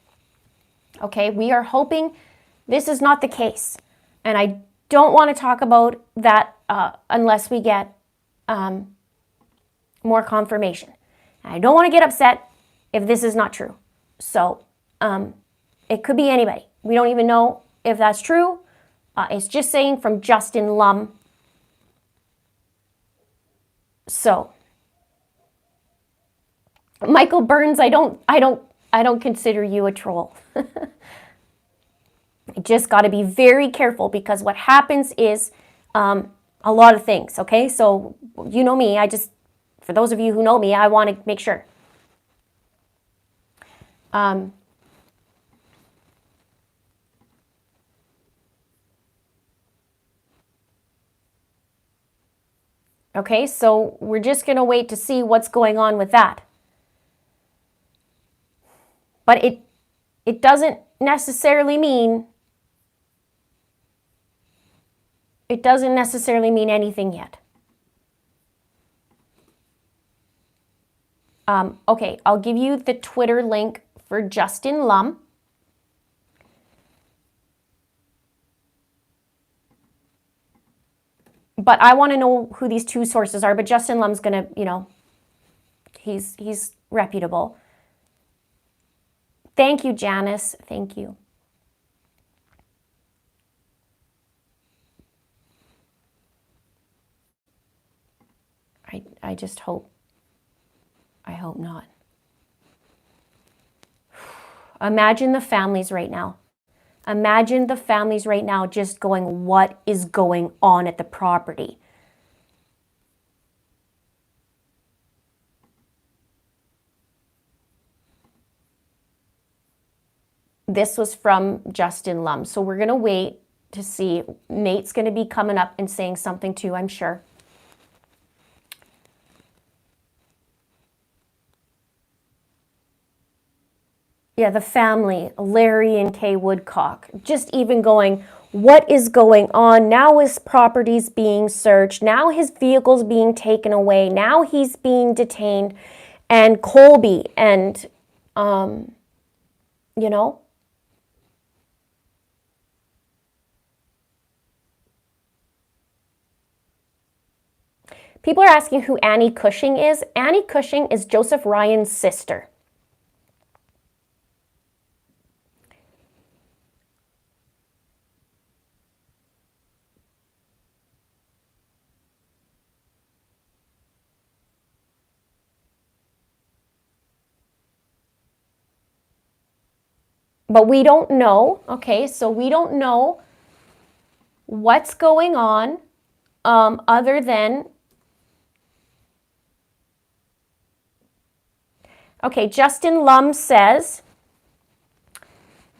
Okay, we are hoping this is not the case. And I don't want to talk about that unless we get more confirmation. I don't want to get upset if this is not true. So it could be anybody. We don't even know if that's true. It's just saying from Justin Lum. So, Michael Burns, I don't consider you a troll. You just got to be very careful because what happens is a lot of things. Okay, so you know me. For those of you who know me, I want to make sure. Okay, so we're just going to wait to see what's going on with that. But it doesn't necessarily mean anything yet. Okay, I'll give you the Twitter link for Justin Lum. But I want to know who these 2 sources are. But Justin Lum's going to, he's reputable. Thank you, Janice. Thank you. I just hope. I hope not. Imagine the families right now. Imagine the families right now just going, what is going on at the property? This was from Justin Lum. So we're going to wait to see. Nate's going to be coming up and saying something too, I'm sure. Yeah, the family, Larry and Kay Woodcock, just even going, what is going on? Now his property's being searched. Now his vehicle's being taken away. Now he's being detained. And Colby and, People are asking who Annie Cushing is. Annie Cushing is Joseph Ryan's sister. But we don't know, okay, so we don't know what's going on other than, okay, Justin Lum says,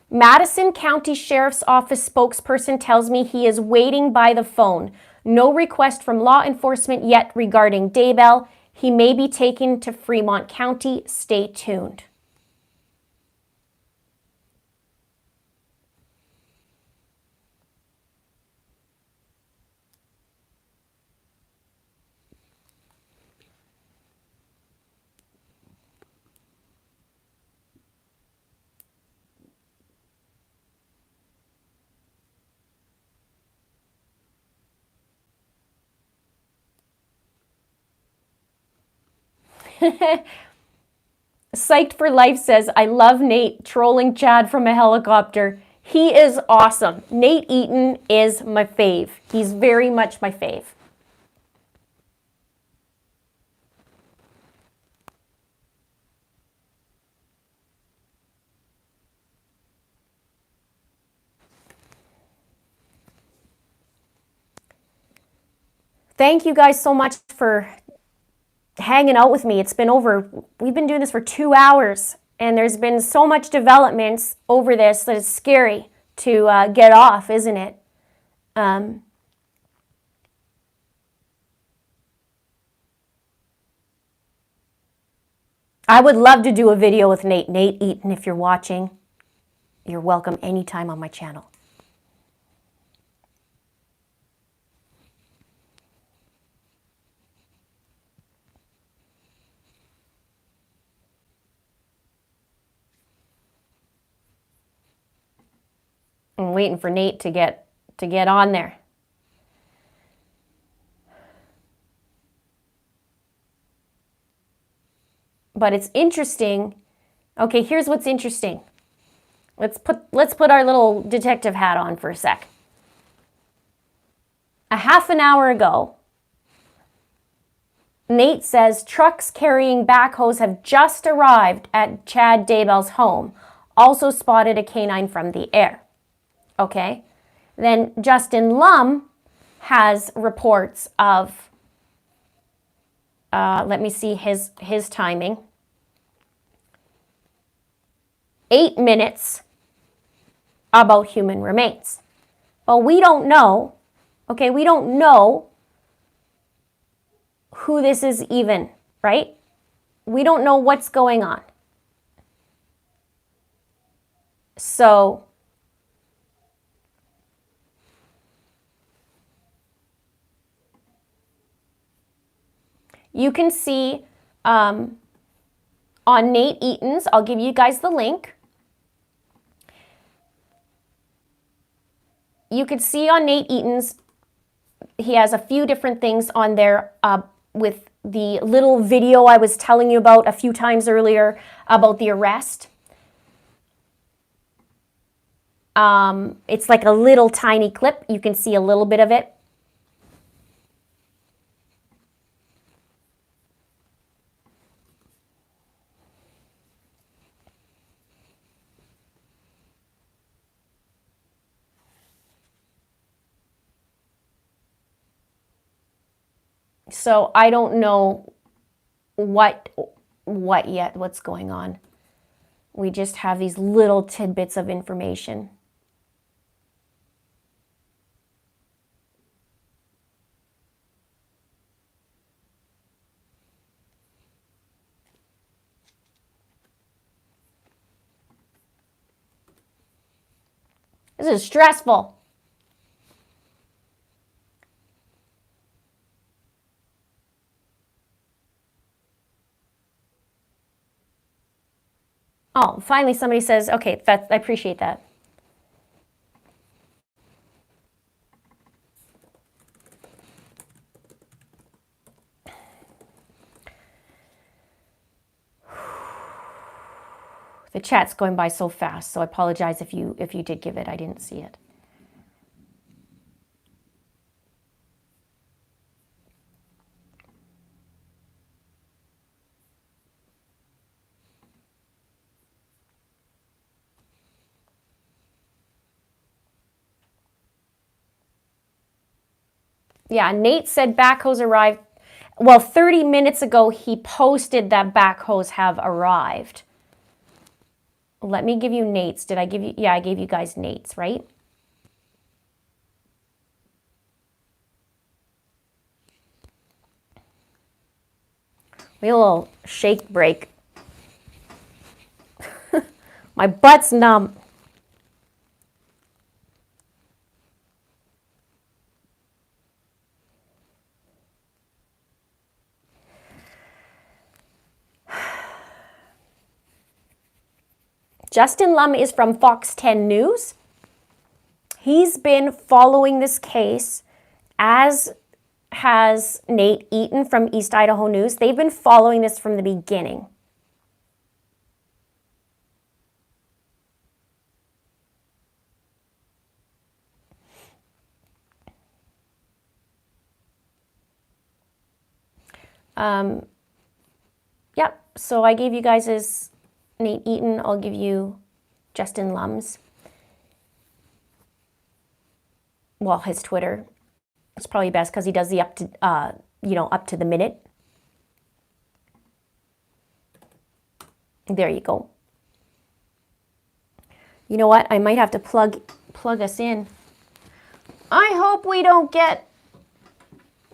Madison County Sheriff's Office spokesperson tells me he is waiting by the phone. No request from law enforcement yet regarding Daybell. He may be taken to Fremont County. Stay tuned. Psyched for Life says, I love Nate trolling Chad from a helicopter. He is awesome. Nate Eaton is my fave. He's very much my fave. Thank you guys so much for hanging out with me. We've been doing this for 2 hours, and there's been so much developments over this that it's scary to get off, isn't it? I would love to do a video with Nate Eaton. If you're watching, you're welcome anytime on my channel. I'm waiting for Nate to get on there. But it's interesting. Okay, here's what's interesting. Let's put our little detective hat on for a sec. A half an hour ago, Nate says trucks carrying backhoes have just arrived at Chad Daybell's home. Also spotted a canine from the air. Okay. Then Justin Lum has reports of, let me see his timing. 8 minutes about human remains. Well, we don't know. Okay, we don't know who this is even, right? We don't know what's going on. So you can see on Nate Eaton's, I'll give you guys the link. You can see on Nate Eaton's, he has a few different things on there with the little video I was telling you about a few times earlier about the arrest. It's like a little tiny clip. You can see a little bit of it. So I don't know what's going on. We just have these little tidbits of information. This is stressful. Oh, finally somebody says, okay, I appreciate that. The chat's going by so fast, so I apologize if you did give it. I didn't see it. Yeah, Nate said backhoes arrived. Well, 30 minutes ago, he posted that backhoes have arrived. Let me give you Nate's. Did I give you? Yeah, I gave you guys Nate's, right? We had a little shake break. My butt's numb. Justin Lum is from Fox 10 News. He's been following this case as has Nate Eaton from East Idaho News. They've been following this from the beginning. Yep, so I gave you guys his Nate Eaton. I'll give you Justin Lum's. Well, his Twitter. It's probably best because he does the up to the minute. There you go. You know what? I might have to plug us in. I hope we don't get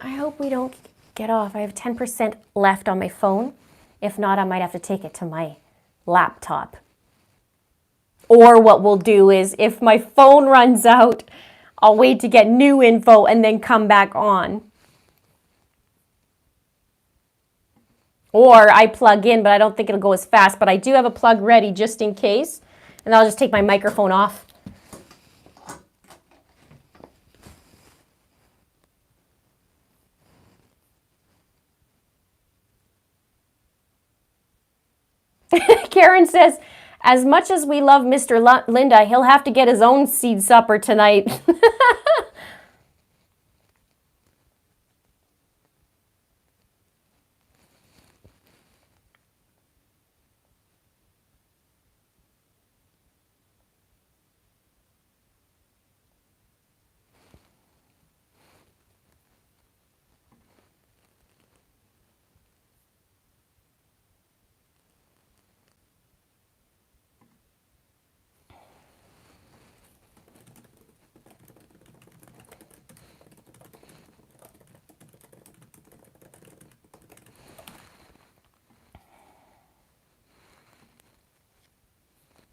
off. I have 10% left on my phone. If not, I might have to take it to my laptop. Or what we'll do is, if my phone runs out, I'll wait to get new info and then come back on. Or I plug in, but I don't think it'll go as fast. But I do have a plug ready just in case. And I'll just take my microphone off. Karen says, as much as we love Mr. Linda, he'll have to get his own seed supper tonight.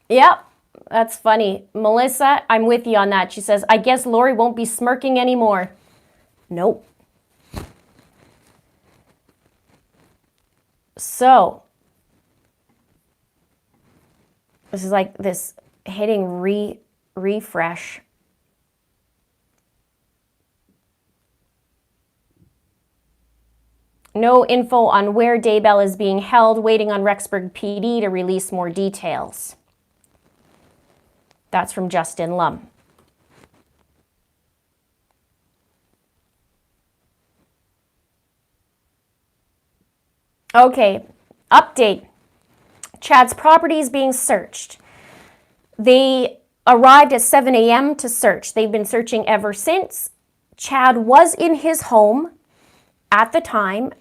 Yep, that's funny. Melissa, I'm with you on that. She says, I guess Lori won't be smirking anymore. Nope. So, this is like this hitting refresh. No info on where Daybell is being held, waiting on Rexburg PD to release more details. That's from Justin Lum. Okay, update. Chad's property is being searched. They arrived at 7 a.m. to search. They've been searching ever since. Chad was in his home at the time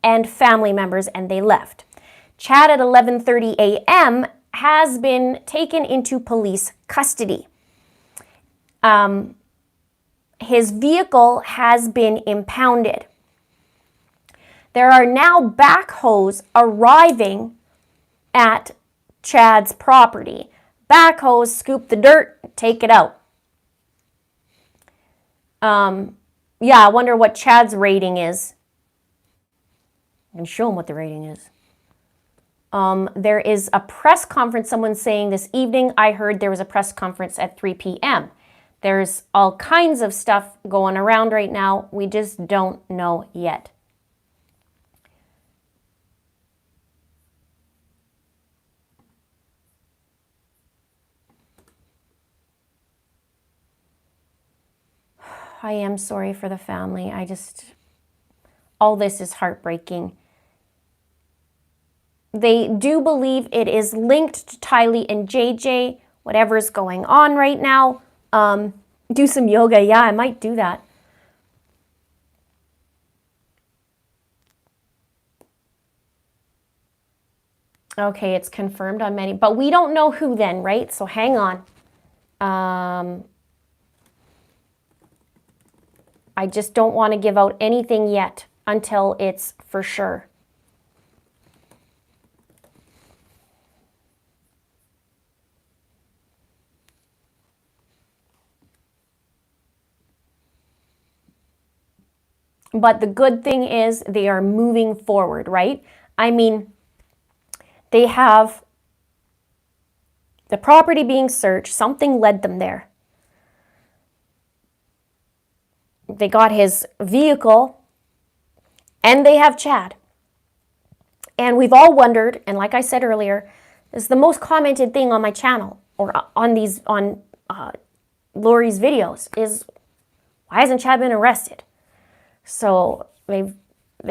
and family members, and they left. Chad at 11:30 a.m. has been taken into police custody. His vehicle has been impounded. There are now backhoes arriving at Chad's property. Backhoes scoop the dirt, take it out. Yeah, I wonder what Chad's rating is. I can show him what the rating is. There is a press conference, someone's saying this evening. I heard there was a press conference at 3 p.m. There's all kinds of stuff going around right now. We just don't know yet. I am sorry for the family. All this is heartbreaking. They do believe it is linked to Tylee and JJ, whatever's going on right now. Do some yoga. Yeah, I might do that. Okay, it's confirmed on many, but we don't know who then, right? So hang on. I just don't want to give out anything yet until it's for sure. But the good thing is they are moving forward, right? I mean, they have the property being searched. Something led them there. They got his vehicle and they have Chad. And we've all wondered, and like I said earlier, this is the most commented thing on my channel or on Lori's videos is, why hasn't Chad been arrested? So they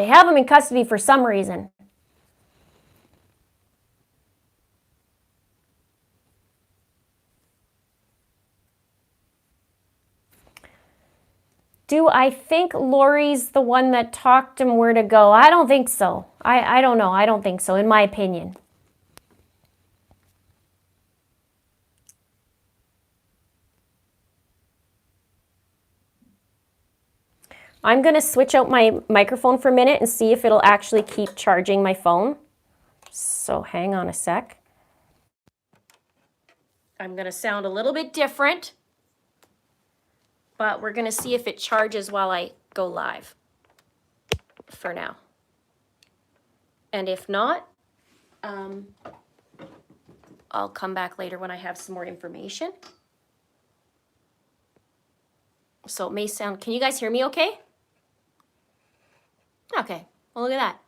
have him in custody for some reason. Do I think Lori's the one that talked him where to go? I don't think so. I don't know. I don't think so, in my opinion. I'm going to switch out my microphone for a minute and see if it'll actually keep charging my phone. So hang on a sec. I'm going to sound a little bit different, but we're going to see if it charges while I go live for now. And if not, I'll come back later when I have some more information. So it may sound, can you guys hear me okay? Okay, well, look at that.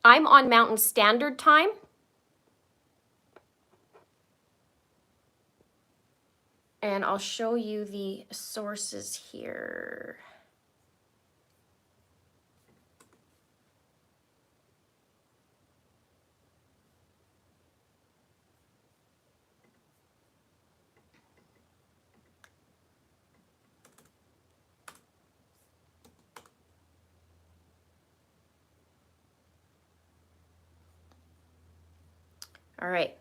I'm on Mountain Standard Time. And I'll show you the sources here. All right,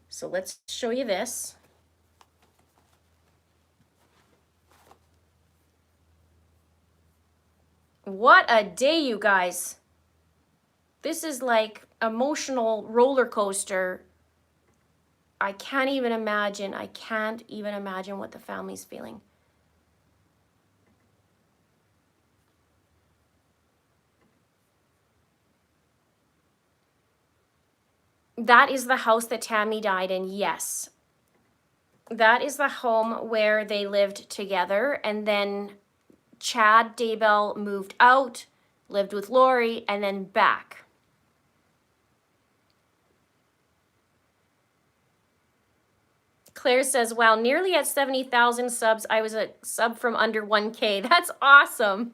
so let's show you this. What a day, you guys. This is like emotional roller coaster. I can't even imagine. I can't even imagine what the family's feeling. That is the house that Tammy died in, yes. That is the home where they lived together, and then Chad Daybell moved out, lived with Lori, and then back. Claire says, wow, nearly at 70,000 subs. I was a sub from under 1K. That's awesome.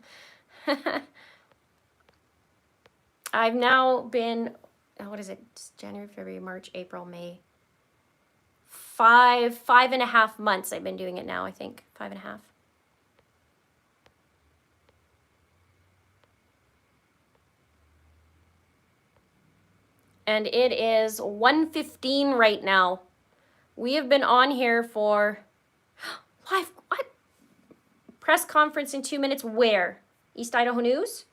I've now been, what is it? It's January, February, March, April, May. 5.5 months I've been doing it now, I think. 5.5. And it is 1:15 right now. We have been on here for live, what? Press conference in 2 minutes, where? East Idaho News?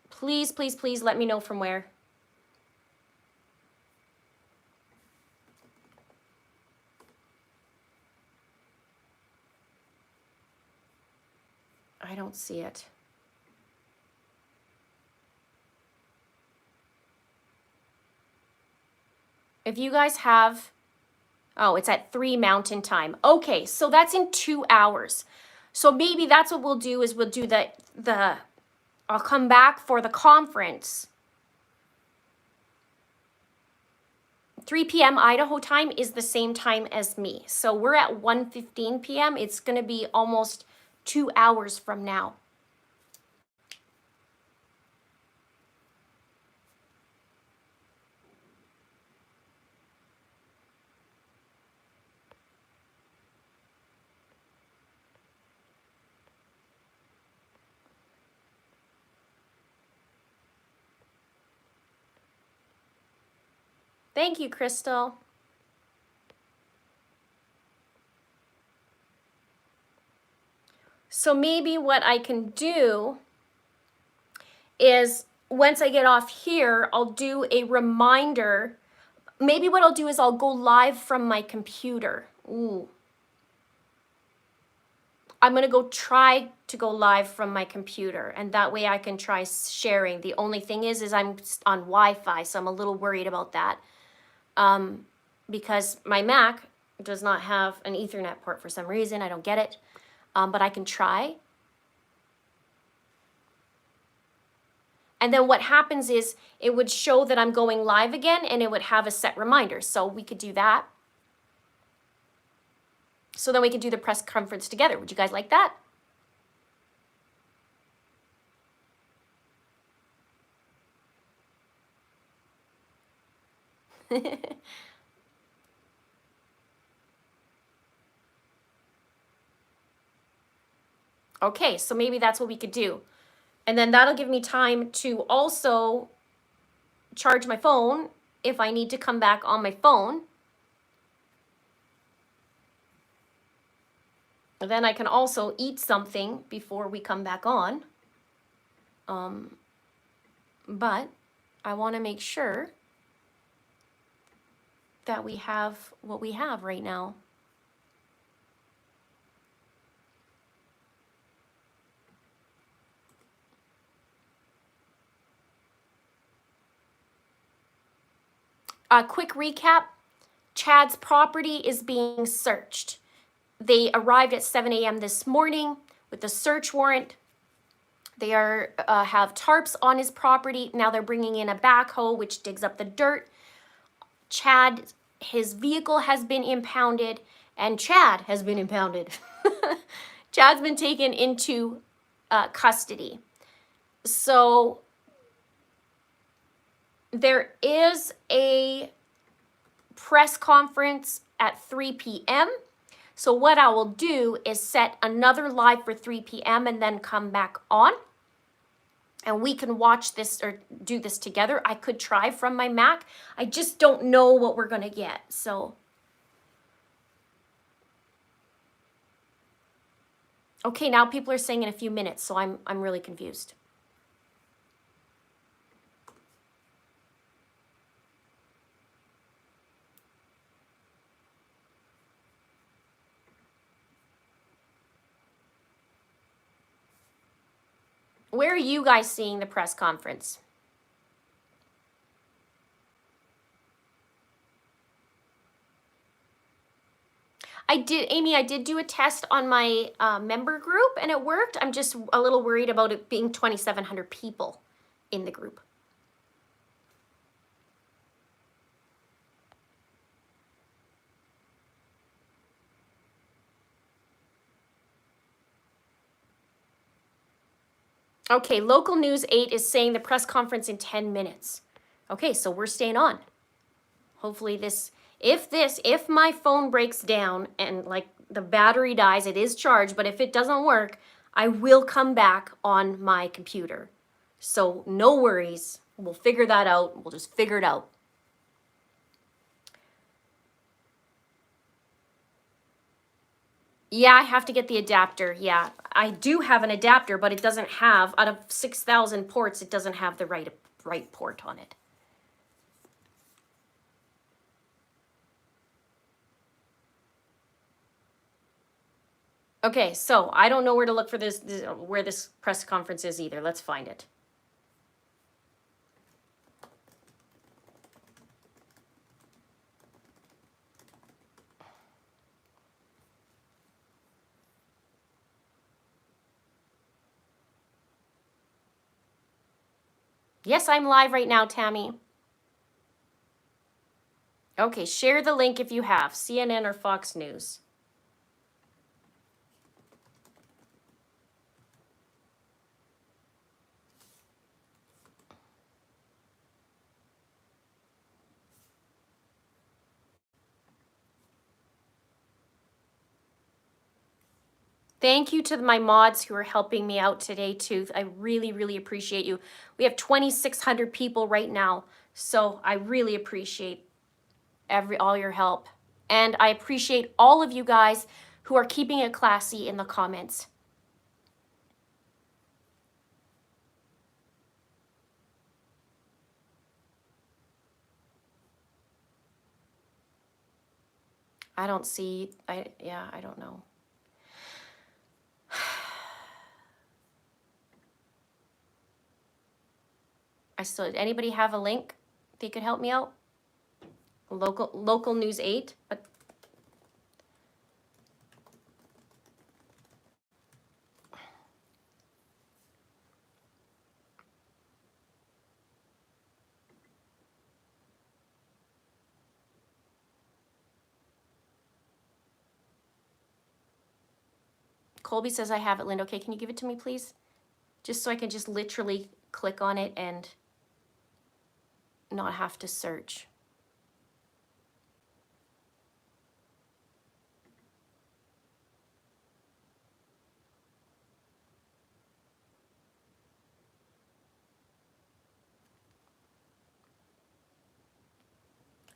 Please, please, please let me know from where. I don't see it. If you guys have, oh, it's at 3 Mountain Time. Okay, so that's in 2 hours. So maybe that's what we'll do, is we'll do I'll come back for the conference. 3 p.m. Idaho time is the same time as me. So we're at 1:15 p.m. It's going to be almost 2 hours from now. Thank you, Crystal. So maybe what I can do is, once I get off here, I'll do a reminder. Maybe what I'll do is I'll go live from my computer. Ooh. I'm going to go try to go live from my computer, and that way I can try sharing. The only thing is I'm on Wi-Fi, so I'm a little worried about that. Because my Mac does not have an Ethernet port for some reason. I don't get it. But I can try. And then what happens is it would show that I'm going live again, and it would have a set reminder. So we could do that. So then we can do the press conference together. Would you guys like that? Okay, so maybe that's what we could do. And then that'll give me time to also charge my phone if I need to come back on my phone. And then I can also eat something before we come back on. But I want to make sure that we have what we have right now. A quick recap, Chad's property is being searched. They arrived at 7 a.m. this morning with a search warrant. They have tarps on his property. Now they're bringing in a backhoe, which digs up the dirt. Chad, his vehicle has been impounded, and Chad has been impounded. Chad's been taken into custody. So there is a press conference at 3 p.m. So what I will do is set another live for 3 p.m. and then come back on. And we can watch this or do this together. I could try from my Mac. I just don't know what we're going to get. So, okay, now people are saying in a few minutes, so I'm really confused. Where are you guys seeing the press conference? Amy, I did do a test on my member group and it worked. I'm just a little worried about it being 2,700 people in the group. Okay, Local News 8 is saying the press conference in 10 minutes. Okay, so we're staying on. Hopefully if my phone breaks down and like the battery dies, it is charged, but if it doesn't work, I will come back on my computer. So no worries, we'll figure that out. We'll just figure it out. Yeah, I have to get the adapter. Yeah, I do have an adapter, but it doesn't have, out of 6,000 ports, it doesn't have the right port on it. Okay, so I don't know where to look for where this press conference is either. Let's find it. Yes, I'm live right now, Tammy. Okay, share the link if you have, CNN or Fox News. Thank you to my mods who are helping me out today too. I really, really appreciate you. We have 2,600 people right now, so I really appreciate all your help. And I appreciate all of you guys who are keeping it classy in the comments. I don't see, I don't know. Anybody have a link they could help me out? Local News 8, but Colby says I have it, Linda. Okay, can you give it to me, please? Just so I can just literally click on it and not have to search.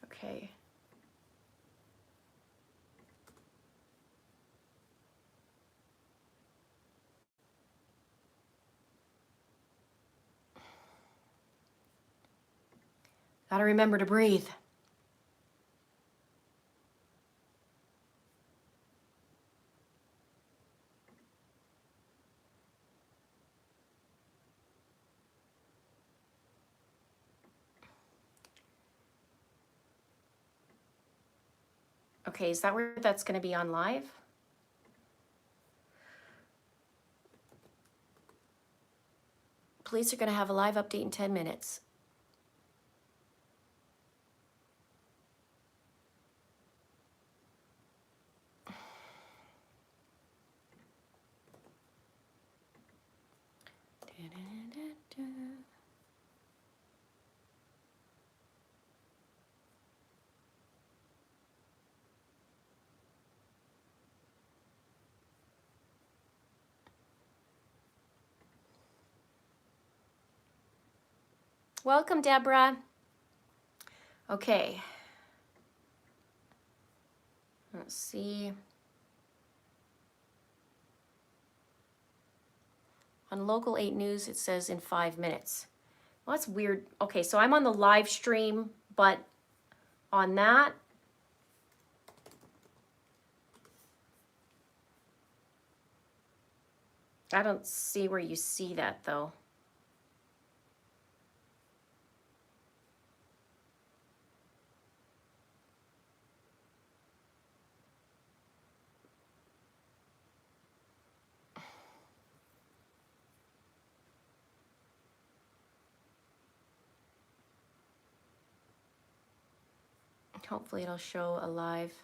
Okay. Gotta remember to breathe. Okay, is that where that's going to be on live? Police are going to have a live update in 10 minutes. Welcome, Deborah. Okay. Let's see. On Local 8 News, it says in 5 minutes. Well, that's weird. Okay, so I'm on the live stream, but on that, I don't see where you see that, though. Hopefully it'll show a live.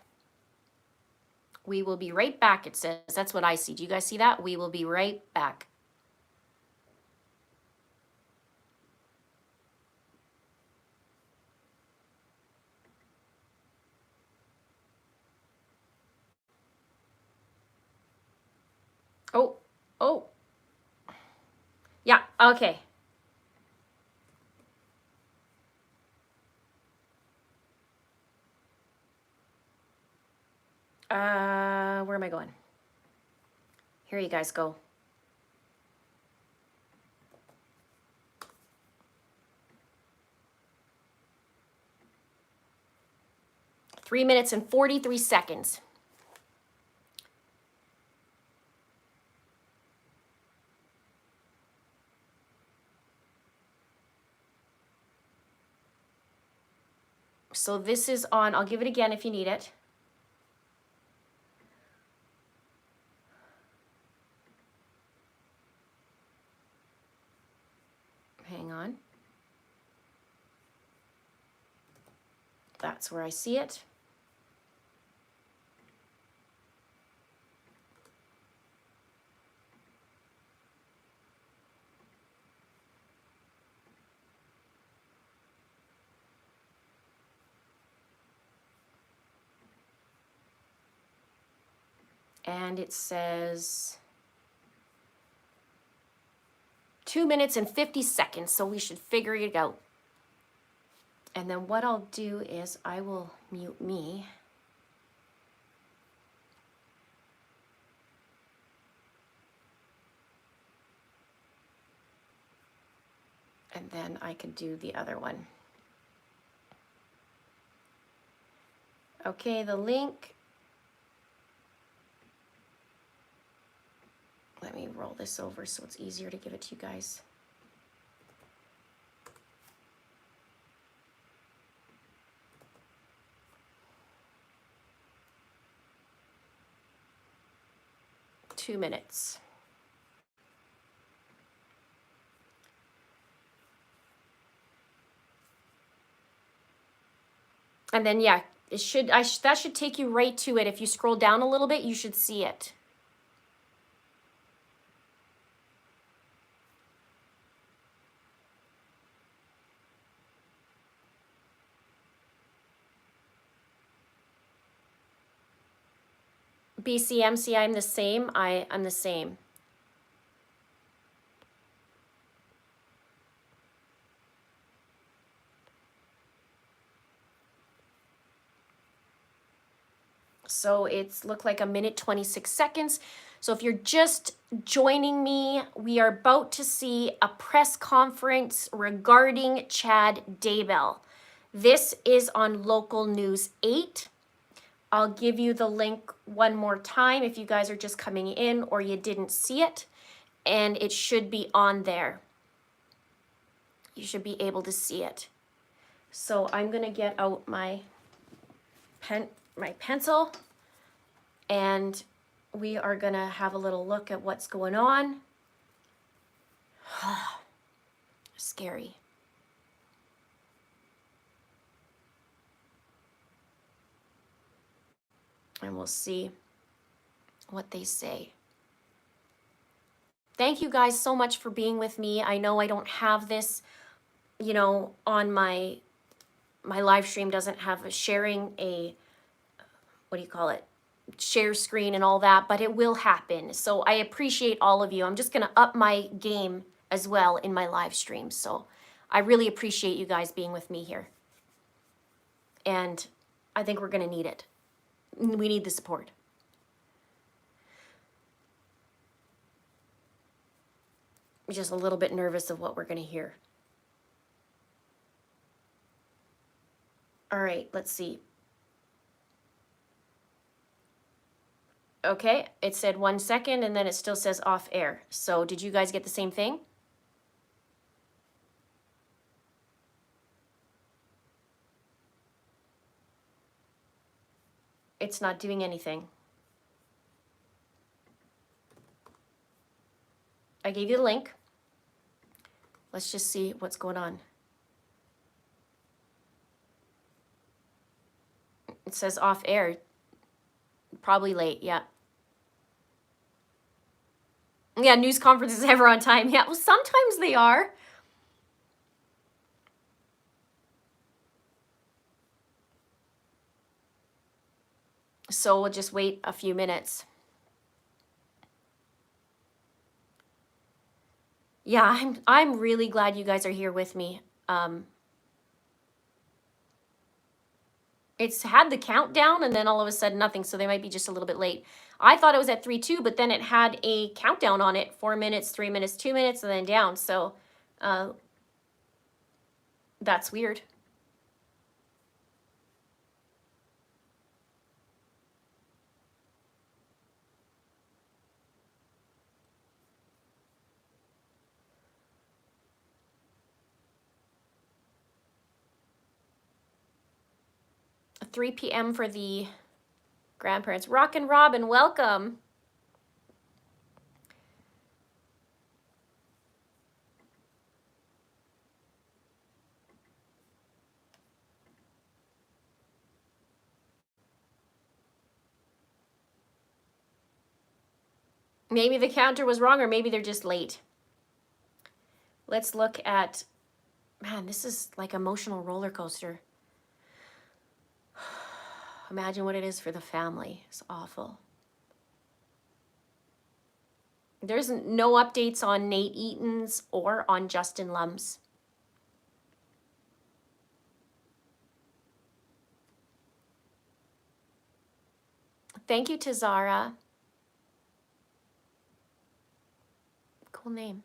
We will be right back, it says. That's what I see. Do you guys see that? We will be right back. Oh. Yeah, okay. Where am I going? Here you guys go. Three minutes and 43 seconds. So this is on, I'll give it again if you need it. Hang on. That's where I see it. And it says 2 minutes and 50 seconds, so we should figure it out. And then what I'll do is I will mute me. And then I can do the other one. Okay, the link. Let me roll this over so it's easier to give it to you guys. Two minutes. And then, yeah, it should, that should take you right to it. If you scroll down a little bit, you should see it. BCMC, I'm the same. I'm the same. So it's looked like 1:26. So if you're just joining me, we are about to see a press conference regarding Chad Daybell. This is on Local News 8. I'll give you the link one more time if you guys are just coming in or you didn't see it, and it should be on there. You should be able to see it. So I'm gonna get out my pencil, and we are gonna have a little look at what's going on. Scary. And we'll see what they say. Thank you guys so much for being with me. I know I don't have this, you know, on my live stream doesn't have a sharing a, what do you call it? Share screen and all that, but it will happen. So I appreciate all of you. I'm just gonna up my game as well in my live stream. So I really appreciate you guys being with me here. And I think we're gonna need it. We need the support. I'm just a little bit nervous of what we're gonna hear. All right, let's see. Okay, it said 1 second and then it still says off air. So did you guys get the same thing? It's not doing anything. I gave you the link. Let's just see what's going on. It says off air. Probably late, yeah. Yeah, news conferences ever on time. Yeah, well, sometimes they are. So we'll just wait a few minutes. Yeah, I'm really glad you guys are here with me. It's had the countdown and then all of a sudden nothing, so they might be just a little bit late. I thought it was at 3:02, but then it had a countdown on it, 4 minutes, 3 minutes, 2 minutes, and then down. So that's weird. At 3 p.m. for the grandparents. Rock and Robin, welcome. Maybe the counter was wrong, or maybe they're just late. Let's look at, man, this is like emotional roller coaster. Imagine what it is for the family. It's awful. There's no updates on Nate Eaton's or on Justin Lum's. Thank you to Zara. Cool name.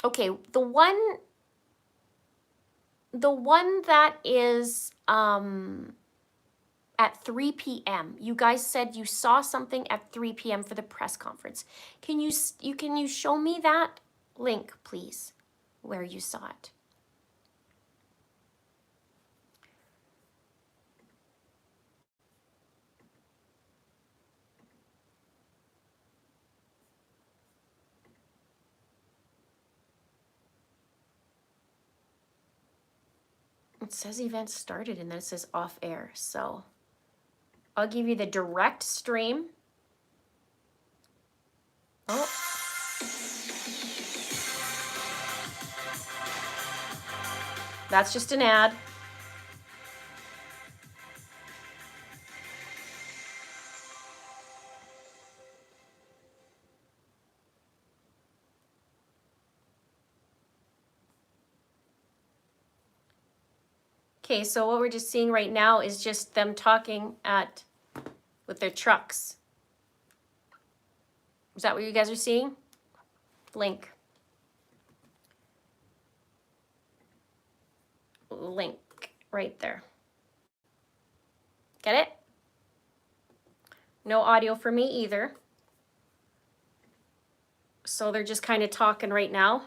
Okay, the one that is at 3 p.m. You guys said you saw something at 3 p.m. for the press conference. Can you show me that link, please, where you saw it? It says event started and then it says off air. So I'll give you the direct stream. Oh. That's just an ad. Okay, so what we're just seeing right now is just them talking with their trucks. Is that what you guys are seeing? Link. Link right there. Get it? No audio for me either. So they're just kind of talking right now.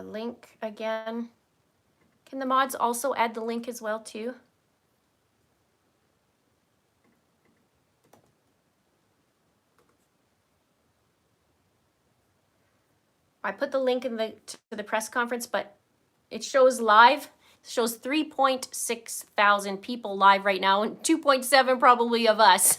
Link again. Can the mods also add the link as well too? I put the link in to the press conference, but it shows live. It shows 3.6 thousand people live right now, and 2.7 probably of us.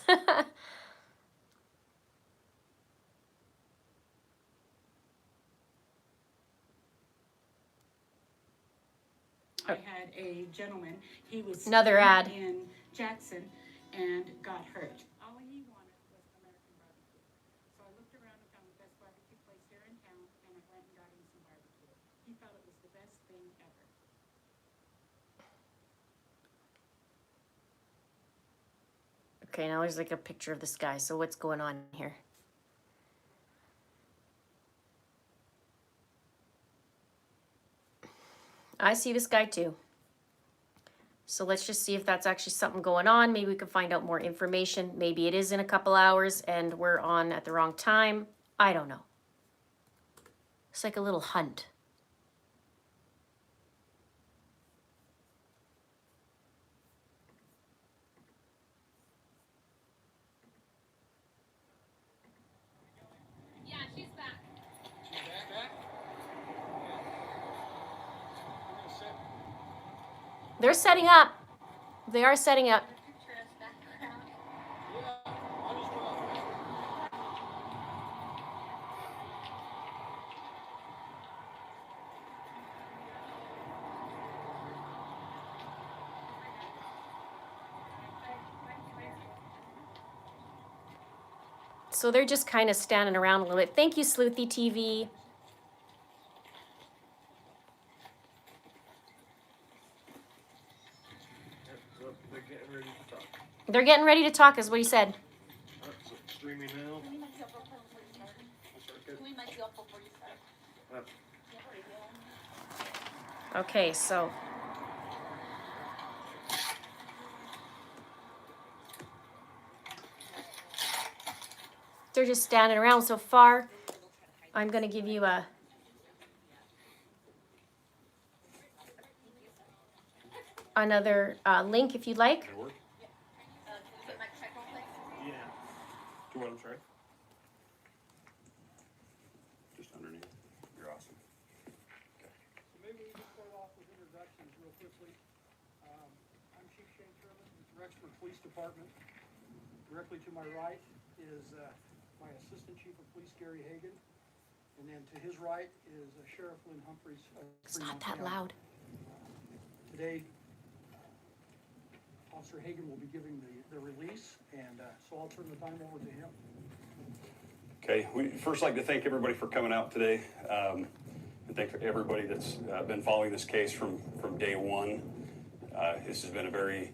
I had a gentleman, he was Another ad in Jackson and got hurt. All he wanted was American barbecue. So I looked around and found the best barbecue place here in town, and I went and got him some barbecue. He thought it was the best thing ever. Okay, now there's like a picture of this guy. So what's going on here? I see this guy too. So let's just see if that's actually something going on. Maybe we can find out more information. Maybe it is in a couple hours and we're on at the wrong time. I don't know. It's like a little hunt. Yeah, she's back. She's back? They're setting up. They are setting up. So they're just kind of standing around a little bit. Thank you, Sleuthy TV. They're getting ready to talk, is what he said. Streaming now. Okay, so they're just standing around so far. I'm going to give you another link if you'd like. Yeah. To what, I'm sorry? Just underneath. You're awesome. Okay. So maybe we can start off with introductions real quickly. I'm Chief Shane Sherman with the Rexford Police Department. Directly to my right is my Assistant Chief of Police, Gary Hagan. And then to his right is Sheriff Lynn Humphreys. It's not that loud. Today, Officer Hagan will be giving the release, and so I'll turn the time over to him. Okay, we first like to thank everybody for coming out today. And thank everybody that's been following this case from day one. This has been a very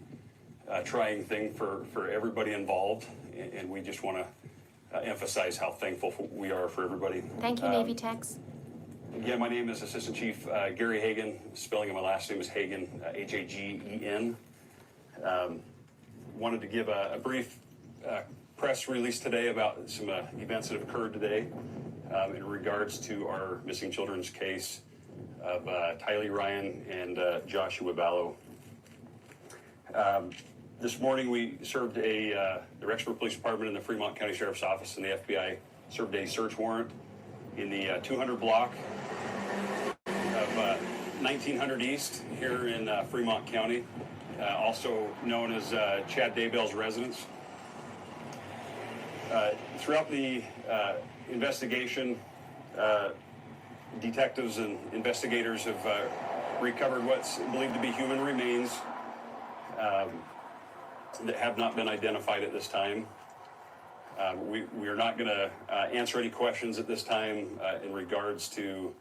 trying thing for everybody involved, and we just want to emphasize how thankful we are for everybody. Thank you, Navy Techs. Again, my name is Assistant Chief Gary Hagan. Spelling of my last name is Hagan, Hagen. Wanted to give a brief press release today about some events that have occurred today in regards to our missing children's case of Tylee Ryan and Joshua Ballo. This morning we served the Rexford Police Department and the Fremont County Sheriff's Office and the FBI served a search warrant in the 200 block of 1900 East here in Fremont County, also known as Chad Daybell's residence. Throughout the investigation, detectives and investigators have recovered what's believed to be human remains that have not been identified at this time. We are not going to answer any questions at this time in regards to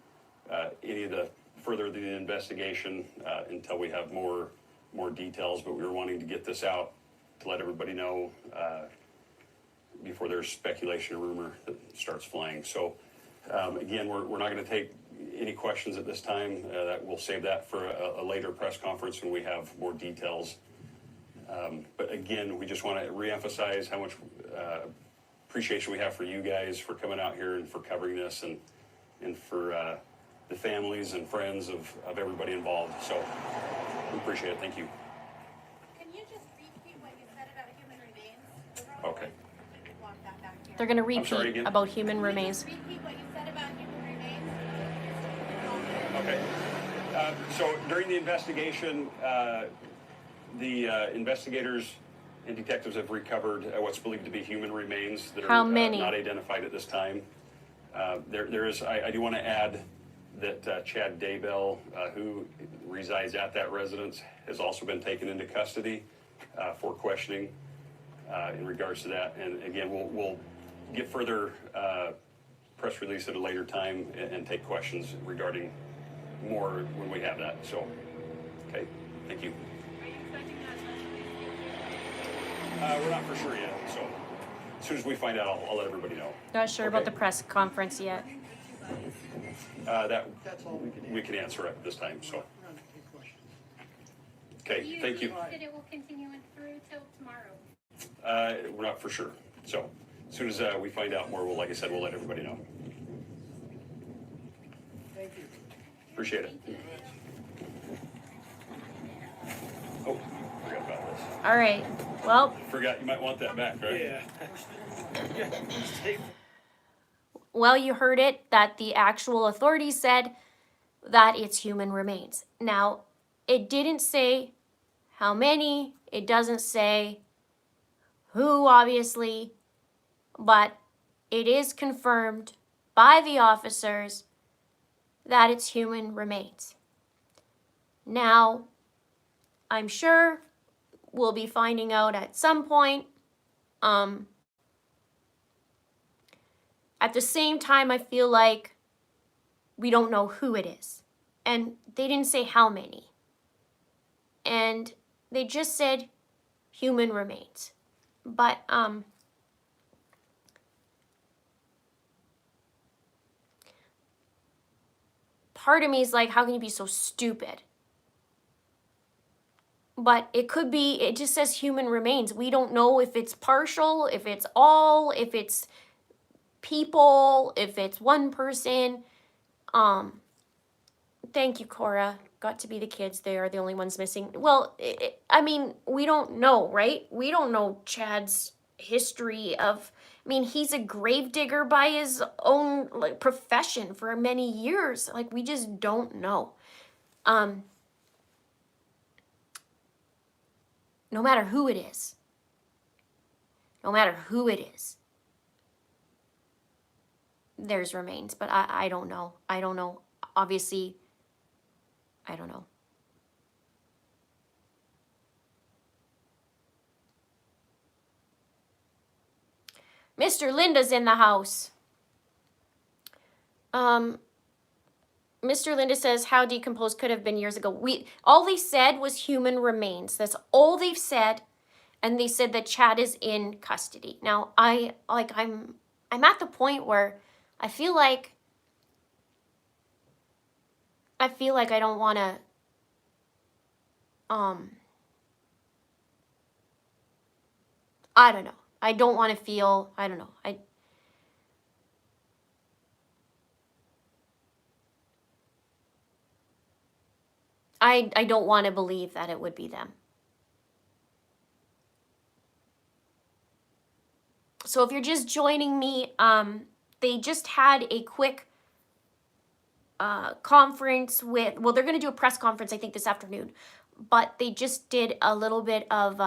any of the the investigation until we have more details, but we were wanting to get this out to let everybody know before there's speculation or rumor that starts flying. So again, we're not going to take any questions at this time. That we'll save that for a later press conference when we have more details. But again, we just want to reemphasize how much appreciation we have for you guys for coming out here and for covering this, and for the families and friends of everybody involved. So we appreciate it. Thank you. Can you just repeat what you said about human remains? Okay. Walk that back here. They're going to I'm sorry, repeat again? about human Can you remains. just repeat what you said about human remains? Okay. So during the investigation, the investigators and detectives have recovered what's believed to be human remains that How are many? not identified at this time. There is. I do want to add that Chad Daybell, who resides at that residence, has also been taken into custody for questioning in regards to that. And again, we'll get further press release at a later time and take questions regarding more when we have that. So, okay, thank you. Are you expecting that? We're not for sure yet, so as soon as we find out, I'll let everybody know. Not sure about Okay. the press conference yet. That That's all we can we can answer at this time, so, We're not taking questions. okay, thank you. Said it will continue through till tomorrow. We're not for sure, so as soon as we find out more, like I said, we'll let everybody know. Thank you. Appreciate it. Oh, forgot about this. All right. Well, Forgot you might want that back, right? Yeah. well, you heard it, that the actual authorities said that it's human remains. Now, it didn't say how many, it doesn't say who, obviously, but it is confirmed by the officers that it's human remains. Now, I'm sure we'll be finding out at some point. At the same time, I feel like we don't know who it is. And they didn't say how many. And they just said human remains. But, part of me is like, how can you be so stupid? But it could be, it just says human remains. We don't know if it's partial, if it's all, if it's people, if it's one person. Thank you, Cora. Got to be the kids. They are the only ones missing. Well, I mean, we don't know, right? We don't know Chad's history of, I mean, he's a gravedigger by his own profession for many years. Like, we just don't know. No matter who it is. No matter who it is. There's remains, but I don't know. I don't know. Obviously, I don't know. Mr. Linda's in the house. Mr. Linda says how decomposed could have been years ago. All they said was human remains. That's all they've said, and they said that Chad is in custody. Now, I'm at the point where I feel like I don't want to I don't know. I don't want to feel, I don't know. I don't want to believe that it would be them. So if you're just joining me, they just had a quick conference with, well, they're going to do a press conference, I think, this afternoon. But they just did a little bit of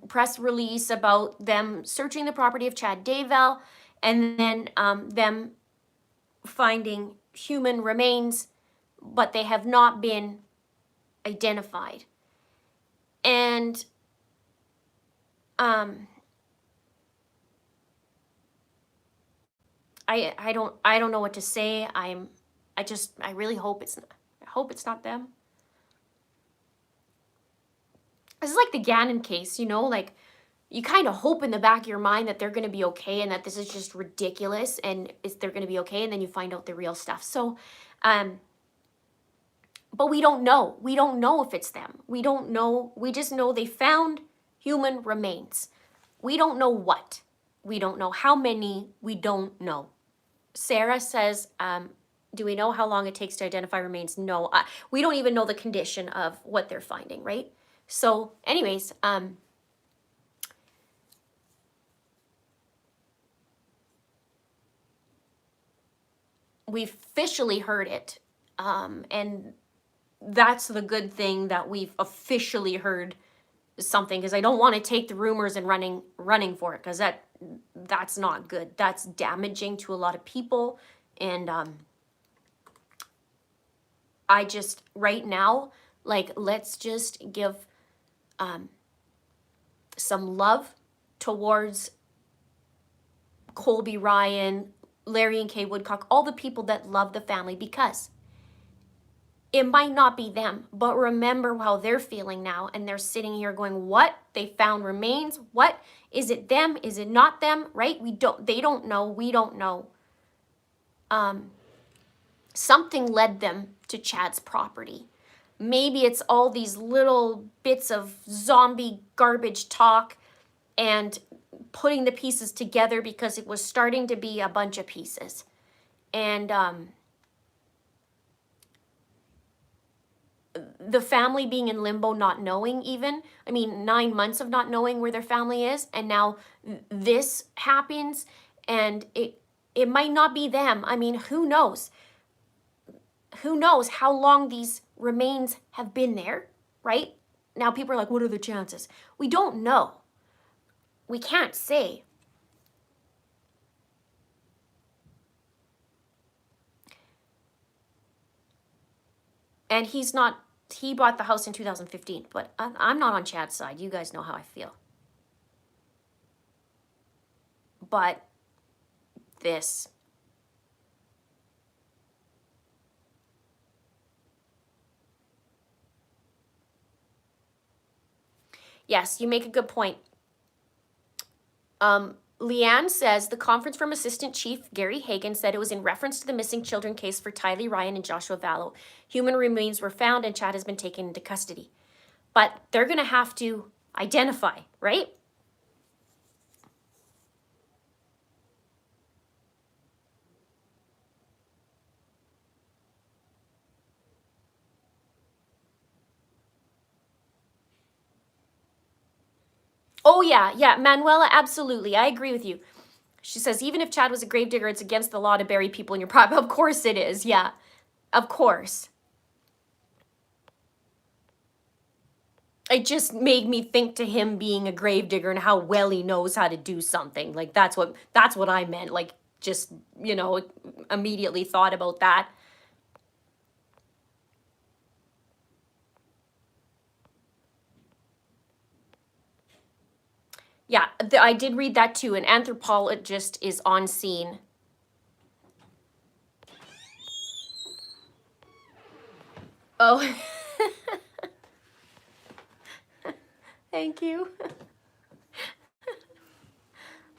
press release about them searching the property of Chad Daybell and then them finding human remains, but they have not been identified. And I don't know what to say. I really hope it's not them. This is like the Gannon case, you know, like you kind of hope in the back of your mind that they're going to be okay and that this is just ridiculous and they're going to be okay, and then you find out the real stuff. So, but we don't know. We don't know if it's them. We don't know. We just know they found human remains. We don't know what. We don't know how many. We don't know. Sarah says, do we know how long it takes to identify remains? No. We don't even know the condition of what they're finding, right? So anyways, we've officially heard it. And that's the good thing, that we've officially heard something, because I don't want to take the rumors and running for it, because that's not good. That's damaging to a lot of people. And I just, right now, like, let's just give some love towards Colby Ryan, Larry and Kay Woodcock, all the people that love the family, because it might not be them, but remember how they're feeling now, and they're sitting here going, what? They found remains? What? Is it them? Is it not them? Right? They don't know. We don't know. Something led them to Chad's property. Maybe it's all these little bits of zombie garbage talk and putting the pieces together, because it was starting to be a bunch of pieces. And the family being in limbo, not knowing even. I mean, 9 months of not knowing where their family is, and now this happens, and it might not be them. I mean, who knows? Who knows how long these remains have been there, right? Now people are like, what are the chances? We don't know. We can't say. And he bought the house in 2015, but I'm not on Chad's side. You guys know how I feel. But this. Yes, you make a good point. Leanne says, the conference from Assistant Chief Gary Hagan said it was in reference to the missing children case for Tylee Ryan and Joshua Vallow. Human remains were found and Chad has been taken into custody. But they're going to have to identify, right? Oh, yeah, Manuela, absolutely. I agree with you. She says, even if Chad was a gravedigger, it's against the law to bury people in your property. Of course it is, yeah. Of course. It just made me think to him being a gravedigger and how well he knows how to do something. Like, that's what I meant. Like, just, you know, immediately thought about that. Yeah, I did read that too. An anthropologist is on scene. Oh. Thank you.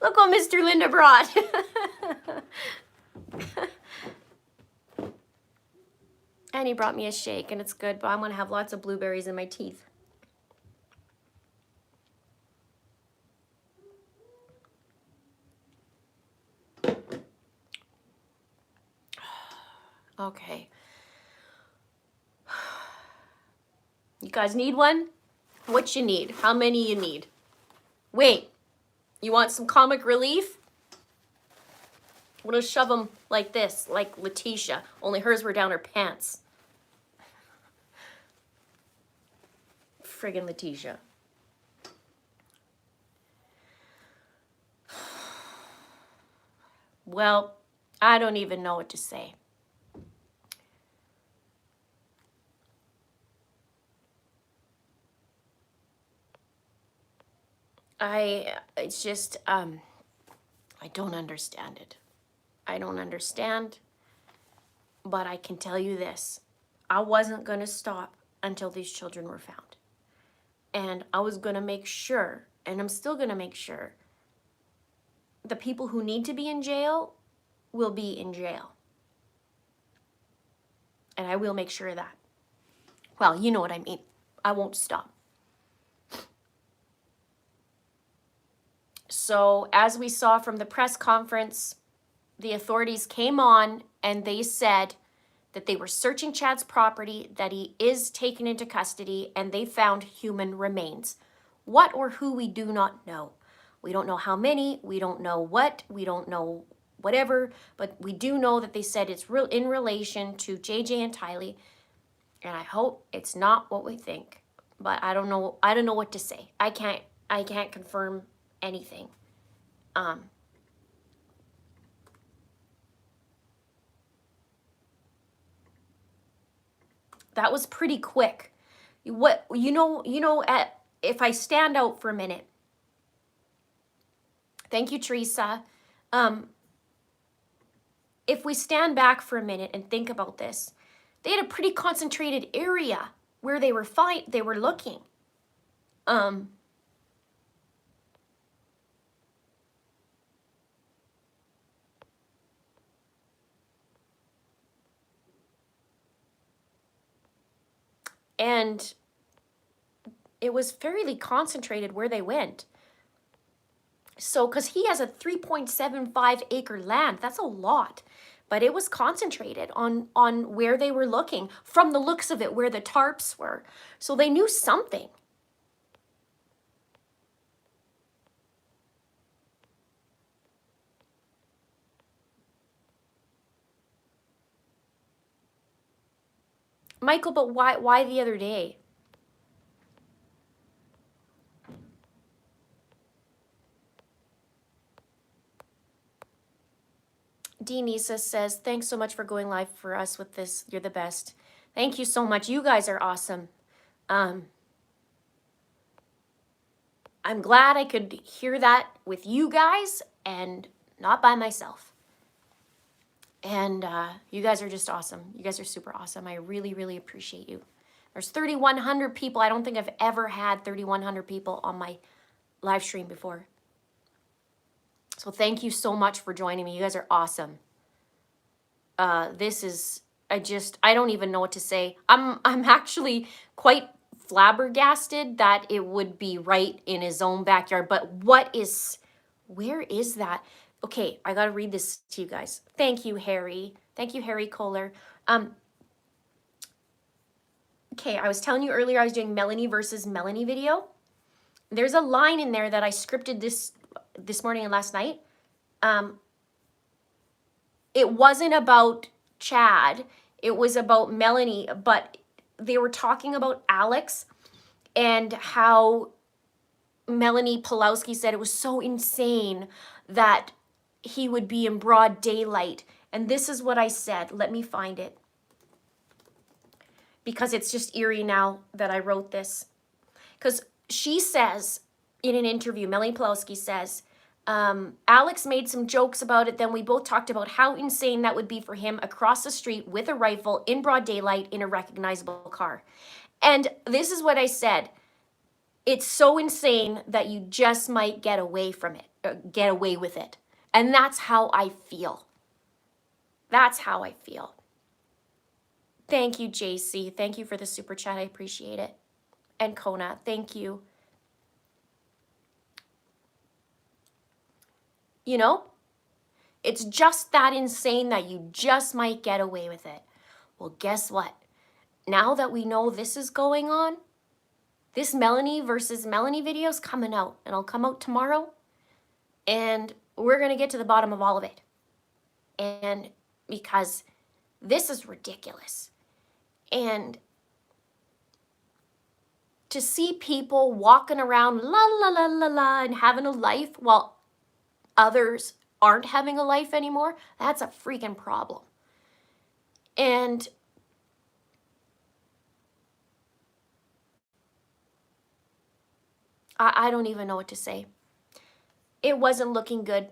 Look what Mr. Linda brought. And he brought me a shake, and it's good, but I'm going to have lots of blueberries in my teeth. Okay. You guys need one? What you need? How many you need? Wait, you want some comic relief? We're gonna shove them like this, like Letitia, only hers were down her pants. Friggin' Letitia. Well, I don't even know what to say. It's just, I don't understand it. I don't understand, but I can tell you this. I wasn't going to stop until these children were found. And I was going to make sure, and I'm still going to make sure, the people who need to be in jail will be in jail. And I will make sure of that. Well, you know what I mean. I won't stop. So, as we saw from the press conference, the authorities came on and they said that they were searching Chad's property, that he is taken into custody, and they found human remains. What or who, we do not know. We don't know how many, we don't know what, we don't know whatever, but we do know that they said it's in relation to JJ and Tylee, and I hope it's not what we think. But I don't know what to say. I can't confirm anything. That was pretty quick. If I stand out for a minute. Thank you, Teresa. If we stand back for a minute and think about this, they had a pretty concentrated area where they were looking. And it was fairly concentrated where they went. So, because he has a 3.75 acre land, that's a lot. But it was concentrated on where they were looking, from the looks of it, where the tarps were. So they knew something. Michael, but why the other day? Denisa says, thanks so much for going live for us with this. You're the best. Thank you so much. You guys are awesome. I'm glad I could hear that with you guys and not by myself. And you guys are just awesome. You guys are super awesome. I really, really appreciate you. There's 3,100 people. I don't think I've ever had 3,100 people on my live stream before. So thank you so much for joining me. You guys are awesome. I don't even know what to say. I'm actually quite flabbergasted that it would be right in his own backyard. But where is that? Okay, I gotta read this to you guys. Thank you, Harry. Thank you, Harry Kohler. Okay, I was telling you earlier I was doing Melanie versus Melanie video. There's a line in there that I scripted this morning and last night. It wasn't about Chad. It was about Melanie, but they were talking about Alex and how Melanie Pulowski said it was so insane that he would be in broad daylight. And this is what I said. Let me find it. Because it's just eerie now that I wrote this. Because she says in an interview, Melanie Pulowski says, Alex made some jokes about it. Then we both talked about how insane that would be for him across the street with a rifle in broad daylight in a recognizable car. And this is what I said. It's so insane that you just might get away from it, get away with it. And that's how I feel. That's how I feel. Thank you, JC. Thank you for the super chat. I appreciate it. And Kona, thank you. You know, it's just that insane that you just might get away with it. Well, guess what? Now that we know this is going on, this Melanie versus Melanie video is coming out, and it'll come out tomorrow, and we're going to get to the bottom of all of it. And because this is ridiculous. And to see people walking around la la la la la and having a life while others aren't having a life anymore, that's a freaking problem. And I don't even know what to say. It wasn't looking good.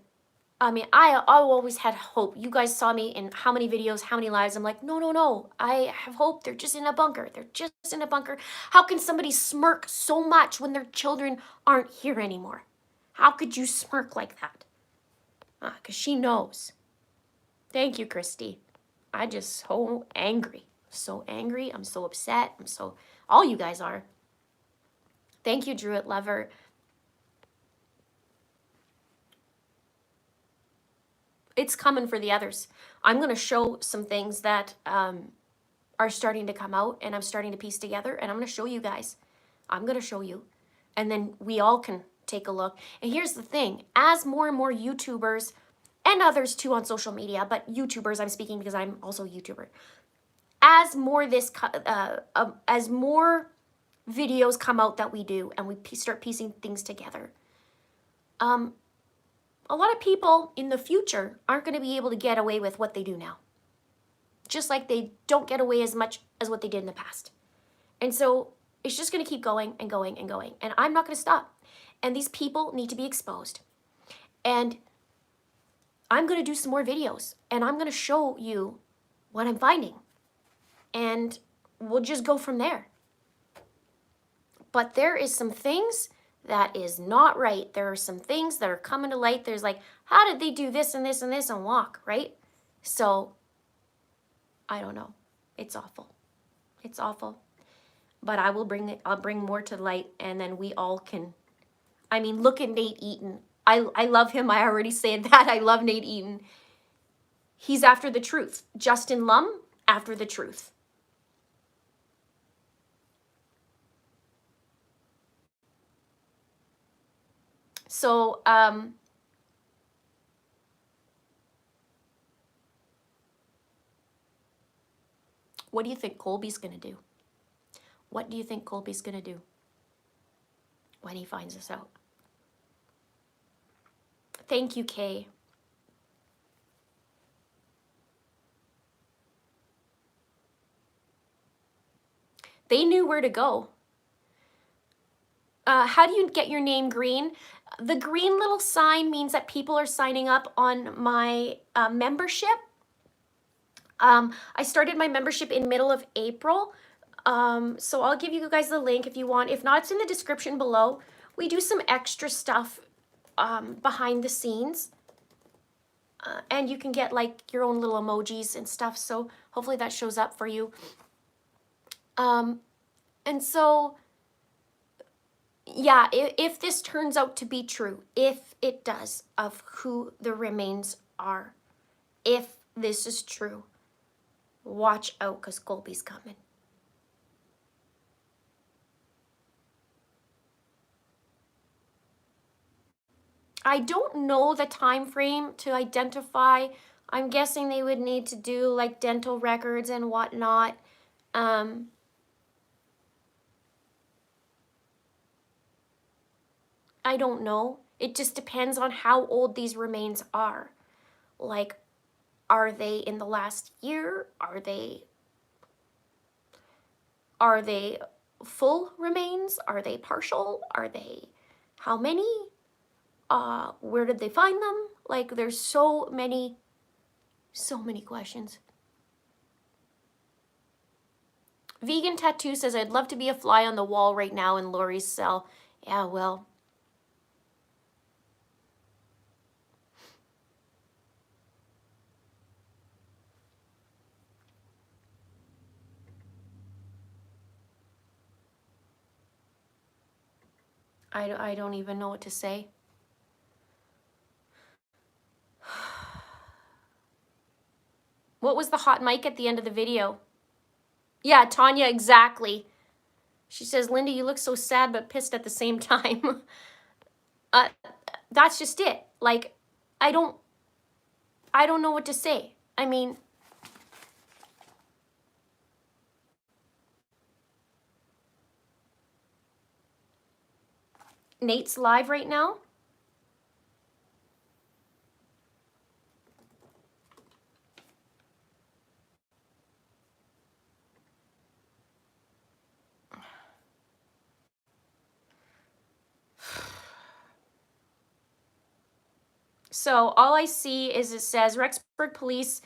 I mean, I always had hope. You guys saw me in how many videos, how many lives. I'm like, no, no, no. I have hope. They're just in a bunker. They're just in a bunker. How can somebody smirk so much when their children aren't here anymore? How could you smirk like that? Because she knows. Thank you, Christy. I'm just so angry. So angry. I'm so upset. All you guys are. Thank you, Druid Lover. It's coming for the others. I'm going to show some things that are starting to come out, and I'm starting to piece together, and I'm going to show you guys. I'm going to show you. And then we all can take a look. And here's the thing. As more and more YouTubers, and others too on social media, but YouTubers, I'm speaking because I'm also a YouTuber. As more videos come out that we do, and we start piecing things together, a lot of people in the future aren't going to be able to get away with what they do now. Just like they don't get away as much as what they did in the past. And so it's just going to keep going and going and going. And I'm not going to stop. And these people need to be exposed. And I'm going to do some more videos. And I'm going to show you what I'm finding. And we'll just go from there. But there is some things that is not right. There are some things that are coming to light. There's like, how did they do this and this and this and walk, right? So, I don't know. It's awful. It's awful. But I'll bring more to light, and then we all can. I mean, look at Nate Eaton. I love him. I already said that. I love Nate Eaton. He's after the truth. Justin Lum, after the truth. So, what do you think Colby's going to do? What do you think Colby's going to do when he finds us out? Thank you, Kay. They knew where to go. How do you get your name green? The green little sign means that people are signing up on my membership. I started my membership in middle of April. So I'll give you guys the link if you want. If not, it's in the description below. We do some extra stuff behind the scenes. And you can get like your own little emojis and stuff. So hopefully that shows up for you. And so, yeah, if this turns out to be true, if it does, of who the remains are, if this is true, watch out, because Colby's coming. I don't know the time frame to identify. I'm guessing they would need to do like dental records and whatnot. I don't know. It just depends on how old these remains are. Like, are they in the last year? Are they full remains? Are they partial? Are they how many? Where did they find them? Like, there's so many questions. Vegan Tattoo says, I'd love to be a fly on the wall right now in Lori's cell. Yeah, well. I don't even know what to say. What was the hot mic at the end of the video? Yeah, Tanya, exactly. She says, Linda, you look so sad but pissed at the same time. That's just it. Like, I don't know what to say. I mean, Nate's live right now. So all I see is it says Rexburg Police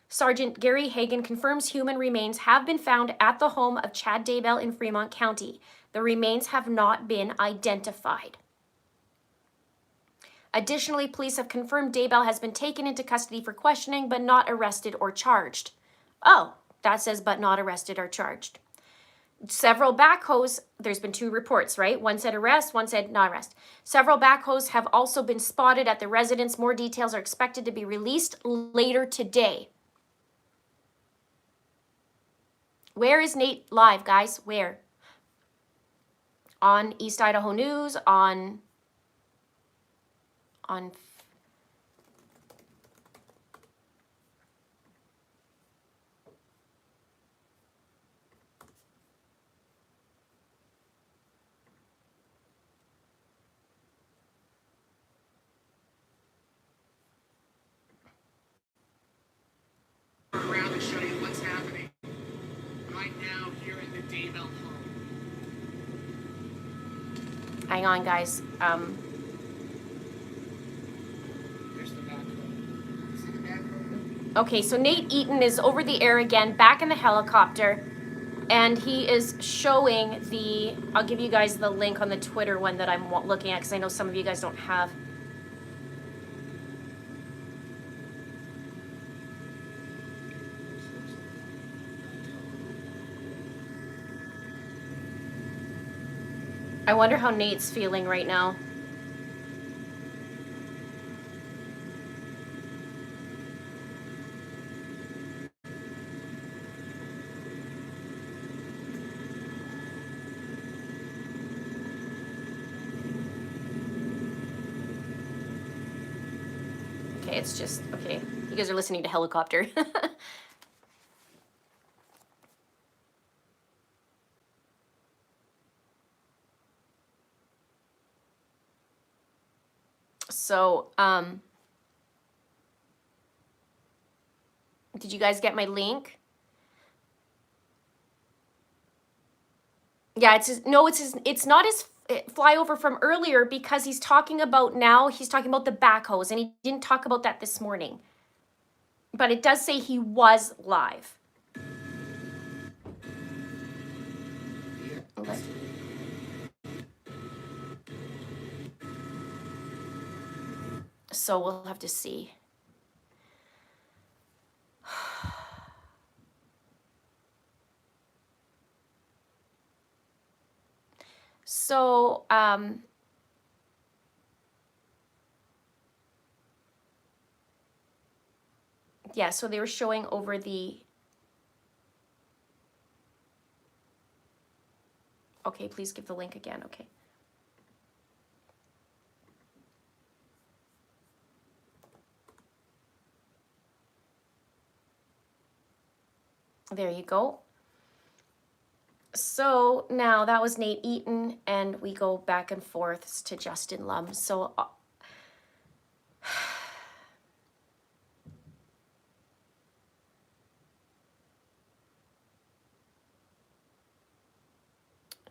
Sergeant Gary Hagan confirms human remains have been found at the home of Chad Daybell in Fremont County. The remains have not been identified. Additionally, police have confirmed Daybell has been taken into custody for questioning but not arrested or charged. Oh, that says but not arrested or charged. Several backhoes, there's been 2 reports, right? One said arrest, one said not arrest. Several backhoes have also been spotted at the residence. More details are expected to be released later today. Where is Nate live, guys? Where? On East Idaho News, on around to show you what's happening right now here in the Daybell home. hang on, guys. Here's the backhoe. See the backhoe? Okay, so Nate Eaton is over the air again, back in the helicopter, and he is showing the, I'll give you guys the link on the Twitter one that I'm looking at because I know some of you guys don't have. I wonder how Nate's feeling right now. Okay, it's just, okay. You guys are listening to helicopter. So, did you guys get my link? Yeah, it's not his flyover from earlier because he's talking about the backhoes and he didn't talk about that this morning. But it does say he was live. Okay. So we'll have to see. So, yeah, so they were showing over the, okay, please give the link again, okay. There you go. So now that was Nate Eaton, and we go back and forth to Justin Lum. So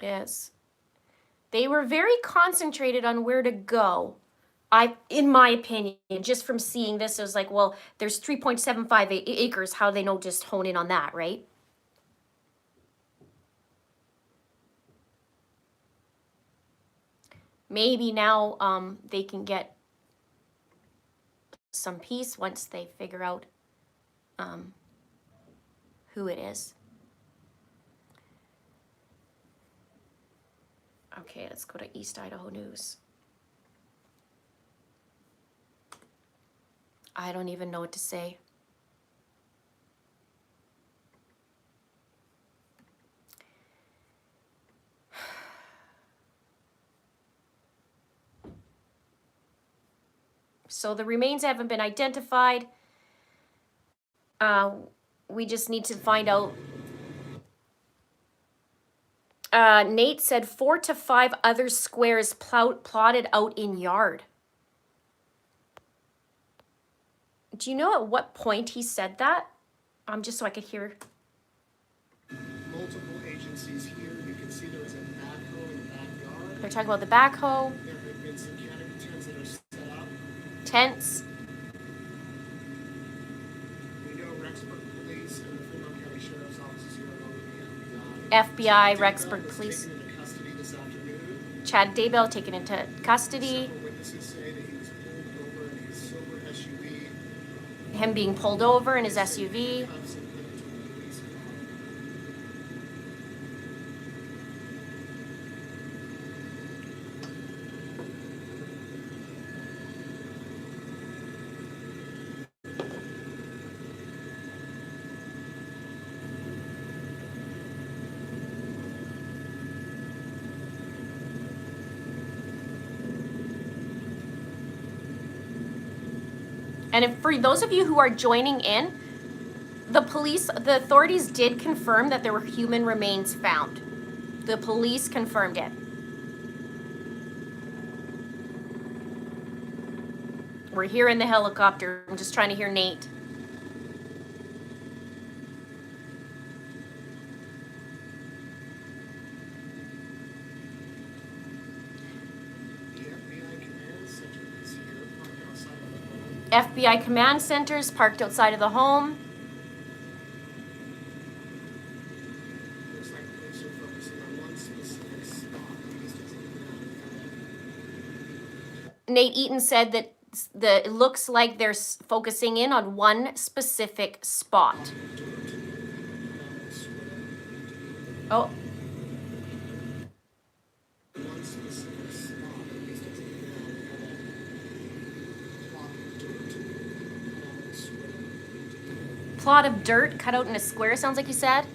yes, they were very concentrated on where to go. In my opinion, just from seeing this, it was like, well, there's 3.75 acres. How do they know just hone in on that, right? Maybe now they can get some peace once they figure out who it is. Okay, let's go to East Idaho News. I don't even know what to say. So the remains haven't been identified. We just need to find out. Nate said 4 to 5 other squares plotted out in yard. Do you know at what point he said that? Just so I could hear. Multiple agencies here. You can see there's a backhoe in the backyard. They're talking about the backhoe. There have been some canopy tents that are set up. intense. We know Rexburg Police and the Fremont County Sheriff's Office is here along with the FBI, Chad Rexburg Daybell was Police. taken into custody this afternoon. Chad Daybell taken into custody. Several witnesses say that he was pulled over in his silver SUV. Him being pulled over in his SUV. Cuffs and put into a police car. And if, for those of you who are joining in, the authorities did confirm that there were human remains found. The police confirmed it. We're here in the helicopter. I'm just trying to hear Nate. FBI command centers parked outside of the home. Looks like police are focusing on one specific spot. Nate Eaton said that it looks like they're focusing in on one specific spot. Oh. One specific spot. Plot of dirt cut out in a square, sounds like you said.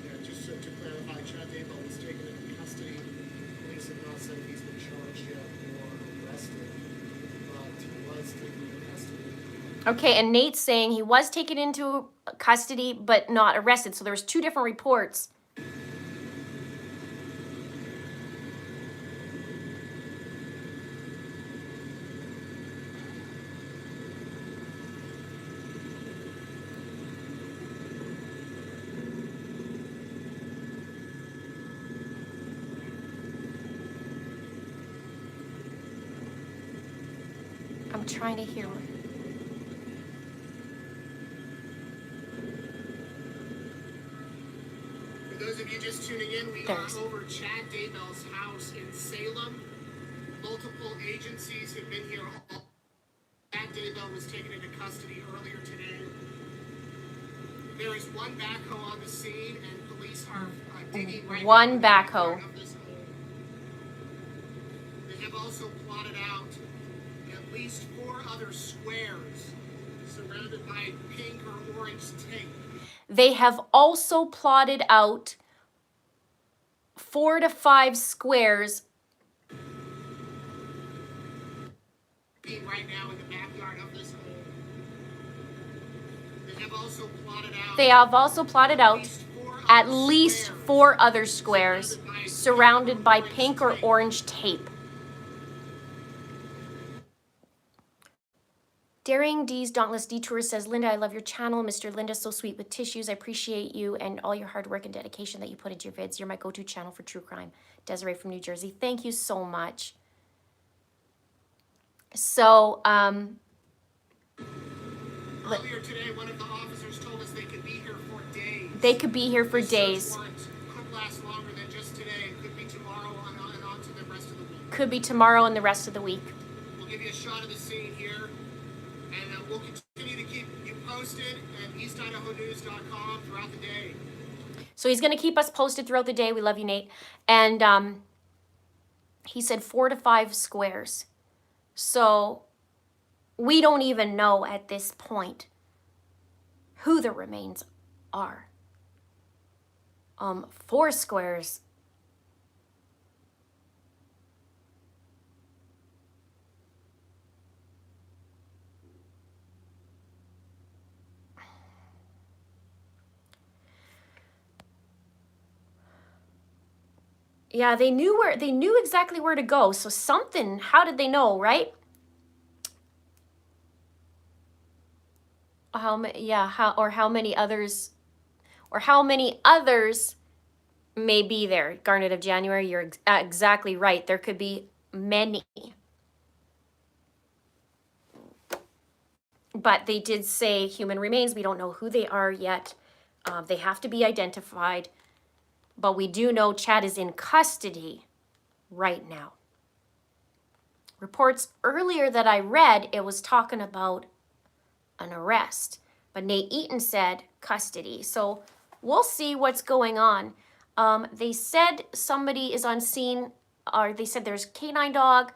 Yeah, just to clarify, Chad Daybell was taken into custody. Police have not said he's been charged yet or arrested, but he was taken into custody. Okay, and Nate's saying he was taken into custody but not arrested. So there was two different reports. I'm trying to hear. For those of you just tuning in, we There's- are over Chad Daybell's house in Salem. Multiple agencies have been here. Chad Daybell was taken into custody earlier today. There is one backhoe on the scene, and police are digging right One now backhoe. of this hole. They have also plotted out at least 4 other squares surrounded by pink or orange tape. They have also plotted out 4 to 5 squares Being right now in the backyard of this hole. They have also plotted out. They have also plotted out at other least squares 4 other squares surrounded by pink or orange tape. Daring D's Dauntless Detour says, Linda, I love your channel. Mr. Linda, so sweet with tissues. I appreciate you and all your hard work and dedication that you put into your vids. You're my go-to channel for true crime. Desiree from New Jersey. Thank you so much. So, Earlier today, one of the officers told us they could be here for days. they could be here for This search days. warrant could last longer than just today. It could be tomorrow and on to the rest of the week. Could be tomorrow and the rest of the week. We'll give you a shot of the scene here, and we'll continue to keep you posted at eastidahonews.com throughout the day. So he's going to keep us posted throughout the day. We love you, Nate. And he said 4 to 5 squares. So we don't even know at this point who the remains are. 4 squares. Yeah, they knew exactly where to go. So something, how did they know, right? How many others may be there. Garnet of January, you're exactly right. There could be many. But they did say human remains. We don't know who they are yet. They have to be identified. But we do know Chad is in custody right now. Reports earlier that I read, it was talking about an arrest. But Nate Eaton said custody. So we'll see what's going on. They said somebody is on scene, or they said there's canine dog.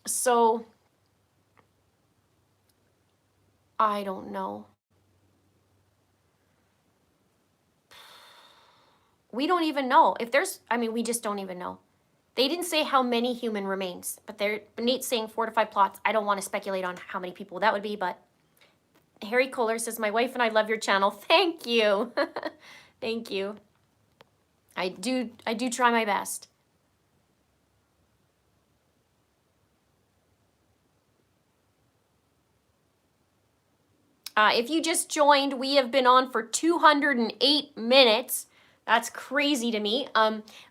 So I don't know. We don't even know. If there's, I mean, we just don't even know. They didn't say how many human remains, but Nate's saying 4 to 5 plots. I don't want to speculate on how many people that would be, but Harry Kohler says, my wife and I love your channel. Thank you. Thank you. I do try my best. If you just joined, we have been on for 208 minutes. That's crazy to me.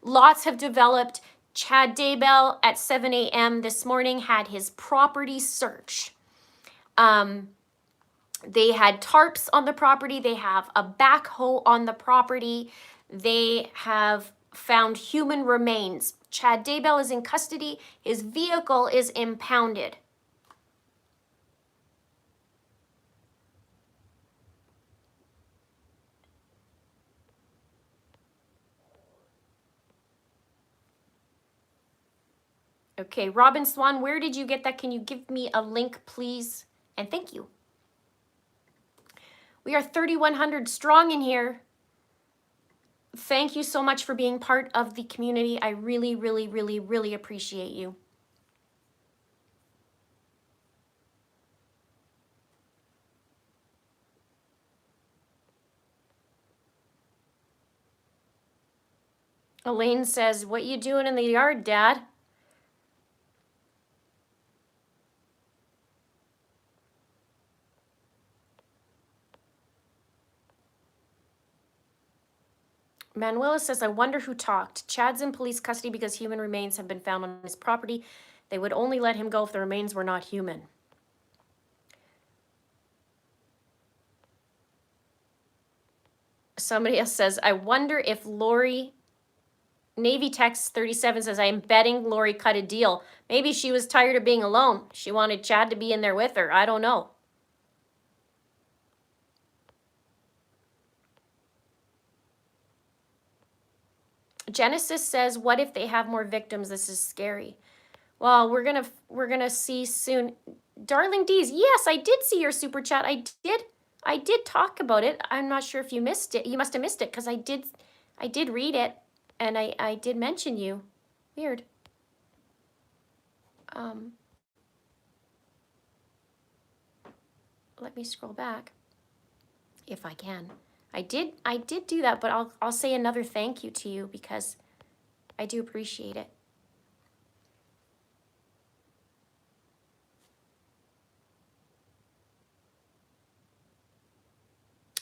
Lots have developed. Chad Daybell at 7 a.m. this morning had his property search. They had tarps on the property. They have a backhoe on the property. They have found human remains. Chad Daybell is in custody. His vehicle is impounded. Okay, Robin Swan, where did you get that? Can you give me a link, please? And thank you. We are 3,100 strong in here. Thank you so much for being part of the community. I really, really, really, really appreciate you. Elaine says, what you doing in the yard, Dad? Manuela says, I wonder who talked. Chad's in police custody because human remains have been found on his property. They would only let him go if the remains were not human. Somebody else says, I wonder if Lori, Navy Text 37 says, I am betting Lori cut a deal. Maybe she was tired of being alone. She wanted Chad to be in there with her. I don't know. Genesis says, what if they have more victims? This is scary. Well, we're gonna see soon. Darling Dees, yes, I did see your super chat. I did talk about it. I'm not sure if you missed it. You must have missed it because I did read it and I did mention you. Weird. Let me scroll back if I can. I did do that, but I'll say another thank you to you because I do appreciate it.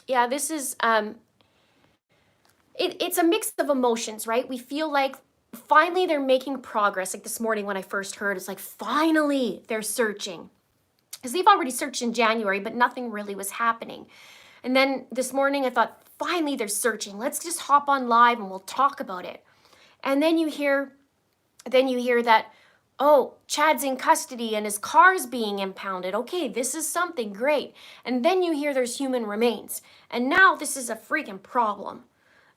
Yeah, this is it's a mix of emotions, right? We feel like finally they're making progress. Like this morning when I first heard, it's like finally they're searching. Because they've already searched in January, but nothing really was happening. And then this morning I thought, finally they're searching. Let's just hop on live and we'll talk about it. And then you hear that, oh, Chad's in custody and his car's being impounded. Okay, this is something great. And then you hear there's human remains. And now this is a freaking problem.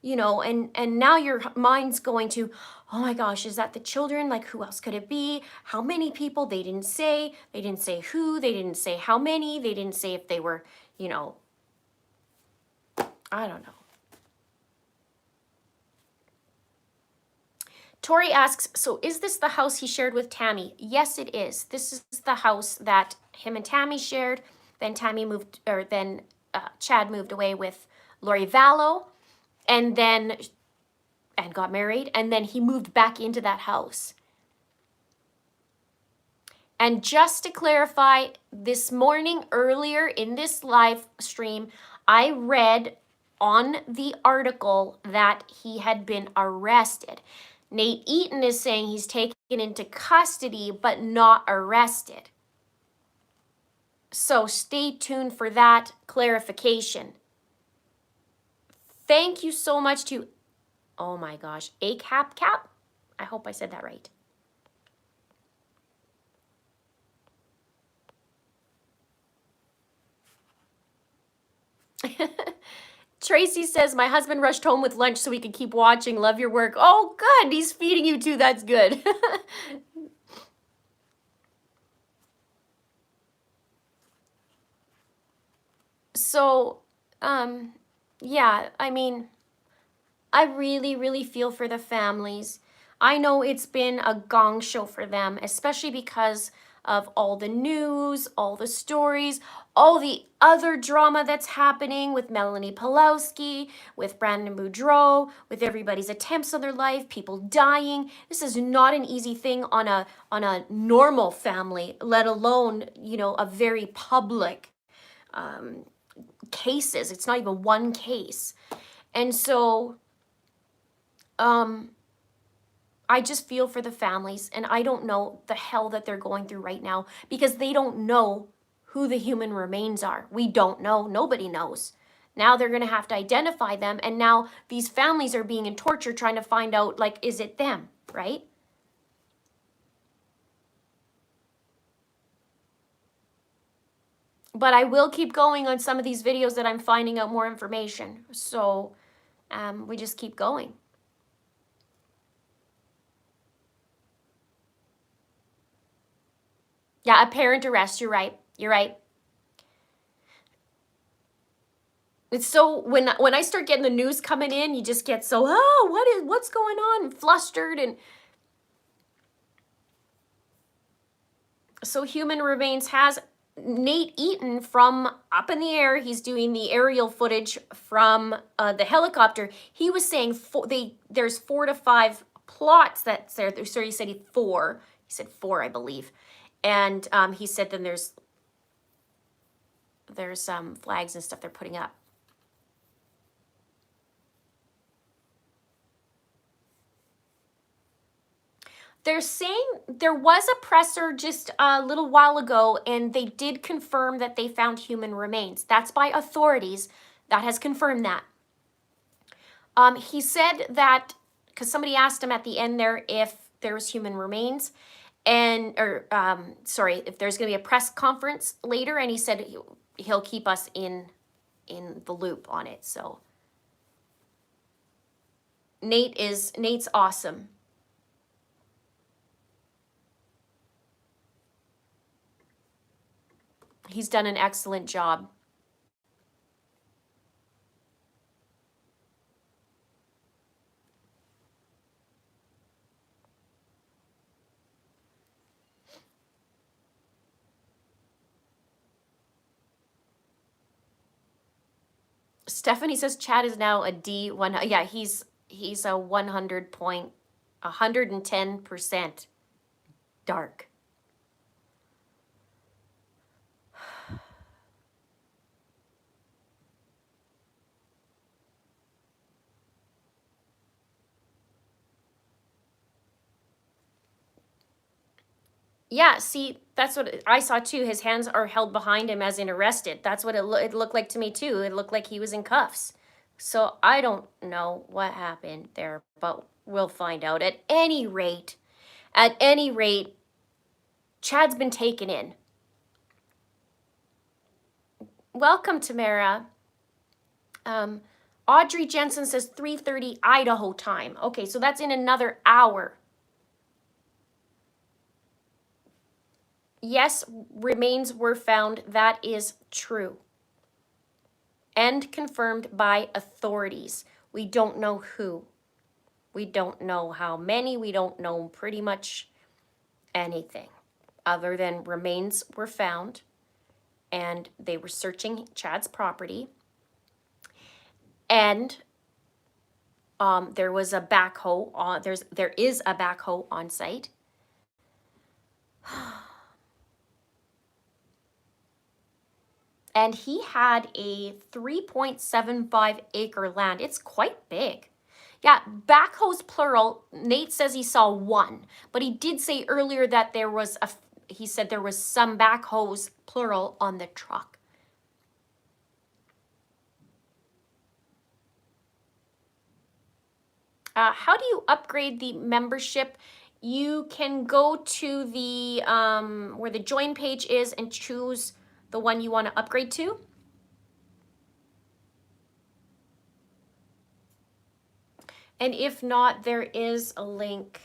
You know, and now your mind's going to, oh my gosh, is that the children? Like, who else could it be? How many people? They didn't say who, they didn't say how many, they didn't say if they were, you know, I don't know. Tori asks, so is this the house he shared with Tammy? Yes, it is. This is the house that him and Tammy shared. Then Chad moved away with Lori Vallow and got married. And then he moved back into that house. And just to clarify, this morning earlier in this live stream, I read on the article that he had been arrested. Nate Eaton is saying he's taken into custody but not arrested. So stay tuned for that clarification. Thank you so much to, oh my gosh, ACAP. I hope I said that right. Tracy says, my husband rushed home with lunch so we could keep watching. Love your work. Oh, good. He's feeding you too. That's good. So, yeah, I mean, I really, really feel for the families. I know it's been a gong show for them, especially because of all the news, all the stories, all the other drama that's happening with Melanie Pawlowski, with Brandon Boudreau, with everybody's attempts on their life, people dying. This is not an easy thing on a normal family, let alone, you know, a very public cases. It's not even one case. And so I just feel for the families, and I don't know the hell that they're going through right now because they don't know who the human remains are. We don't know. Nobody knows. Now they're going to have to identify them, and now these families are being in torture trying to find out, like, is it them, right? But I will keep going on some of these videos that I'm finding out more information. So we just keep going. Yeah, apparent arrest. You're right. You're right. It's so when I start getting the news coming in, you just get so, oh, what's going on? And flustered. And so human remains has Nate Eaton from up in the air. He's doing the aerial footage from the helicopter. He was saying there's 4 to 5 plots that's there. Sorry, he said four. He said 4, I believe. And he said then there's flags and stuff they're putting up. They're saying there was a presser just a little while ago, and they did confirm that they found human remains. That's by authorities. That has confirmed that. He said that, because somebody asked him at the end there if there was human remains, if there's going to be a press conference later, and he said he'll keep us in the loop on it. So Nate's awesome. He's done an excellent job. Stephanie says Chad is now a D100. Yeah, he's a 110% dark. Yeah, see, that's what I saw too. His hands are held behind him as in arrested. That's what it looked like to me too. It looked like he was in cuffs. So I don't know what happened there, but we'll find out. At any rate, Chad's been taken in. Welcome, Tamara. Audrey Jensen says 3:30 Idaho time. Okay, so that's in another hour. Yes, remains were found. That is true. And confirmed by authorities. We don't know who. We don't know how many. We don't know pretty much anything other than remains were found and they were searching Chad's property. And there was a backhoe on, there is a backhoe on site. and he had a 3.75 acre land. It's quite big. Yeah, backhoes plural. Nate says he saw one, but he did say earlier that he said there was some backhoes plural on the truck. How do you upgrade the membership? You can go to the where the join page is and choose the one you want to upgrade to. And if not, there is a link.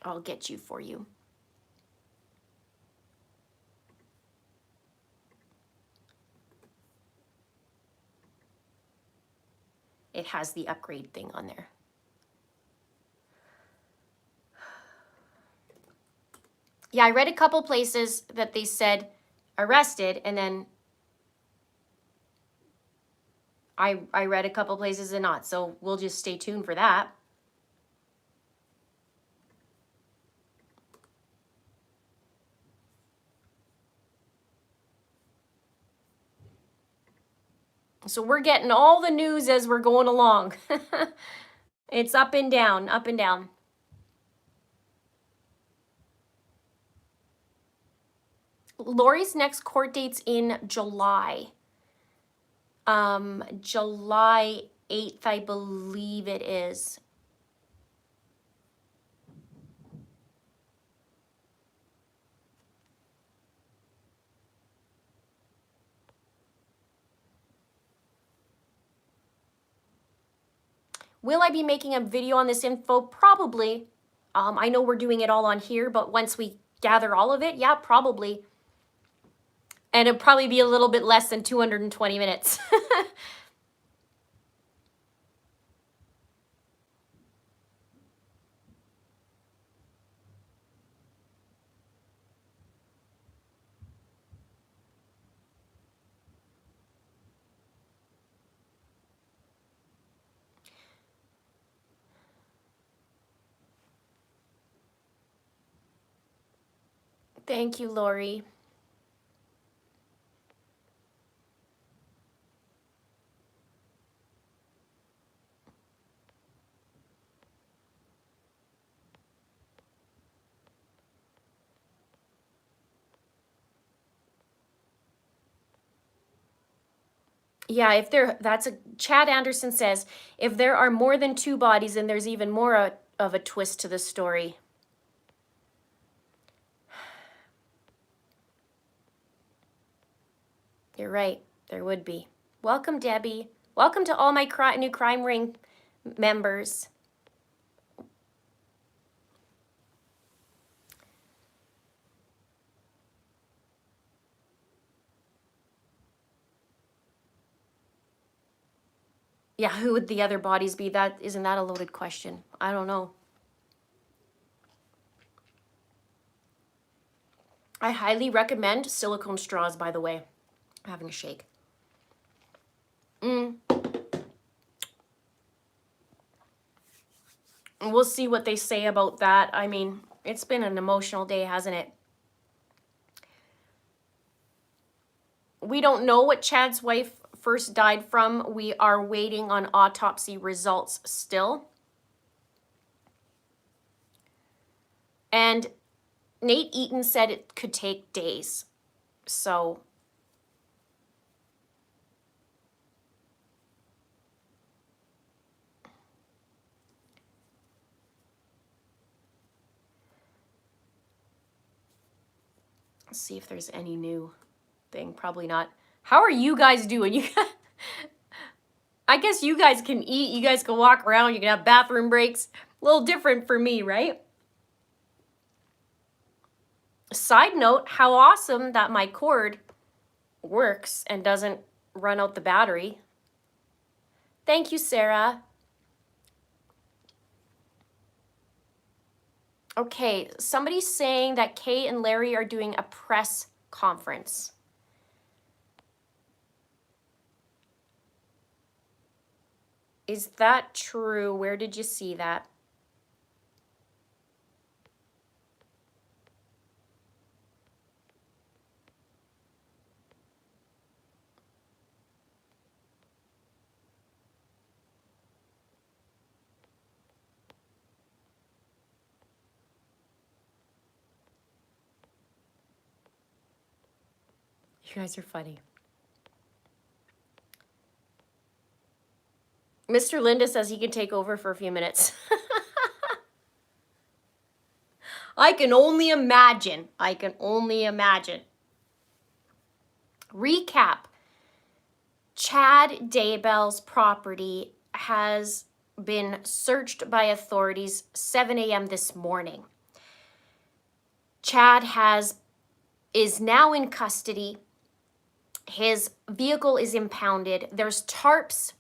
I'll get you for you. It has the upgrade thing on there. Yeah, I read a couple places that they said arrested, and then I read a couple places and not. So we'll just stay tuned for that. So we're getting all the news as we're going along. It's up and down, up and down. Lori's next court date's in July. July 8th, I believe it is. Will I be making a video on this info? Probably. I know we're doing it all on here, but once we gather all of it, yeah, probably. And it'll probably be a little bit less than 220 minutes. Thank you, Lori. Yeah, Chad Anderson says, if there are more than two bodies, then there's even more of a twist to the story. You're right, there would be. Welcome, Debbie. Welcome to all my new Crime Ring members. Yeah, who would the other bodies be? Isn't that a loaded question? I don't know. I highly recommend silicone straws, by the way. I'm having a shake. We'll see what they say about that. I mean, it's been an emotional day, hasn't it? We don't know what Chad's wife first died from. We are waiting on autopsy results still. And Nate Eaton said it could take days. So let's see if there's any new thing. Probably not. How are you guys doing? I guess you guys can eat, you guys can walk around, you can have bathroom breaks. A little different for me, right? Side note, how awesome that my cord works and doesn't run out the battery. Thank you, Sarah. Okay, somebody's saying that Kay and Larry are doing a press conference. Is that true? Where did you see that? You guys are funny. Mr. Linda says he can take over for a few minutes. I can only imagine. I can only imagine. Recap. Chad Daybell's property has been searched by authorities 7 a.m. this morning. Chad is now in custody. His vehicle is impounded. There's tarps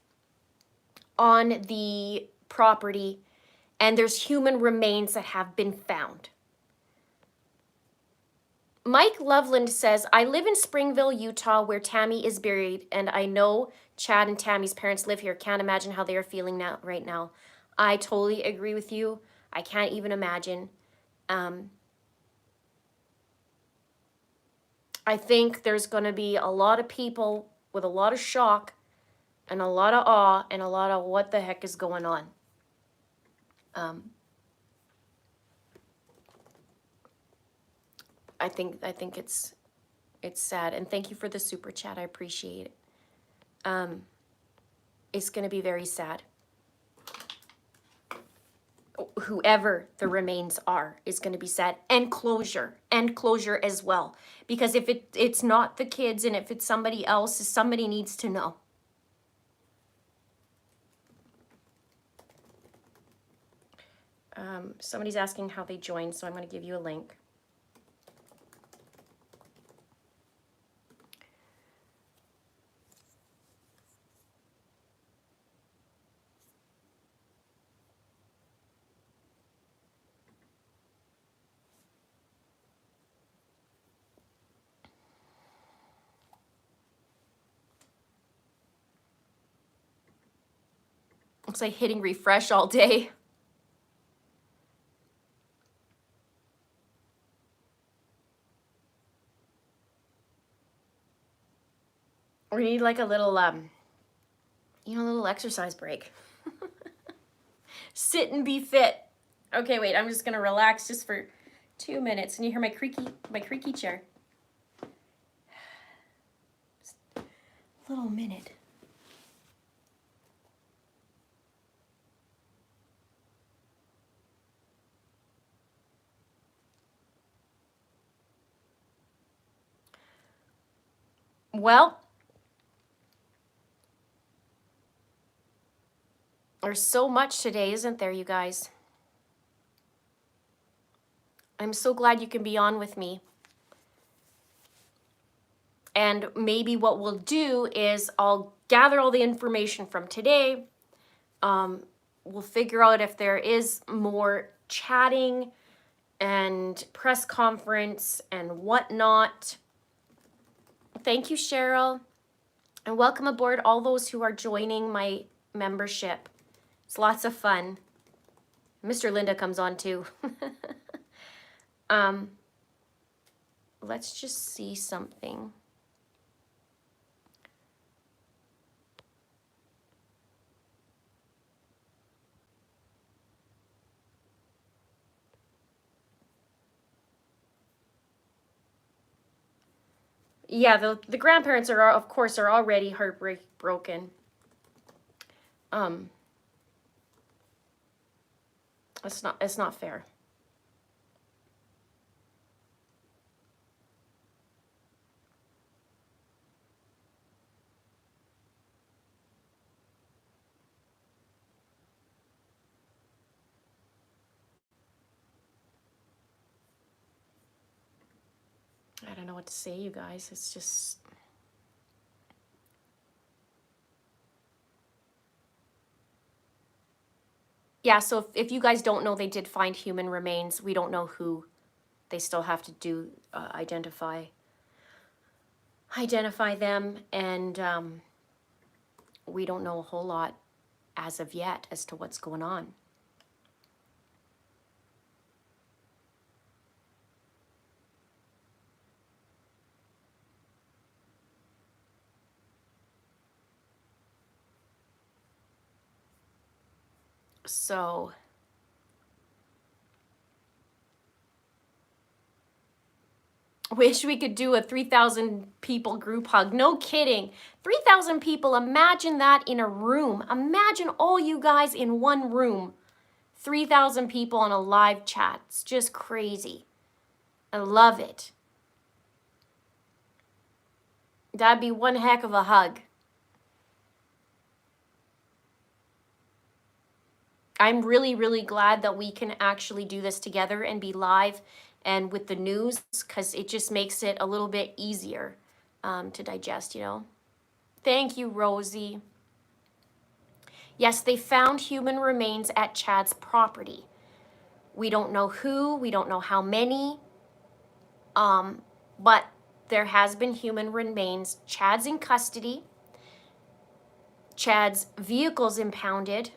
on the property, and there's human remains that have been found. Mike Loveland says, I live in Springville, Utah, where Tammy is buried, and I know Chad and Tammy's parents live here. Can't imagine how they are feeling right now. I totally agree with you. I can't even imagine. I think there's going to be a lot of people with a lot of shock and a lot of awe and a lot of what the heck is going on. I think it's sad, and thank you for the super chat. I appreciate it. It's going to be very sad. Whoever the remains are is going to be sad, and closure as well. Because if it's not the kids, and if it's somebody else, somebody needs to know. Somebody's asking how they joined, so I'm going to give you a link. Looks like hitting refresh all day. We need like a little, a little exercise break. Sit and be fit. Okay, wait, I'm just gonna relax just for 2 minutes. And you hear my creaky chair. Just a little minute. Well, there's so much today, isn't there, you guys? I'm so glad you can be on with me. And maybe what we'll do is I'll gather all the information from today. We'll figure out if there is more chatting and press conference and whatnot. Thank you, Cheryl. And welcome aboard all those who are joining my membership. It's lots of fun. Mr. Linda comes on too. Let's just see something. Yeah, the grandparents are, of course, are already heartbroken. It's not fair. I don't know what to say, you guys. It's just... Yeah, so if you guys don't know, they did find human remains. We don't know who. They still have to do identify them, and we don't know a whole lot as of yet as to what's going on. So Wish we could do a 3,000 people group hug. No kidding. 3,000 people, imagine that in a room. Imagine all you guys in one room. 3,000 people on a live chat. It's just crazy. I love it. That'd be one heck of a hug. I'm really, really glad that we can actually do this together and be live and with the news, because it just makes it a little bit easier to digest, you know. Thank you, Rosie. Yes, they found human remains at Chad's property. We don't know who, we don't know how many, but there has been human remains. Chad's in custody. Chad's vehicle's impounded,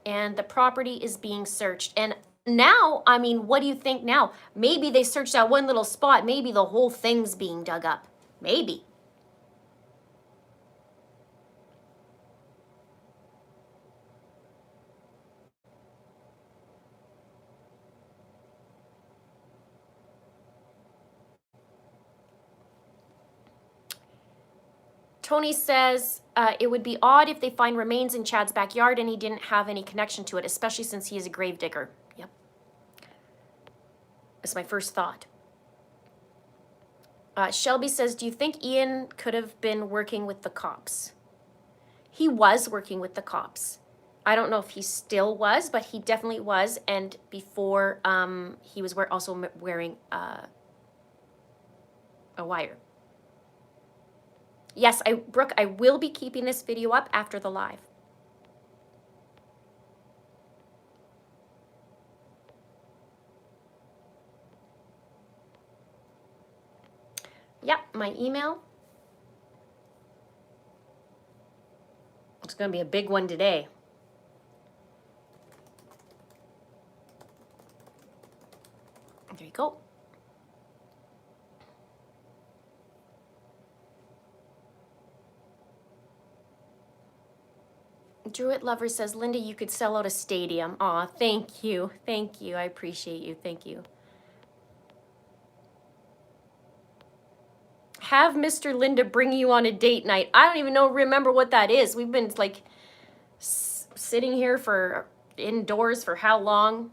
and the property is being searched. And now, I mean, what do you think now? Maybe they searched that one little spot. Maybe the whole thing's being dug up. Maybe. Tony says it would be odd if they find remains in Chad's backyard and he didn't have any connection to it, especially since he is a gravedigger. Yep. That's my first thought. Shelby says, do you think Ian could have been working with the cops? He was working with the cops. I don't know if he still was, but he definitely was. And before, he was also wearing a wire. Yes, Brooke, I will be keeping this video up after the live. Yep, my email. It's going to be a big one today. There you go. Druid Lover says, Linda, you could sell out a stadium. Aw, thank you. Thank you. I appreciate you. Thank you. Have Mr. Linda bring you on a date night. I don't even remember what that is. We've been like sitting here indoors for how long?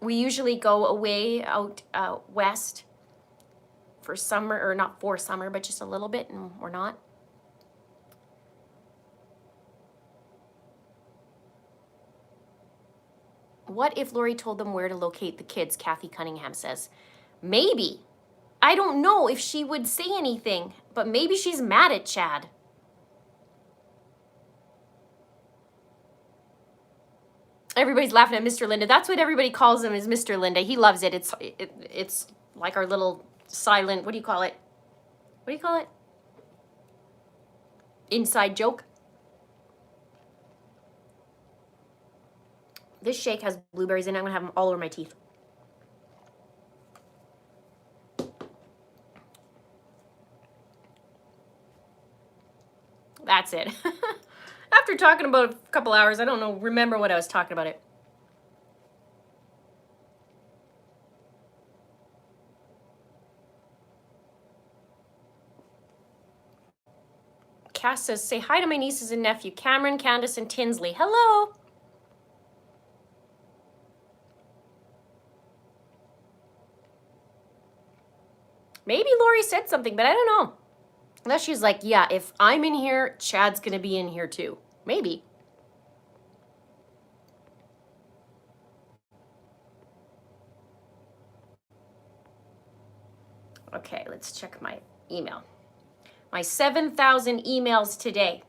We usually go away out west for summer, or not for summer, but just a little bit, and we're not. What if Lori told them where to locate the kids, Kathy Cunningham says. Maybe. I don't know if she would say anything, but maybe she's mad at Chad. Everybody's laughing at Mr. Linda. That's what everybody calls him, is Mr. Linda. He loves it. It's like our little silent, what do you call it? What do you call it? Inside joke. This shake has blueberries in it. I'm going to have them all over my teeth. That's it. After talking about a couple hours, I don't remember what I was talking about it. Cass says, say hi to my nieces and nephew, Cameron, Candace, and Tinsley. Hello. Maybe Lori said something, but I don't know. Unless she's like, yeah, if I'm in here, Chad's going to be in here too. Maybe. Okay, let's check my email. My 7,000 emails today.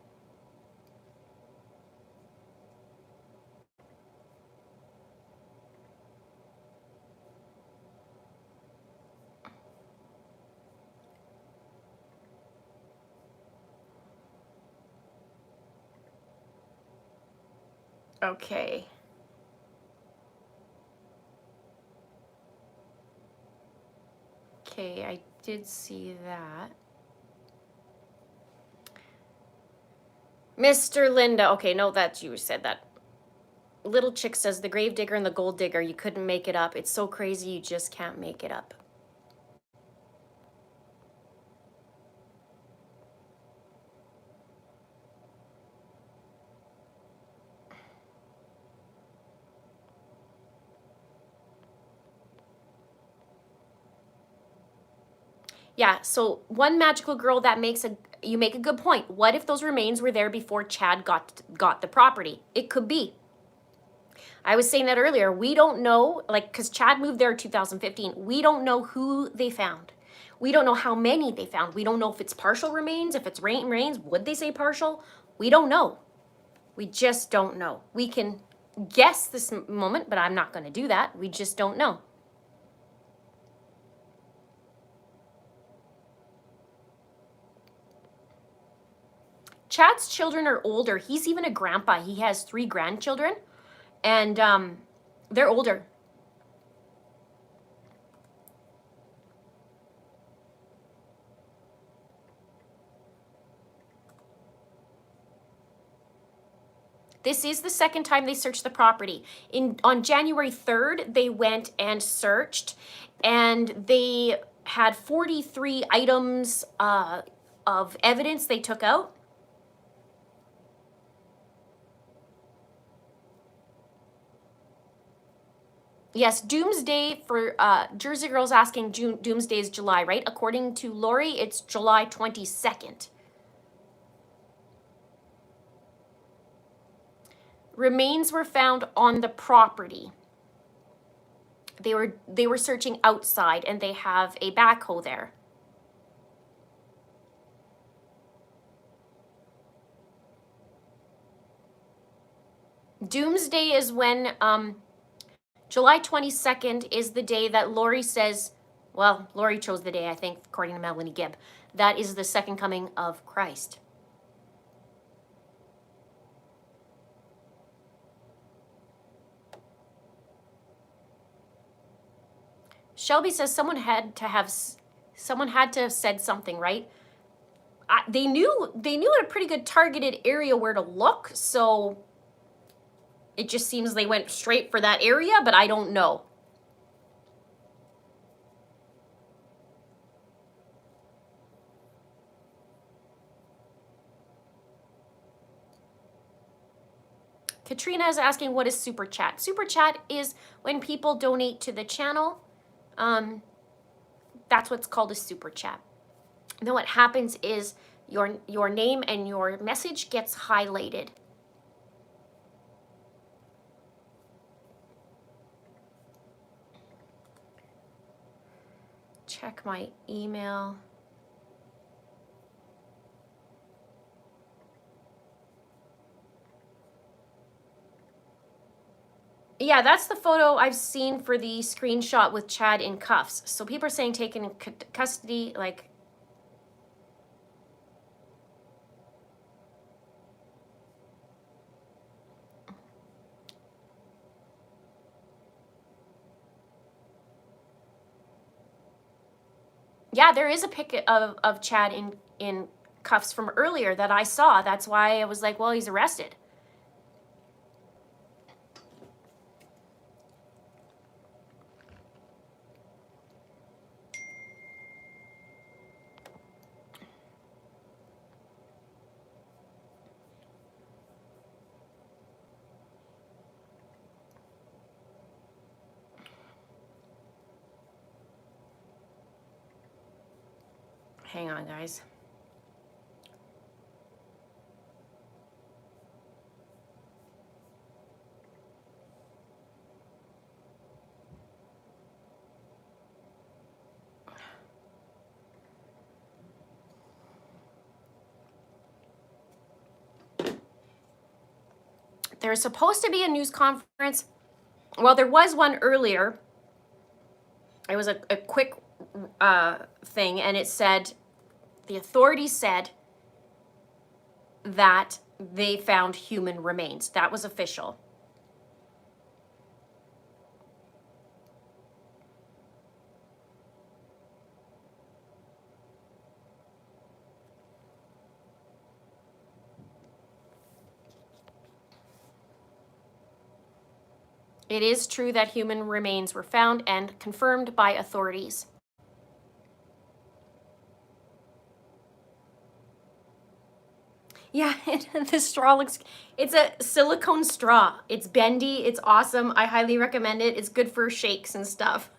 Okay. Okay, I did see that. Mr. Linda. Okay, no, that's you said that. Little Chick says the grave digger and the gold digger, you couldn't make it up. It's so crazy, you just can't make it up. Yeah, so one magical girl, that makes you make a good point. What if those remains were there before Chad got the property? It could be. I was saying that earlier. We don't know, like, because Chad moved there in 2015. We don't know who they found. We don't know how many they found. We don't know if it's partial remains, if it's remains. Would they say partial? We don't know. We just don't know. We can guess this moment, but I'm not going to do that. We just don't know. Chad's children are older. He's even a grandpa. He has 3 grandchildren, and they're older. This is the second time they searched the property. On January 3rd, they went and searched, and they had 43 items of evidence they took out. Yes, Doomsday for Jersey Girls asking Doomsday is July, right? According to Lori, it's July 22nd. Remains were found on the property. They were searching outside, and they have a backhoe there. Doomsday is when July 22nd is the day that Lori says, well, Lori chose the day, I think, according to Melanie Gibb. That is the second coming of Christ. Shelby says someone had to have said something, right? They knew at a pretty good targeted area where to look, so it just seems they went straight for that area, but I don't know. Katrina is asking, what is Super Chat? Super Chat is when people donate to the channel. That's what's called a Super Chat. And then what happens is your name and your message gets highlighted. Check my email. Yeah, that's the photo I've seen for the screenshot with Chad in cuffs. So people are saying taken in custody, like... Yeah, there is a pic of Chad in cuffs from earlier that I saw. That's why I was like, well, he's arrested. Hang on, guys. There's supposed to be a news conference. Well, there was one earlier. It was a quick thing, and it said, the authorities said that they found human remains. That was official. It is true that human remains were found and confirmed by authorities. Yeah, the straw looks, it's a silicone straw. It's bendy, it's awesome. I highly recommend it. It's good for shakes and stuff.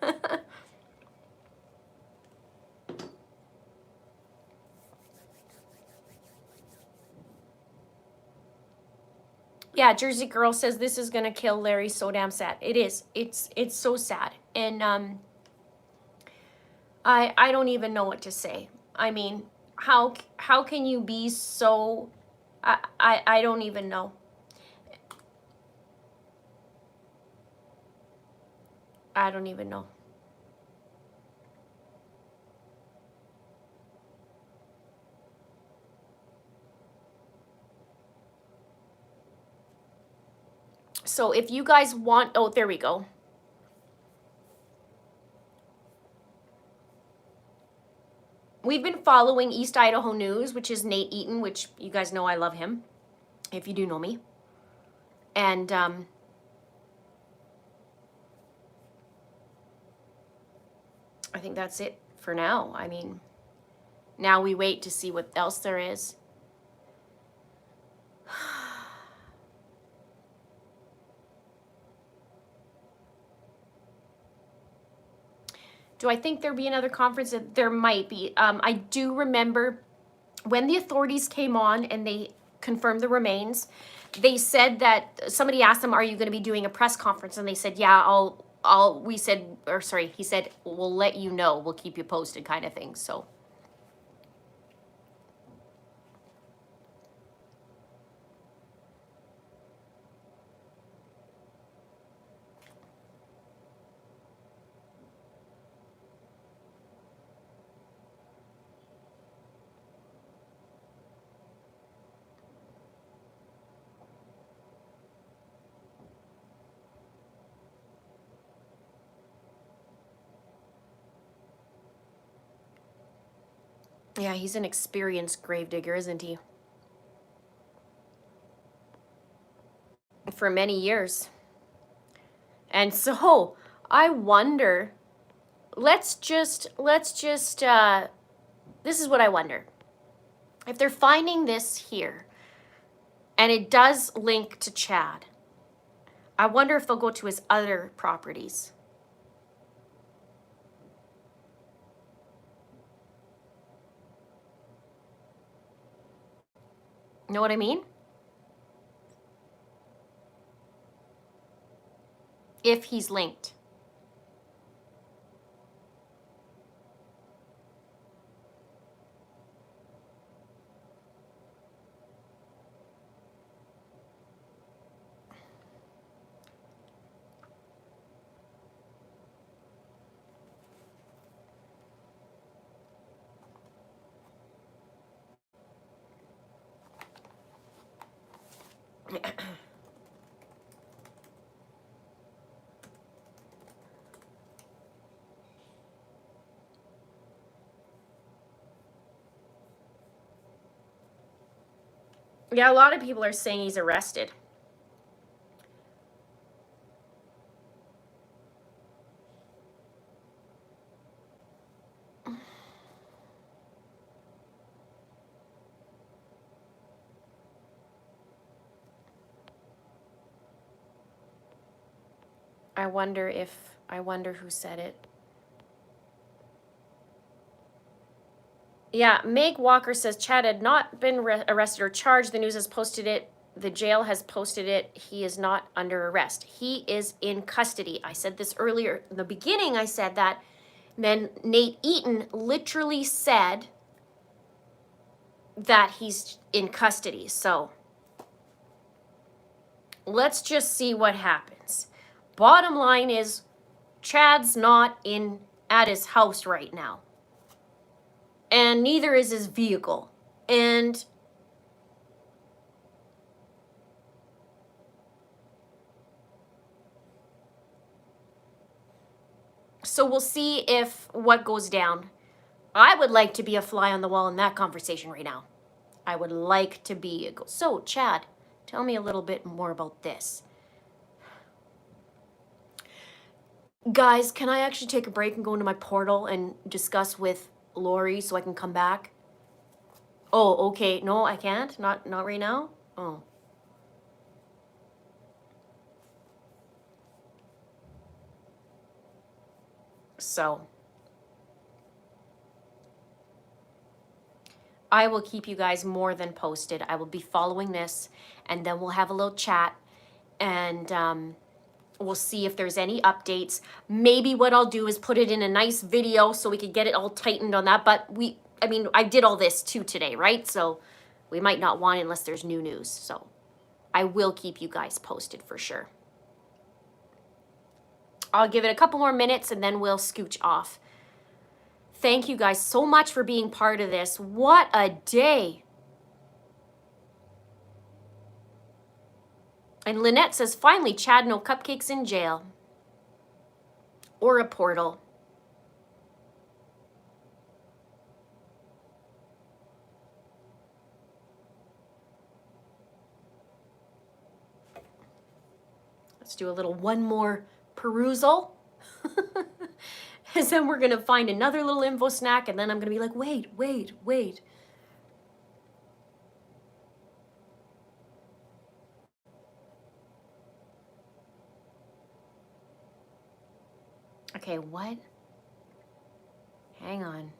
Yeah, Jersey Girl says this is gonna kill Larry. So damn sad. It is. It's so sad. And I don't even know what to say. I mean, how can you be so I don't even know. I don't even know. So if you guys want, oh, there we go. We've been following East Idaho News, which is Nate Eaton, which you guys know I love him, if you do know me. And I think that's it for now. I mean, now we wait to see what else there is. Do I think there'll be another conference? There might be. I do remember when the authorities came on and they confirmed the remains, they said that somebody asked them, "Are you going to be doing a press conference?" And they said, "Yeah, we said, or sorry, he said, we'll let you know, we'll keep you posted," kind of thing. So. Yeah, he's an experienced gravedigger, isn't he? For many years. And so, I wonder, let's just, this is what I wonder. If they're finding this here, and it does link to Chad, I wonder if they'll go to his other properties. Know what I mean? If he's linked. Yeah, a lot of people are saying he's arrested. I wonder who said it. Yeah, Meg Walker says Chad had not been arrested or charged. The news has posted it. The jail has posted it. He is not under arrest. He is in custody. I said this earlier in the beginning. I said that. And then Nate Eaton literally said that he's in custody. So let's just see what happens. Bottom line is Chad's not at his house right now. And neither is his vehicle. And so we'll see if what goes down. I would like to be a fly on the wall in that conversation right now. I would like to be. So, Chad, tell me a little bit more about this. Guys, can I actually take a break and go into my portal and discuss with Lori so I can come back? Oh, okay. No, I can't. Not right now. Oh. So I will keep you guys more than posted. I will be following this, and then we'll have a little chat, and we'll see if there's any updates. Maybe what I'll do is put it in a nice video so we could get it all tightened on that. But I mean, I did all this too today, right? So we might not want it unless there's new news. So I will keep you guys posted for sure. I'll give it a couple more minutes and then we'll scooch off. Thank you guys so much for being part of this. What a day. And Lynette says, finally, Chad, no cupcakes in jail. Or a portal. Let's do a little one more perusal. And then we're going to find another little info snack, and then I'm going to be like, wait. Okay, what? Hang on.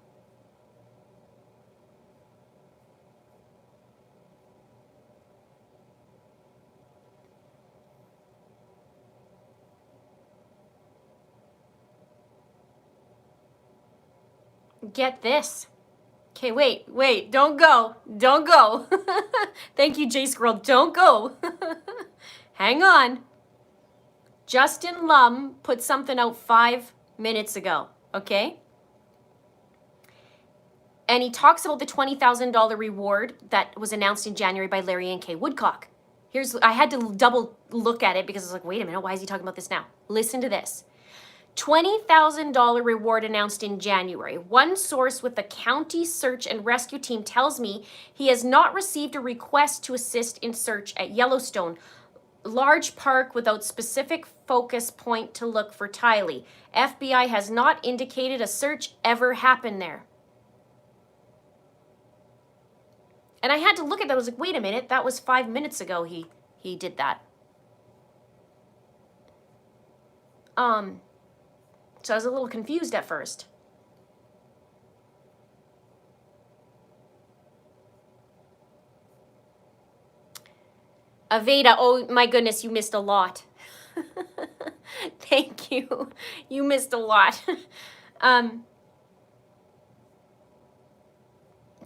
Get this. Okay, wait, don't go. Thank you, J Squirrel, don't go. Hang on. Justin Lum put something out 5 minutes ago, okay? And he talks about the $20,000 reward that was announced in January by Larry and Kay Woodcock. I had to double look at it because I was like, wait a minute, why is he talking about this now? Listen to this. $20,000 reward announced in January. One source with the county search and rescue team tells me he has not received a request to assist in search at Yellowstone, large park without specific focus point to look for Tylee. FBI has not indicated a search ever happened there. And I had to look at that. I was like, wait a minute, that was 5 minutes ago he did that. So I was a little confused at first. Aveda, oh my goodness, you missed a lot. Thank you. You missed a lot.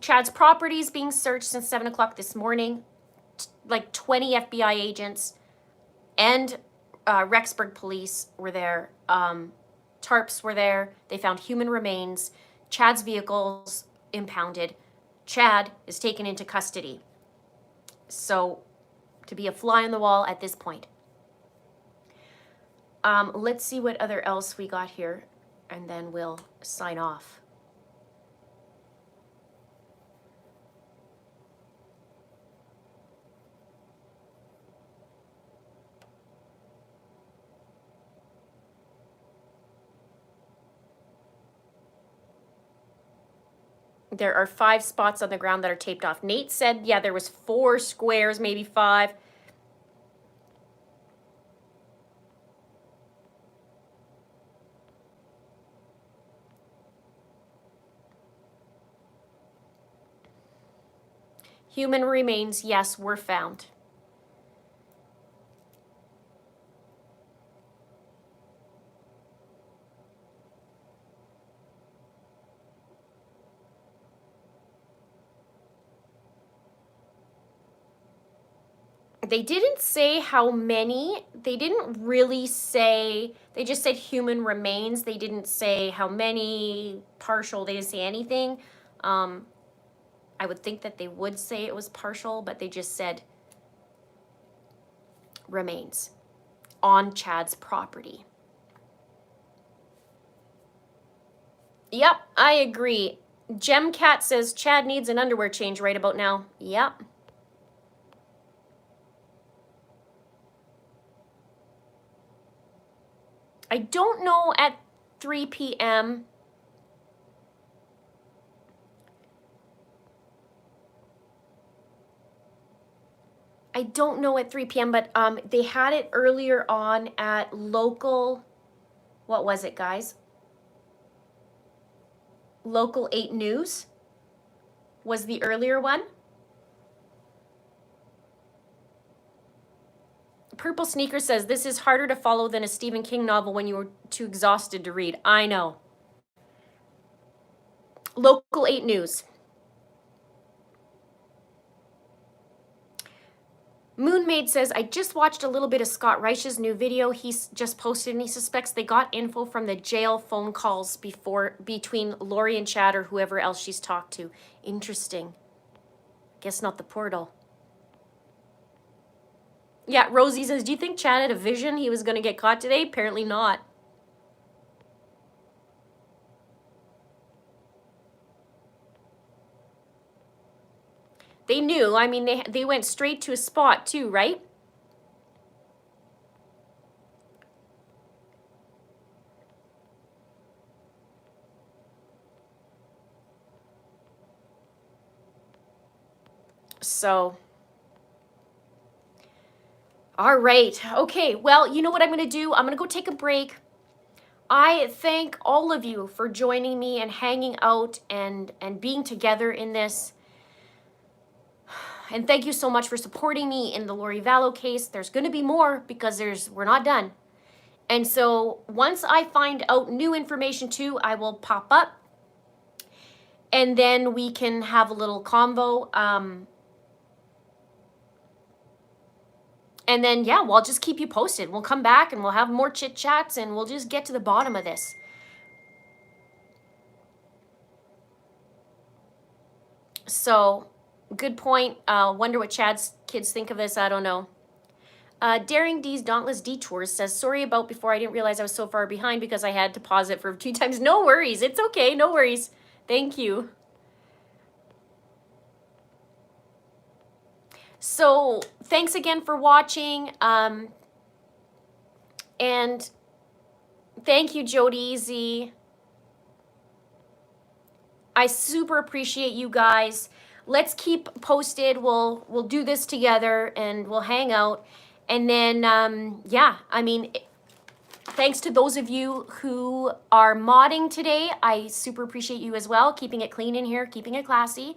Chad's property is being searched since 7 o'clock this morning. Like 20 FBI agents and Rexburg police were there. Tarps were there. They found human remains. Chad's vehicles impounded. Chad is taken into custody. So, to be a fly on the wall at this point. Let's see what other else we got here, and then we'll sign off. There are 5 spots on the ground that are taped off. Nate said, yeah, there was 4 squares, maybe 5. Human remains, yes, were found. They didn't say how many. They didn't really say, they just said human remains. They didn't say how many, partial, they didn't say anything. I would think that they would say it was partial, but they just said remains on Chad's property. Yep, I agree. Gemcat says Chad needs an underwear change right about now. Yep. I don't know at 3 p.m. I don't know at 3 p.m., but they had it earlier on at local, what was it, guys? Local 8 News was the earlier one. Purple Sneaker says, this is harder to follow than a Stephen King novel when you were too exhausted to read. I know. Local 8 News. Moonmaid says, I just watched a little bit of Scott Reich's new video he's just posted, and he suspects they got info from the jail phone calls between Lori and Chad or whoever else she's talked to. Interesting. Guess not the portal. Yeah, Rosie says, do you think Chad had a vision he was going to get caught today? Apparently not. They knew. I mean, they went straight to a spot too, right? So, all right. Okay, well, you know what I'm going to do? I'm going to go take a break. I thank all of you for joining me and hanging out and being together in this. And thank you so much for supporting me in the Lori Vallow case. There's going to be more because we're not done. And so once I find out new information too, I will pop up. And then we can have a little convo. And then, yeah, well, I'll just keep you posted. We'll come back and we'll have more chit chats and we'll just get to the bottom of this. So, good point. Wonder what Chad's kids think of this. I don't know. Daring D's Dauntless Detours says, sorry about before. I didn't realize I was so far behind because I had to pause it for 2 times. No worries. It's okay. No worries. Thank you. So thanks again for watching. And thank you, Jody Easy. I super appreciate you guys. Let's keep posted. We'll do this together and we'll hang out. And then, yeah, I mean, thanks to those of you who are modding today. I super appreciate you as well, keeping it clean in here, keeping it classy.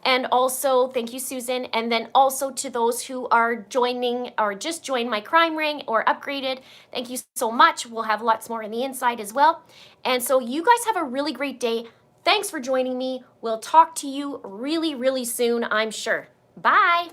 And also, thank you, Susan. And then also to those who are joining or just joined my crime ring or upgraded, thank you so much. We'll have lots more in the inside as well. And so you guys have a really great day. Thanks for joining me. We'll talk to you really, really soon, I'm sure. Bye.